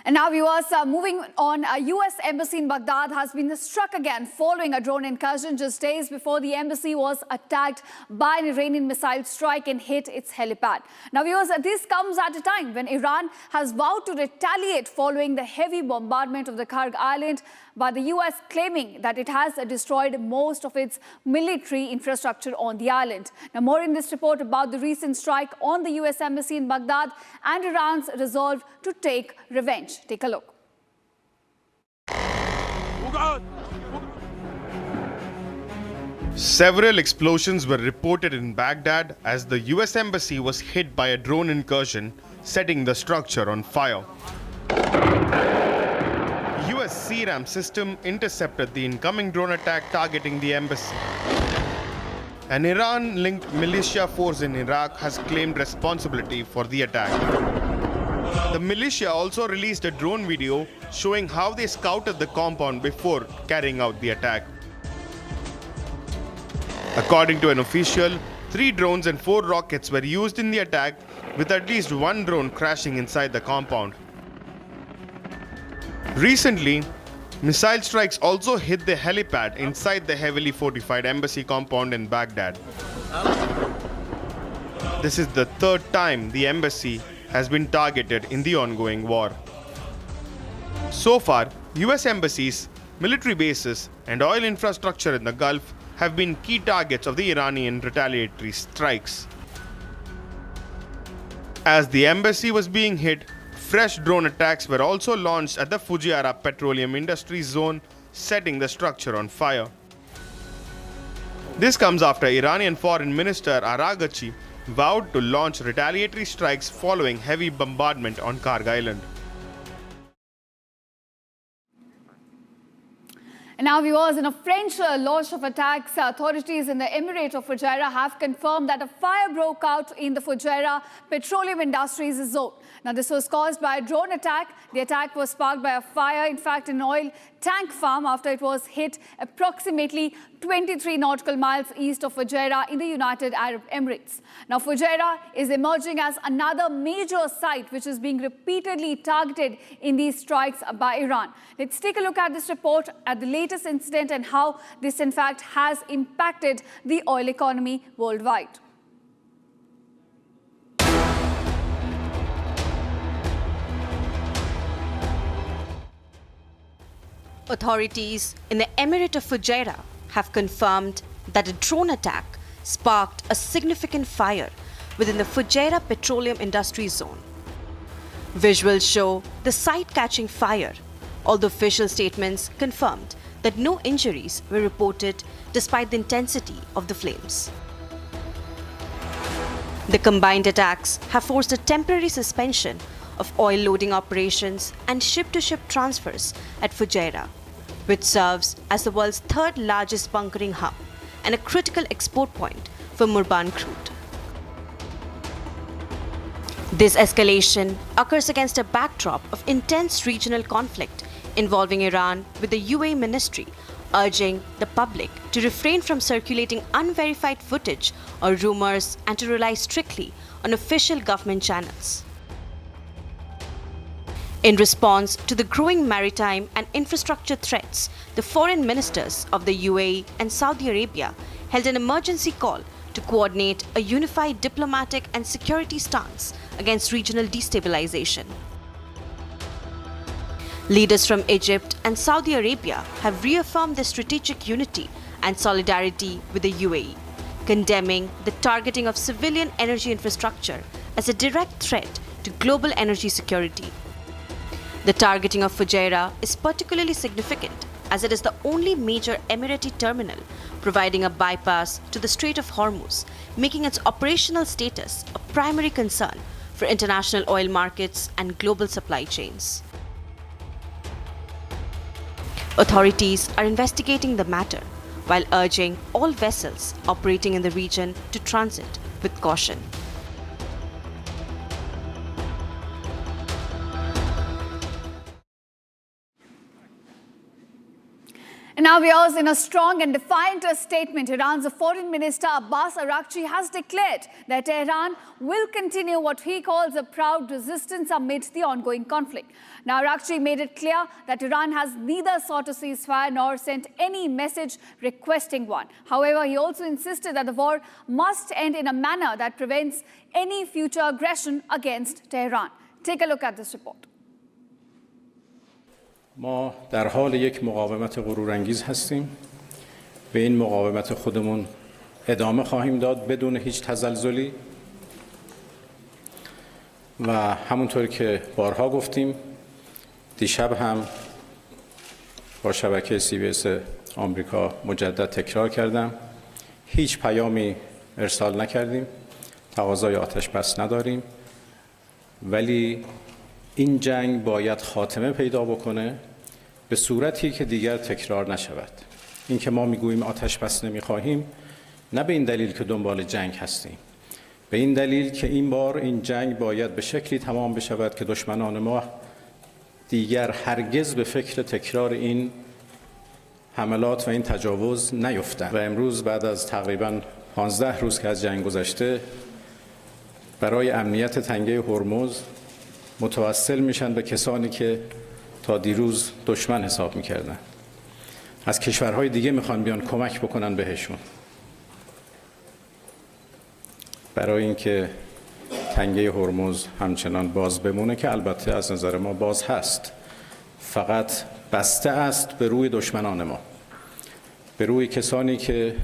And now viewers, moving on, a US embassy in Baghdad has been struck again following a drone incursion just days before the embassy was attacked by an Iranian missile strike and hit its helipad. Now viewers, this comes at a time when Iran has vowed to retaliate following the heavy bombardment of the Karg island by the US, claiming that it has destroyed most of its military infrastructure on the island. Now more in this report about the recent strike on the US embassy in Baghdad and Iran's resolve to take revenge. Take a look.
Several explosions were reported in Baghdad as the US embassy was hit by a drone incursion, setting the structure on fire. US CRAM system intercepted the incoming drone attack targeting the embassy. An Iran-linked militia force in Iraq has claimed responsibility for the attack. The militia also released a drone video showing how they scouted the compound before carrying out the attack. According to an official, 3 drones and 4 rockets were used in the attack, with at least 1 drone crashing inside the compound. Recently, missile strikes also hit the helipad inside the heavily fortified embassy compound in Baghdad. This is the 3rd time the embassy has been targeted in the ongoing war. So far, US embassies, military bases, and oil infrastructure in the Gulf have been key targets of the Iranian retaliatory strikes. As the embassy was being hit, fresh drone attacks were also launched at the Fujairah petroleum industry zone, setting the structure on fire. This comes after Iranian Foreign Minister Araghchi vowed to launch retaliatory strikes following heavy bombardment on Karg Island.
And now, viewers, in a French launch of attacks, authorities in the Emirate of Fujairah have confirmed that a fire broke out in the Fujairah petroleum industries zone. Now, this was caused by a drone attack. The attack was sparked by a fire, in fact, in an oil tank farm after it was hit approximately 23 nautical miles east of Fujairah in the United Arab Emirates. Now, Fujairah is emerging as another major site which is being repeatedly targeted in these strikes by Iran. Let's take a look at this report at the latest incident and how this, in fact, has impacted the oil economy worldwide.
Authorities in the Emirate of Fujairah have confirmed that a drone attack sparked a significant fire within the Fujairah petroleum industry zone. Visuals show the site catching fire, although official statements confirmed that no injuries were reported despite the intensity of the flames. The combined attacks have forced a temporary suspension of oil loading operations and ship-to-ship transfers at Fujairah, which serves as the world's 3rd largest bunkering hub and a critical export point for Murban crude. This escalation occurs against a backdrop of intense regional conflict involving Iran, with the UAE ministry urging the public to refrain from circulating unverified footage or rumors and to rely strictly on official government channels. In response to the growing maritime and infrastructure threats, the foreign ministers of the UAE and Saudi Arabia held an emergency call to coordinate a unified diplomatic and security stance against regional destabilization. Leaders from Egypt and Saudi Arabia have reaffirmed their strategic unity and solidarity with the UAE, condemning the targeting of civilian energy infrastructure as a direct threat to global energy security. The targeting of Fujairah is particularly significant as it is the only major Emirati terminal providing a bypass to the Strait of Hormuz, making its operational status a primary concern for international oil markets and global supply chains. Authorities are investigating the matter while urging all vessels operating in the region to transit with caution.
And now, viewers, in a strong and defiant statement, Iran's Foreign Minister Abbas Araghchi has declared that Tehran will continue what he calls a proud resistance amidst the ongoing conflict. Now, Araghchi made it clear that Iran has neither sought a ceasefire nor sent any message requesting one. However, he also insisted that the war must end in a manner that prevents any future aggression against Tehran. Take a look at this report.
ما در حال یک مقاومت غرورانگیز هستیم. به این مقاومت خودمون ادامه خواهیم داد بدون هیچ تزلزلی و همونطور که بارها گفتیم دیشب هم با شبکه CBS آمریکا مجدد تکرار کردم، هیچ پیامی ارسال نکردیم، تقاضای آتش بس نداریم، ولی این جنگ باید خاتمه پیدا بکنه به صورتی که دیگر تکرار نشود. این که ما میگوییم آتش بس نمیخواهیم نه به این دلیل که دنبال جنگ هستیم، به این دلیل که این بار این جنگ باید به شکلی تمام بشود که دشمنان ما دیگر هرگز به فکر تکرار این حملات و این تجاوز نیفتند و امروز بعد از تقریباً 15 روز که از جنگ گذشته برای امنیت تنگه هرمز متوسل میشن به کسانی که تا دیروز دشمن حساب میکردن. از کشورهای دیگه میخوان بیان کمک بکنن بهشون برای اینکه تنگه هرمز همچنان باز بمونه که البته از نظر ما باز هست، فقط بسته است به روی دشمنان ما، به روی کسانی که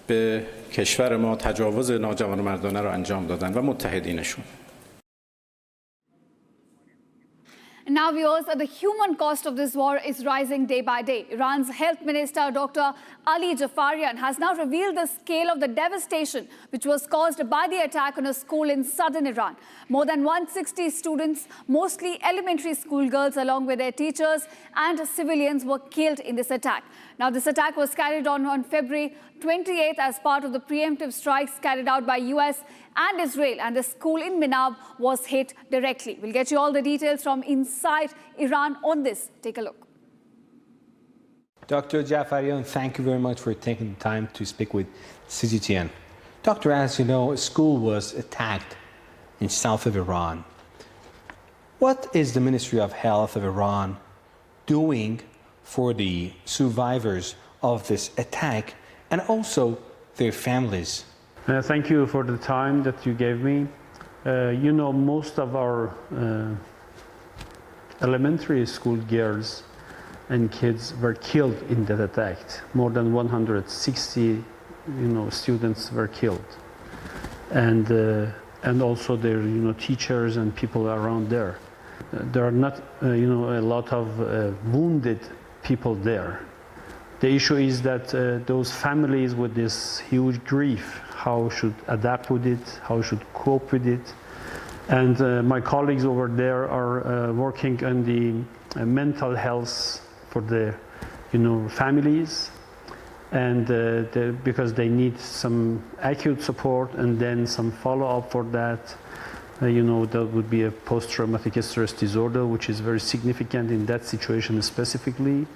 به کشور ما تجاوز ناجوانمردانه را انجام دادن و متحدینشون.
Now, viewers, the human cost of this war is rising day by day. Iran's health minister, Dr. Ali Jafarian, has now revealed the scale of the devastation which was caused by the attack on a school in southern Iran. More than 160 students, mostly elementary school girls, along with their teachers and civilians, were killed in this attack. Now, this attack was carried on February 28th as part of the preemptive strikes carried out by US and Israel, and the school in Minab was hit directly. We'll get you all the details from inside Iran on this. Take a look.
Dr. Jafarian, thank you very much for taking the time to speak with CGTN. Doctor, as you know, a school was attacked in south of Iran. What is the Ministry of Health of Iran doing for the survivors of this attack and also their families?
Thank you for the time that you gave me. You know, most of our elementary school girls and kids were killed in that attack. More than 160, students were killed, and also their, teachers and people around there. There are not, a lot of wounded people there. The issue is that those families with this huge grief, how should adapt with it, how should cope with it. And my colleagues over there are working on the mental health for the families, and because they need some acute support and then some follow-up for that. That would be a post-traumatic stress disorder, which is very significant in that situation specifically.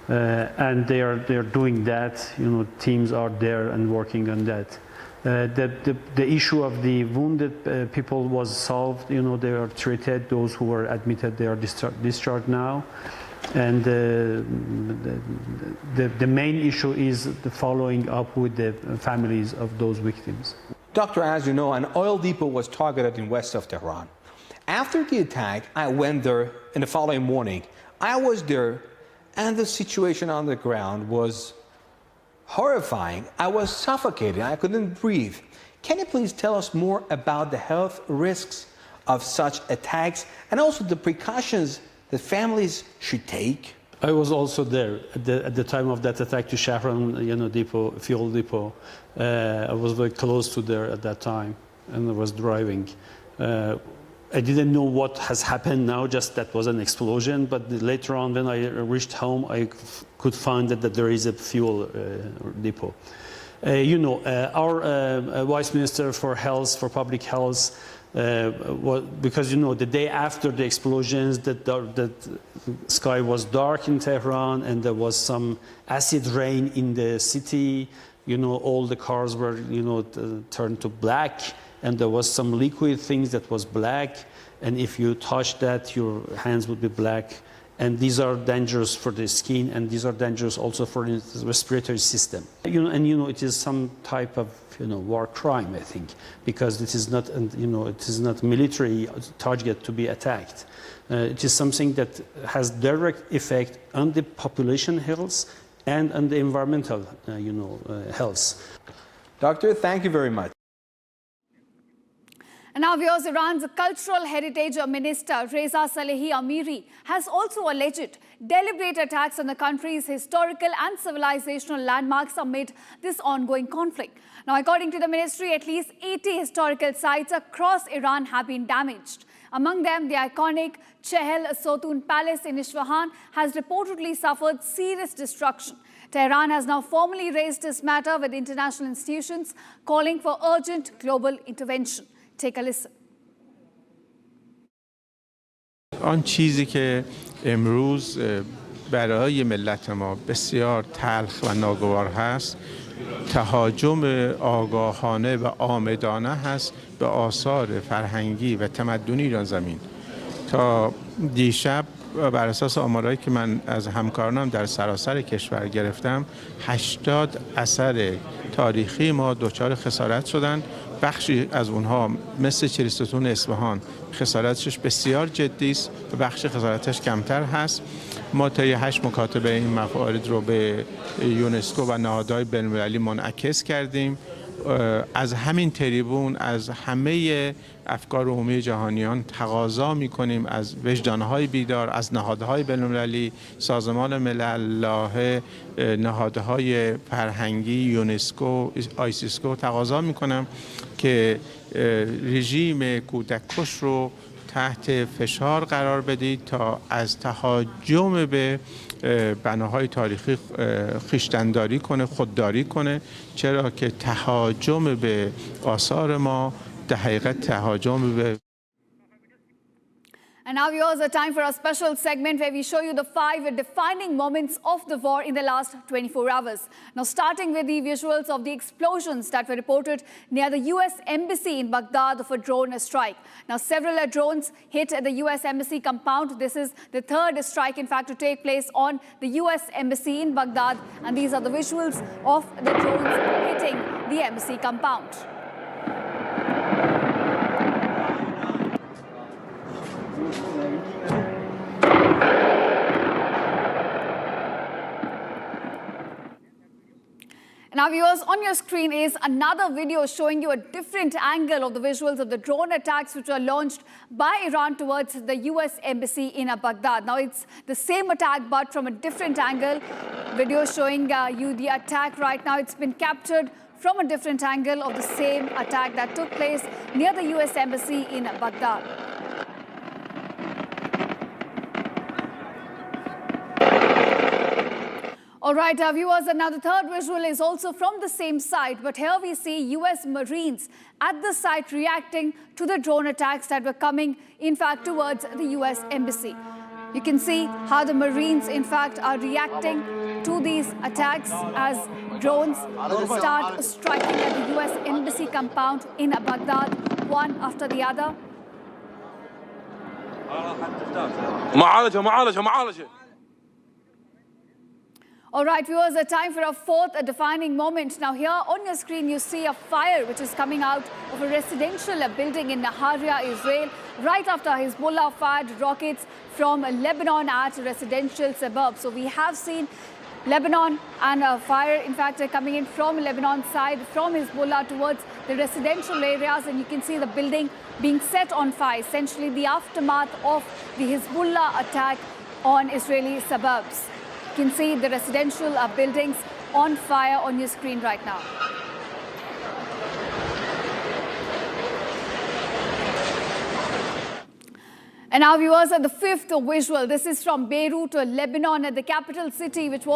And they are doing that. Teams are there and working on that. The issue of the wounded people was solved. They are treated. Those who were admitted, they are discharged now. And the main issue is the following up with the families of those victims.
Doctor, as you know, an oil depot was targeted in west of Tehran. After the attack, I went there in the following morning. I was there, and the situation on the ground was horrifying. I was suffocating. I couldn't breathe. Can you please tell us more about the health risks of such attacks and also the precautions that families should take?
I was also there at the time of that attack to Shahran, depot, fuel depot. I was very close to there at that time, and I was driving. I didn't know what has happened now, just that was an explosion, but later on when I reached home, I could find that there is a fuel depot. Our Vice Minister for Health, for Public Health, because the day after the explosions, the sky was dark in Tehran and there was some acid rain in the city. All the cars were turned to black, and there was some liquid things that was black, and if you touch that, your hands would be black. And these are dangerous for the skin, and these are dangerous also for the respiratory system. It is some type of war crime, I think, because it is not it is not military target to be attacked. It is something that has direct effect on the population health and on the environmental health.
Doctor, thank you very much.
And now, viewers, Iran's Cultural Heritage Minister Reza Salehi Amiri has also alleged deliberate attacks on the country's historical and civilizational landmarks amid this ongoing conflict. Now, according to the ministry, at least 80 historical sites across Iran have been damaged. Among them, the iconic Chehel Sotun Palace in Isfahan has reportedly suffered serious destruction. Tehran has now formally raised this matter with international institutions, calling for urgent global intervention. Take a listen.
آن چیزی که امروز
برای ملت ما بسیار تلخ و ناگوار هست تهاجم آگاهانه و عامدانه هست به آثار فرهنگی و تمدنی ایران زمین. تا دیشب بر اساس آمارهایی که من از همکارانم در سراسر کشور گرفتم 80 اثر تاریخی ما دچار خسارت شدند. بخشی از اونها مثل چریستون اصفهان خسارتش بسیار جدی است و بخش خسارتش کمتر هست. ما طی 8 مکاتبه این موارد رو به یونسکو و نهادهای بین‌المللی منعکس کردیم. از همین تریبون از همه افکار عمومی جهانیان تقاضا می‌کنیم از وجدان‌های بیدار، از نهادهای بین‌المللی، سازمان ملل، لاهه، نهادهای فرهنگی، یونسکو، آیسیسکو تقاضا می‌کنم که رژیم کودککش رو تحت فشار قرار بدید تا از تهاجم به بناهای تاریخی خویشتن‌داری کنه، خودداری کنه، چرا که تهاجم به آثار ما در حقیقت تهاجم به
And now viewers, a time for a special segment where we show you the 5 defining moments of the war in the last 24 hours. Now starting with the visuals of the explosions that were reported near the US Embassy in Baghdad of a drone strike. Now several drones hit the US Embassy compound. This is the third strike in fact to take place on the US Embassy in Baghdad, and these are the visuals of the drones hitting the embassy compound. Now viewers, on your screen is another video showing you a different angle of the visuals of the drone attacks which were launched by Iran towards the US Embassy in Baghdad. Now it's the same attack but from a different angle. Video showing you the attack right now. It's been captured from a different angle of the same attack that took place near the US Embassy in Baghdad. All right, viewers, and now the third visual is also from the same site, but here we see US Marines at the site reacting to the drone attacks that were coming, in fact, towards the US Embassy. You can see how the Marines, in fact, are reacting to these attacks as drones start striking at the US Embassy compound in Baghdad, one after the other. All right, viewers, a time for a fourth defining moment. Now here on your screen, you see a fire which is coming out of a residential building in Nahariya, Israel, right after Hezbollah fired rockets from Lebanon at residential suburbs. So we have seen Lebanon and a fire, in fact, coming in from Lebanon side, from Hezbollah towards the residential areas. And you can see the building being set on fire, essentially the aftermath of the Hezbollah attack on Israeli suburbs. You can see the residential buildings on fire on your screen right now. And now viewers, at the fifth visual, this is from Beirut, Lebanon, at the capital city, which was